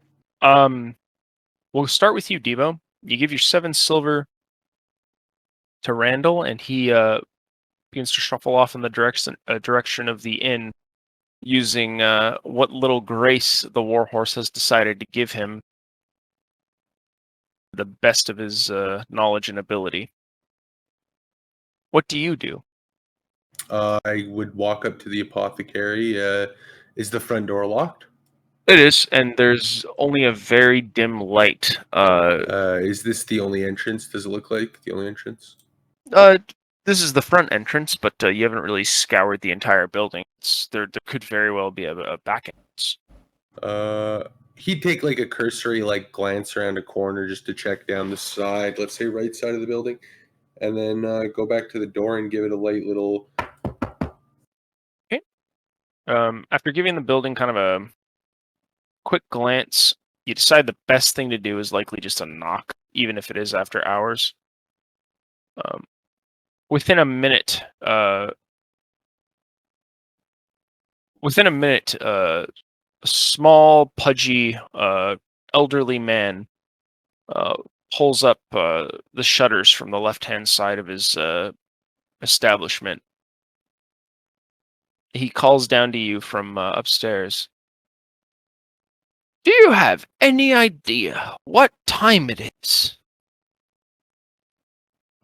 We'll start with you, Debo. You give your 7 silver to Randall, and he begins to shuffle off in the direction of the inn, using what little grace the warhorse has decided to give him, the best of his knowledge and ability. What do you do? I would walk up to the apothecary. Is the front door locked? It is, and there's only a very dim light. Is this the only entrance? Does it look like the only entrance? This is the front entrance, but you haven't really scoured the entire building. There could very well be a back entrance. He'd take like a cursory like glance around a corner just to check down the side, let's say right side of the building, and then go back to the door and give it a light little. Okay. After giving the building kind of a quick glance, you decide the best thing to do is likely just a knock, even if it is after hours. Within a minute, a small, pudgy, elderly man pulls up the shutters from the left-hand side of his establishment. He calls down to you from upstairs. Do you have any idea what time it is?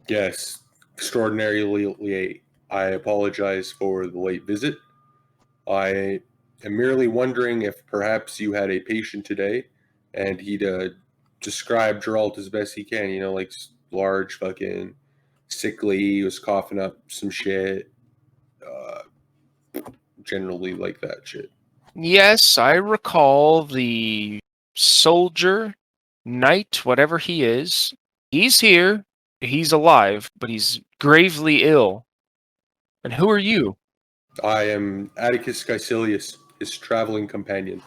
Yes, extraordinarily late. I apologize for the late visit. I am merely wondering if perhaps you had a patient today, and he'd describe Geralt as best he can. You know, like large, fucking sickly. He was coughing up some shit. Uh, generally like that shit. Yes, I recall the soldier, knight, whatever he is. He's here. He's alive, but he's gravely ill. And who are you? I am Atticus Caecilius, his traveling companion.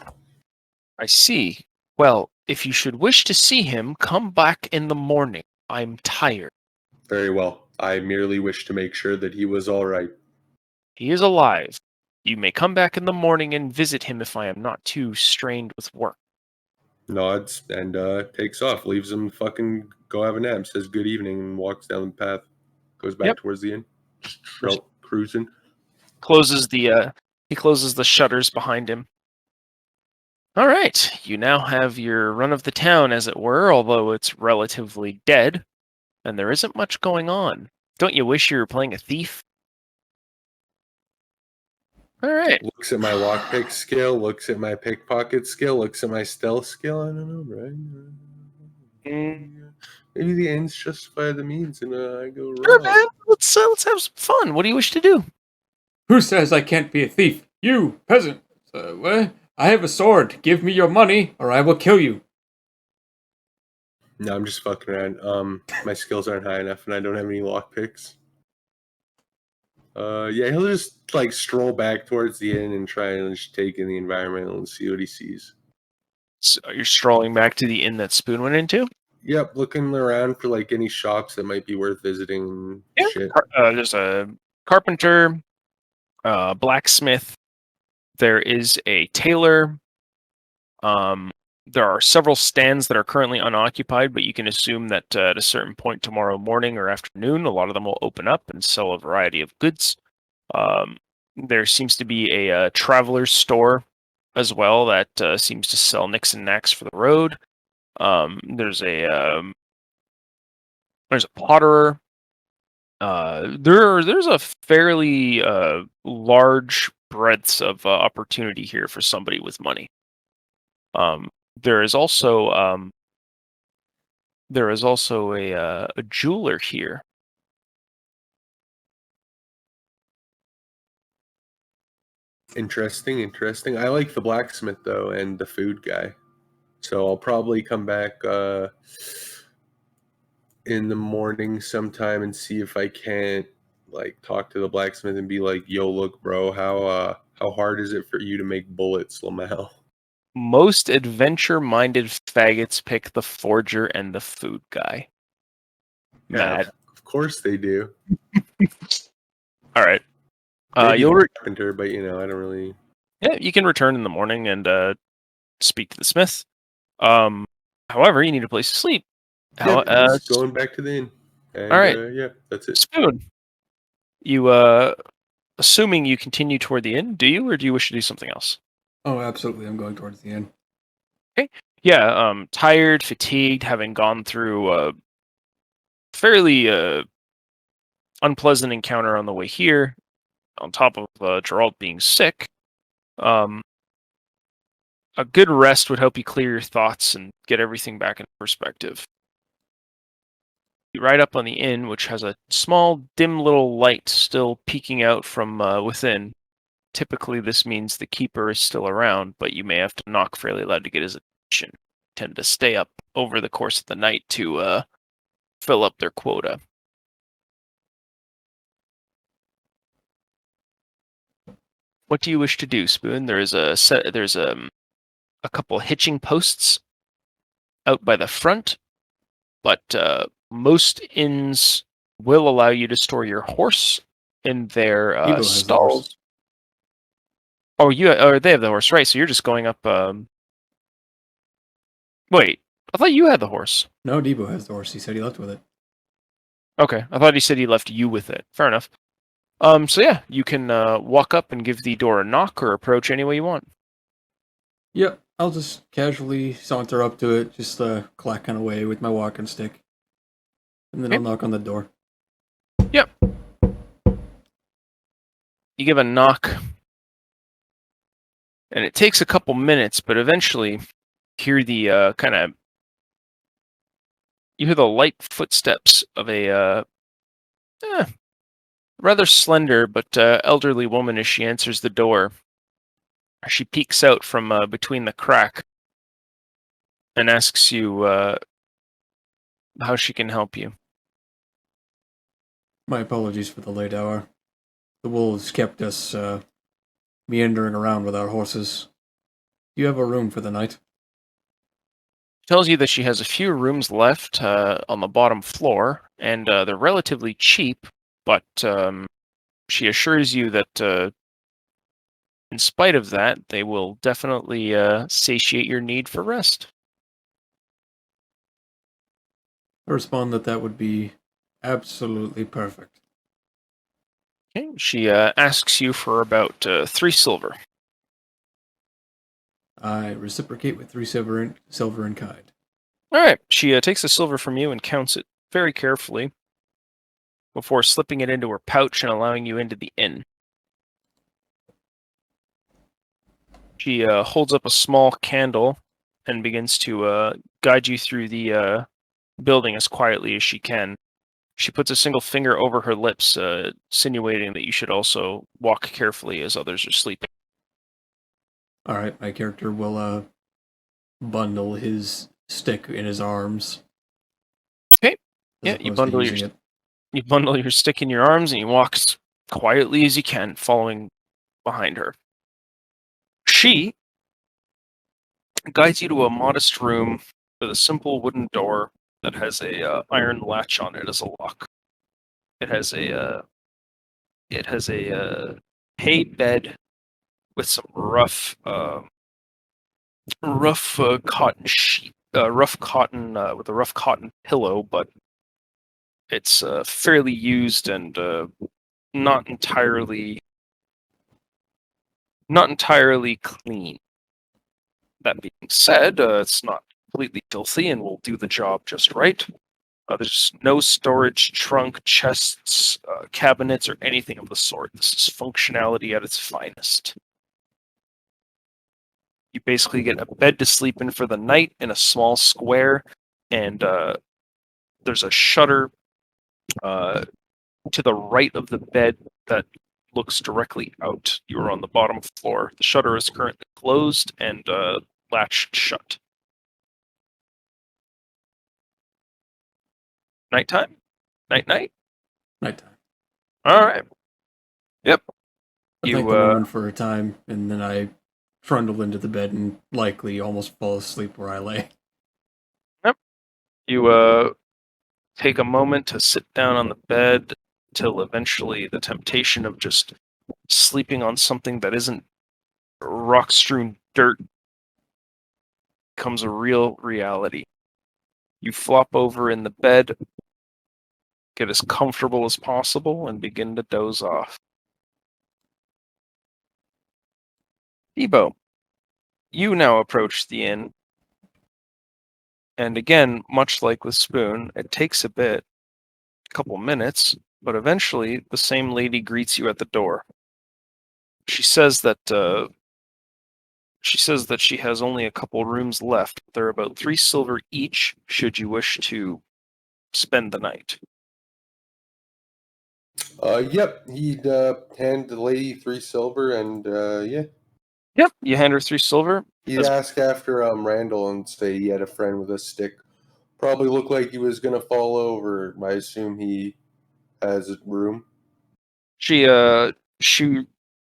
I see. Well, if you should wish to see him, come back in the morning. I'm tired. Very well. I merely wish to make sure that he was all right. He is alive. You may come back in the morning and visit him if I am not too strained with work. Nods and takes off, leaves him fucking go have a nap, says good evening, and walks down the path, goes back Yep. towards the inn, just cruising. He closes the shutters behind him. All right, you now have your run of the town, as it were, although it's relatively dead, and there isn't much going on. Don't you wish you were playing a thief? All right. Looks at my lockpick skill, looks at my pickpocket skill, looks at my stealth skill. I don't know, right? Maybe the ends justify the means, and I go wrong. Sure, man. Let's have some fun. What do you wish to do? Who says I can't be a thief? You, peasant. What? I have a sword. Give me your money, or I will kill you. No, I'm just fucking around. My skills aren't high enough, and I don't have any lockpicks. Yeah, he'll just like stroll back towards the inn and try and just take in the environment and see what he sees. So you're strolling back to the inn that Spoon went into? Yep, looking around for like any shops that might be worth visiting. And shit. There's a carpenter, blacksmith. There is a tailor. There are several stands that are currently unoccupied, but you can assume that at a certain point tomorrow morning or afternoon, a lot of them will open up and sell a variety of goods. There seems to be a traveler's store as well that seems to sell nicks and knacks for the road. There's a potterer. There's a fairly large breadth of opportunity here for somebody with money. There is also a jeweler here. Interesting. I like the blacksmith though, and the food guy. So I'll probably come back in the morning sometime and see if I can't like talk to the blacksmith and be like, "Yo, look, bro, how hard is it for you to make bullets, Lamel?" Most adventure-minded faggots pick the forger and the food guy. Yeah, Mad. of course they do. All right. Maybe You'll carpenter, but you know, I don't really. Yeah, you can return in the morning and speak to the smith. However, you need a place to sleep. Yeah, just going back to the inn. And, all right. yeah, that's it. Spoon. You, assuming you continue toward the inn, do you, or do you wish to do something else? Oh, absolutely. I'm going towards the end. Yeah, tired, fatigued, having gone through a fairly unpleasant encounter on the way here, on top of Gerald being sick. A good rest would help you clear your thoughts and get everything back in perspective. You ride up on the inn, which has a small, dim little light still peeking out from within. Typically, this means the keeper is still around, but you may have to knock fairly loud to get his attention. Tend to stay up over the course of the night to fill up their quota. What do you wish to do, Spoon? There's a couple hitching posts out by the front, but most inns will allow you to store your horse in their Debo has the stalls. horse. Oh, they have the horse, right? So you're just going up. Wait, I thought you had the horse. No, Debo has the horse. He said he left with it. Okay, I thought he said he left you with it. Fair enough. So yeah, you can walk up and give the door a knock or approach any way you want. Yep, I'll just casually saunter up to it, just clacking away with my walking stick. And then I'll knock on the door. Yep. You give a knock, and it takes a couple minutes, but eventually you hear the you hear the light footsteps of a rather slender but elderly woman as she answers the door. She peeks out from between the crack and asks you how she can help you. My apologies for the late hour. The wolves kept us meandering around with our horses. Do you have a room for the night? Tells you that she has a few rooms left on the bottom floor, and they're relatively cheap, but she assures you that in spite of that, they will definitely satiate your need for rest. I respond that would be absolutely perfect. Okay. She asks you for about 3 silver. I reciprocate with 3 silver in kind. All right. She takes the silver from you and counts it very carefully before slipping it into her pouch and allowing you into the inn. She holds up a small candle and begins to guide you through the building as quietly as she can. She puts a single finger over her lips, insinuating that you should also walk carefully as others are sleeping. Alright, my character will bundle his stick in his arms. Okay. as Yeah, you opposed to bundle using it. you bundle your stick in your arms and you walk as quietly as you can, following behind her. She guides you to a modest room with a simple wooden door that has a iron latch on it as a lock. It has a hay bed with some rough cotton sheet, rough cotton with a rough cotton pillow, but it's fairly used and not entirely clean. That being said, it's not completely filthy and will do the job just right. There's no storage, trunk, chests, cabinets, or anything of the sort. This is functionality at its finest. You basically get a bed to sleep in for the night in a small square, and there's a shutter to the right of the bed that looks directly out. You are on the bottom floor. The shutter is currently closed and latched shut. Nighttime? Night-night? Nighttime. All right. Yep. I thank the woman for her time, and then I trundle into the bed and likely almost fall asleep where I lay. Yep. You take a moment to sit down on the bed till eventually the temptation of just sleeping on something that isn't rock-strewn dirt becomes a real reality. You flop over in the bed, get as comfortable as possible, and begin to doze off. Debo, you now approach the inn. And again, much like with Spoon, it takes a bit, a couple minutes, but eventually the same lady greets you at the door. She says that she has only a couple rooms left. They're about 3 silver each, should you wish to spend the night. Yep, he'd hand the lady 3 silver, and yeah, Yep, you hand her 3 silver. he'd ask after Randall and say he had a friend with a stick. Probably looked like he was gonna fall over. I assume he has a room. She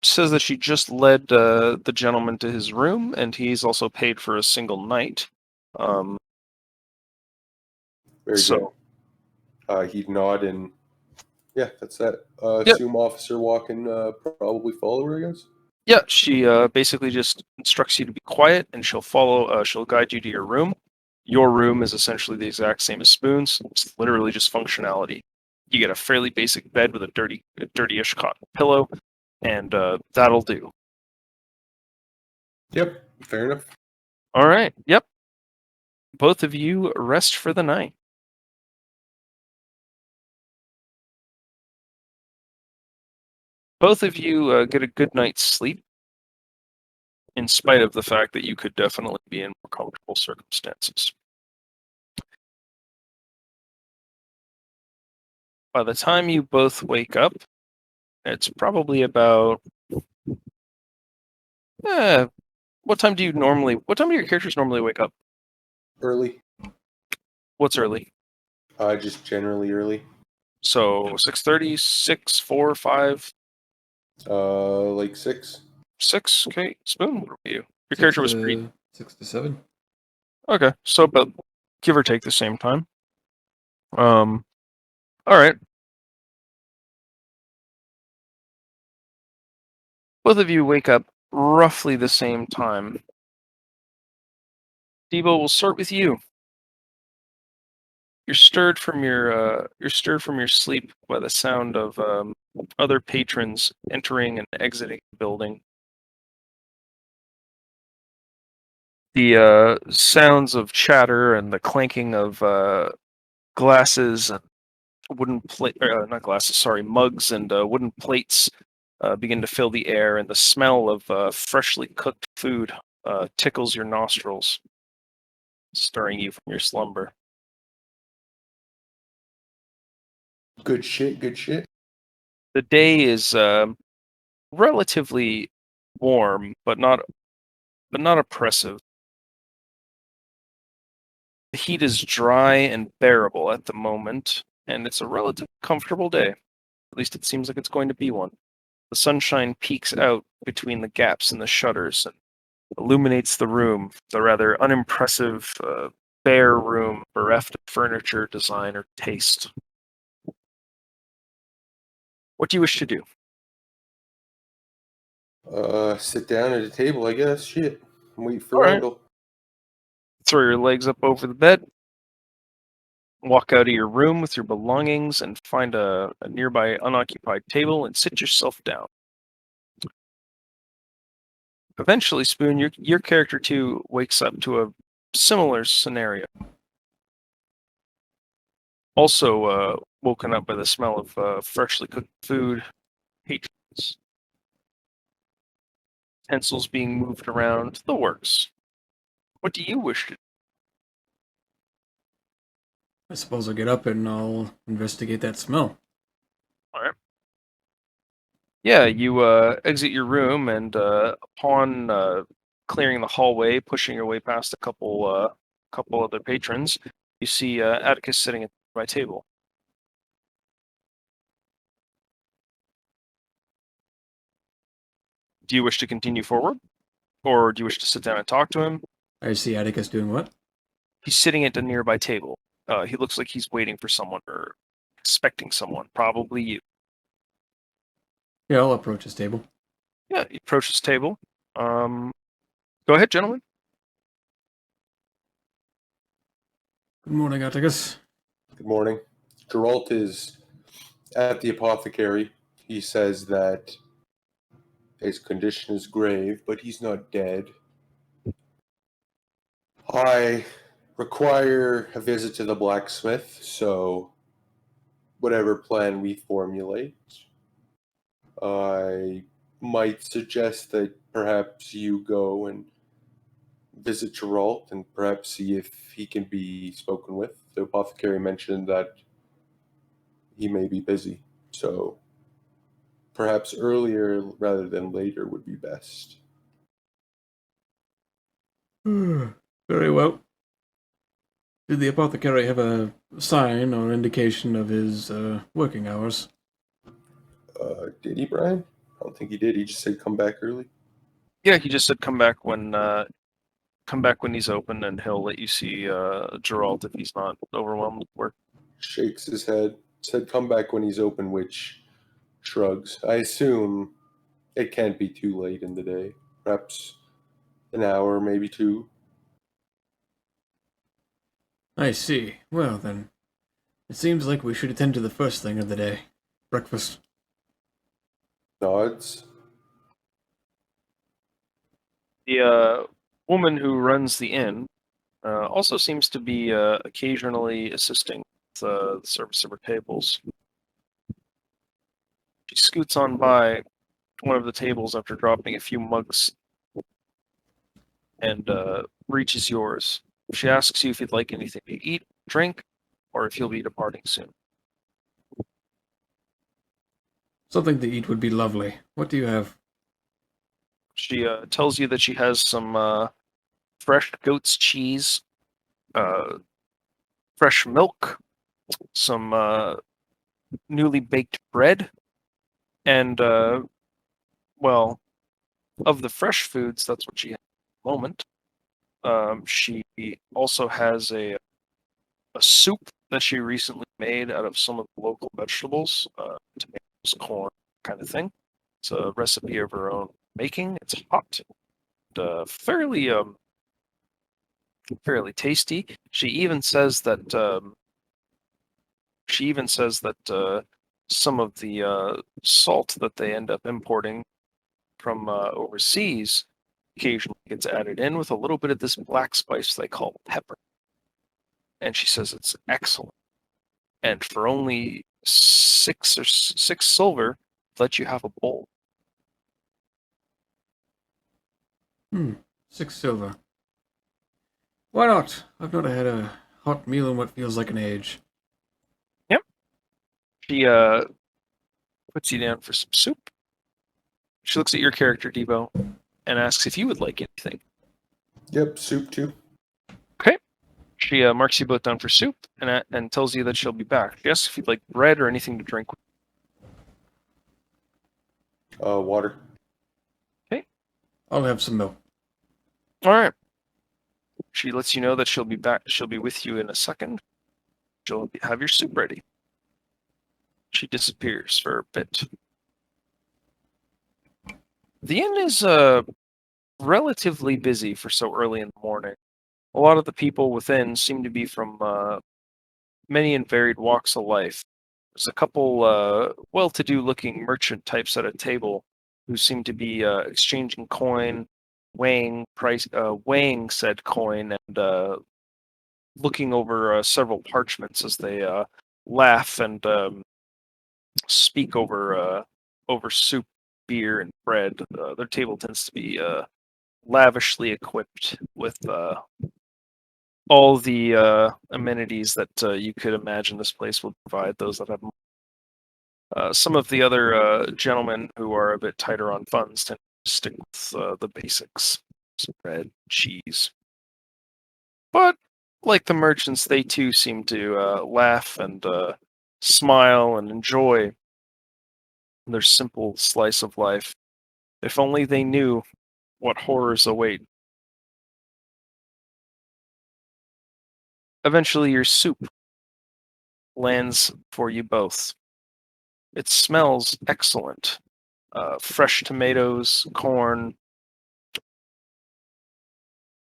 says that she just led the gentleman to his room, and he's also paid for a single night. Very So good. He'd nod and yeah, that's that. Yep. Assume officer walking, probably follow her, I guess. yeah, she basically just instructs you to be quiet, and she'll follow. She'll guide you to your room. Your room is essentially the exact same as Spoon's. It's literally just functionality. You get a fairly basic bed with a dirty-ish cotton pillow, and that'll do. Yep, fair enough. All right. Yep. Both of you rest for the night. Both of you get a good night's sleep, in spite of the fact that you could definitely be in more comfortable circumstances. By the time you both wake up, it's probably about what time do your characters normally wake up? Early. What's early? Just generally early. So 6:30, 6, 4, 5, Like 6. 6. Okay, Spoon, what about you? Your character was pretty. 6 to 7. Okay, so about give or take the same time. All right. Both of you wake up roughly the same time. Debo, we'll start with you. You're stirred from your sleep by the sound of other patrons entering and exiting the building. The sounds of chatter and the clanking of glasses and wooden plate, not glasses, sorry, mugs and wooden plates begin to fill the air, and the smell of freshly cooked food tickles your nostrils, stirring you from your slumber. Good shit, good shit. The day is relatively warm, but not oppressive. The heat is dry and bearable at the moment, and it's a relatively comfortable day. At least it seems like it's going to be one. The sunshine peeks out between the gaps in the shutters and illuminates the room, the rather unimpressive, bare room bereft of furniture, design, or taste. What do you wish to do? Sit down at a table, I guess. Shit. Wait for All right. Randall. Throw your legs up over the bed, walk out of your room with your belongings, and find a nearby unoccupied table and sit yourself down. Eventually, Spoon, your character too wakes up to a similar scenario. Also woken up by the smell of freshly cooked food, patrons, utensils being moved around, the works. What do you wish to do? I suppose I'll get up and I'll investigate that smell. All right. Yeah, you exit your room, and upon clearing the hallway, pushing your way past a couple other patrons, you see Atticus sitting at my table. Do you wish to continue forward, or do you wish to sit down and talk to him? I see Atticus doing what? He's sitting at a nearby table. He looks like he's waiting for someone or expecting someone, probably you. Yeah, I'll approach his table. Yeah, you approach his table. Go ahead, gentlemen. Good morning, Atticus. Good morning. Geralt is at the apothecary. He says that his condition is grave, but he's not dead. I require a visit to the blacksmith, so whatever plan we formulate, I might suggest that perhaps you go and visit Geralt and perhaps see if he can be spoken with. The apothecary mentioned that he may be busy, so perhaps earlier rather than later would be best. Very well. Did the apothecary have a sign or indication of his working hours? Did he, Brian? I don't think he did. He just said come back early. Yeah, he just said come back when he's open, and he'll let you see Geralt if he's not overwhelmed with work. Shakes his head. Said come back when he's open, which shrugs. I assume it can't be too late in the day. Perhaps an hour, maybe two. I see. Well, then, it seems like we should attend to the first thing of the day. Breakfast. Nods. The woman who runs the inn also seems to be occasionally assisting with the service of her tables. She scoots on by one of the tables after dropping a few mugs and reaches yours. She asks you if you'd like anything to eat, drink, or if you'll be departing soon. Something to eat would be lovely. What do you have? She tells you that she has some fresh goat's cheese, fresh milk, some newly baked bread, and, well, of the fresh foods, that's what she has at the moment. She also has a soup that she recently made out of some of the local vegetables, tomatoes, corn, kind of thing. It's a recipe of her own making. It's hot, and, fairly tasty. She even says that some of the salt that they end up importing from overseas occasionally gets added in with a little bit of this black spice they call pepper. And she says it's excellent. And for only six silver, let you have a bowl. 6 silver. Why not? I've not had a hot meal in what feels like an age. Yep. She puts you down for some soup. She looks at your character, Debo, and asks if you would like anything. Yep, soup too. Okay. She marks you both down for soup and tells you that she'll be back. She asks if you'd like bread or anything to drink. Water. Okay. I'll have some milk. All right. She lets you know that she'll be back. She'll be with you in a second. She'll have your soup ready. She disappears for a bit. The inn is relatively busy for so early in the morning. A lot of the people within seem to be from many and varied walks of life. There's a couple well-to-do looking merchant types at a table who seem to be exchanging coin, weighing said coin, and looking over several parchments as they laugh and speak over soup, beer, and bread. Their table tends to be lavishly equipped with all the amenities that you could imagine this place would provide. Those that have some of the other gentlemen who are a bit tighter on funds tend to stick with the basics: some bread, cheese. But like the merchants, they too seem to laugh and smile and enjoy their simple slice of life. If only they knew what horrors await. Eventually, your soup lands for you both. It smells excellent. Fresh tomatoes, corn,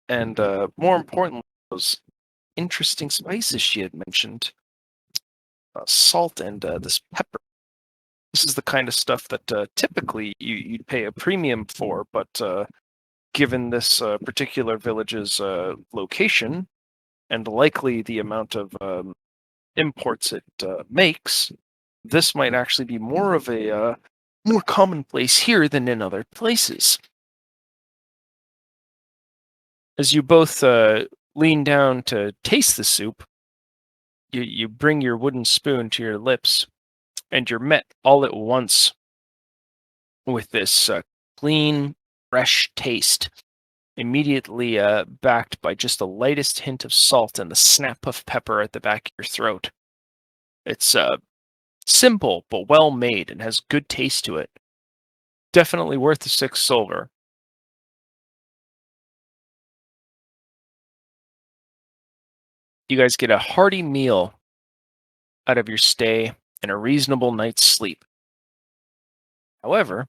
and more importantly, those interesting spices she had mentioned. Salt and this pepper. This is the kind of stuff that typically you'd pay a premium for, but given this particular village's location and likely the amount of imports it makes, this might actually be more of a more commonplace here than in other places. As you both lean down to taste the soup, you bring your wooden spoon to your lips, and you're met all at once with this clean, fresh taste, immediately backed by just the lightest hint of salt and the snap of pepper at the back of your throat. It's simple but well made and has good taste to it. Definitely worth the 6 silver. You guys get a hearty meal out of your stay and a reasonable night's sleep. However,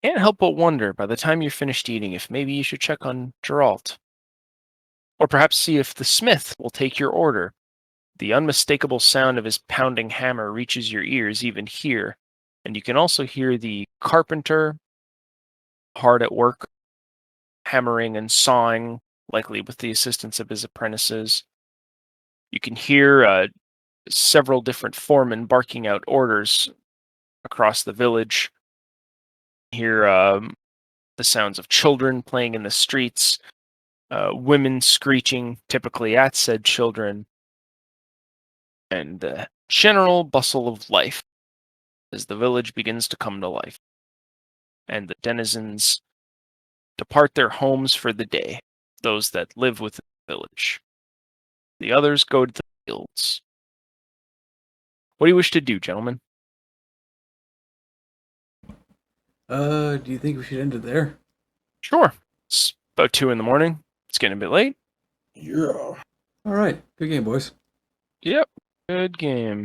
can't help but wonder by the time you're finished eating if maybe you should check on Geralt. Or perhaps see if the smith will take your order. The unmistakable sound of his pounding hammer reaches your ears even here, and you can also hear the carpenter hard at work, hammering and sawing, likely with the assistance of his apprentices. You can hear several different foremen barking out orders across the village. Hear the sounds of children playing in the streets, women screeching, typically at said children, and the general bustle of life as the village begins to come to life, and the denizens depart their homes for the day, those that live within the village. The others go to the fields. What do you wish to do, gentlemen? Do you think we should end it there? Sure. It's about 2 in the morning. It's getting a bit late. Yeah. All right. Good game, boys. Yep. Good game.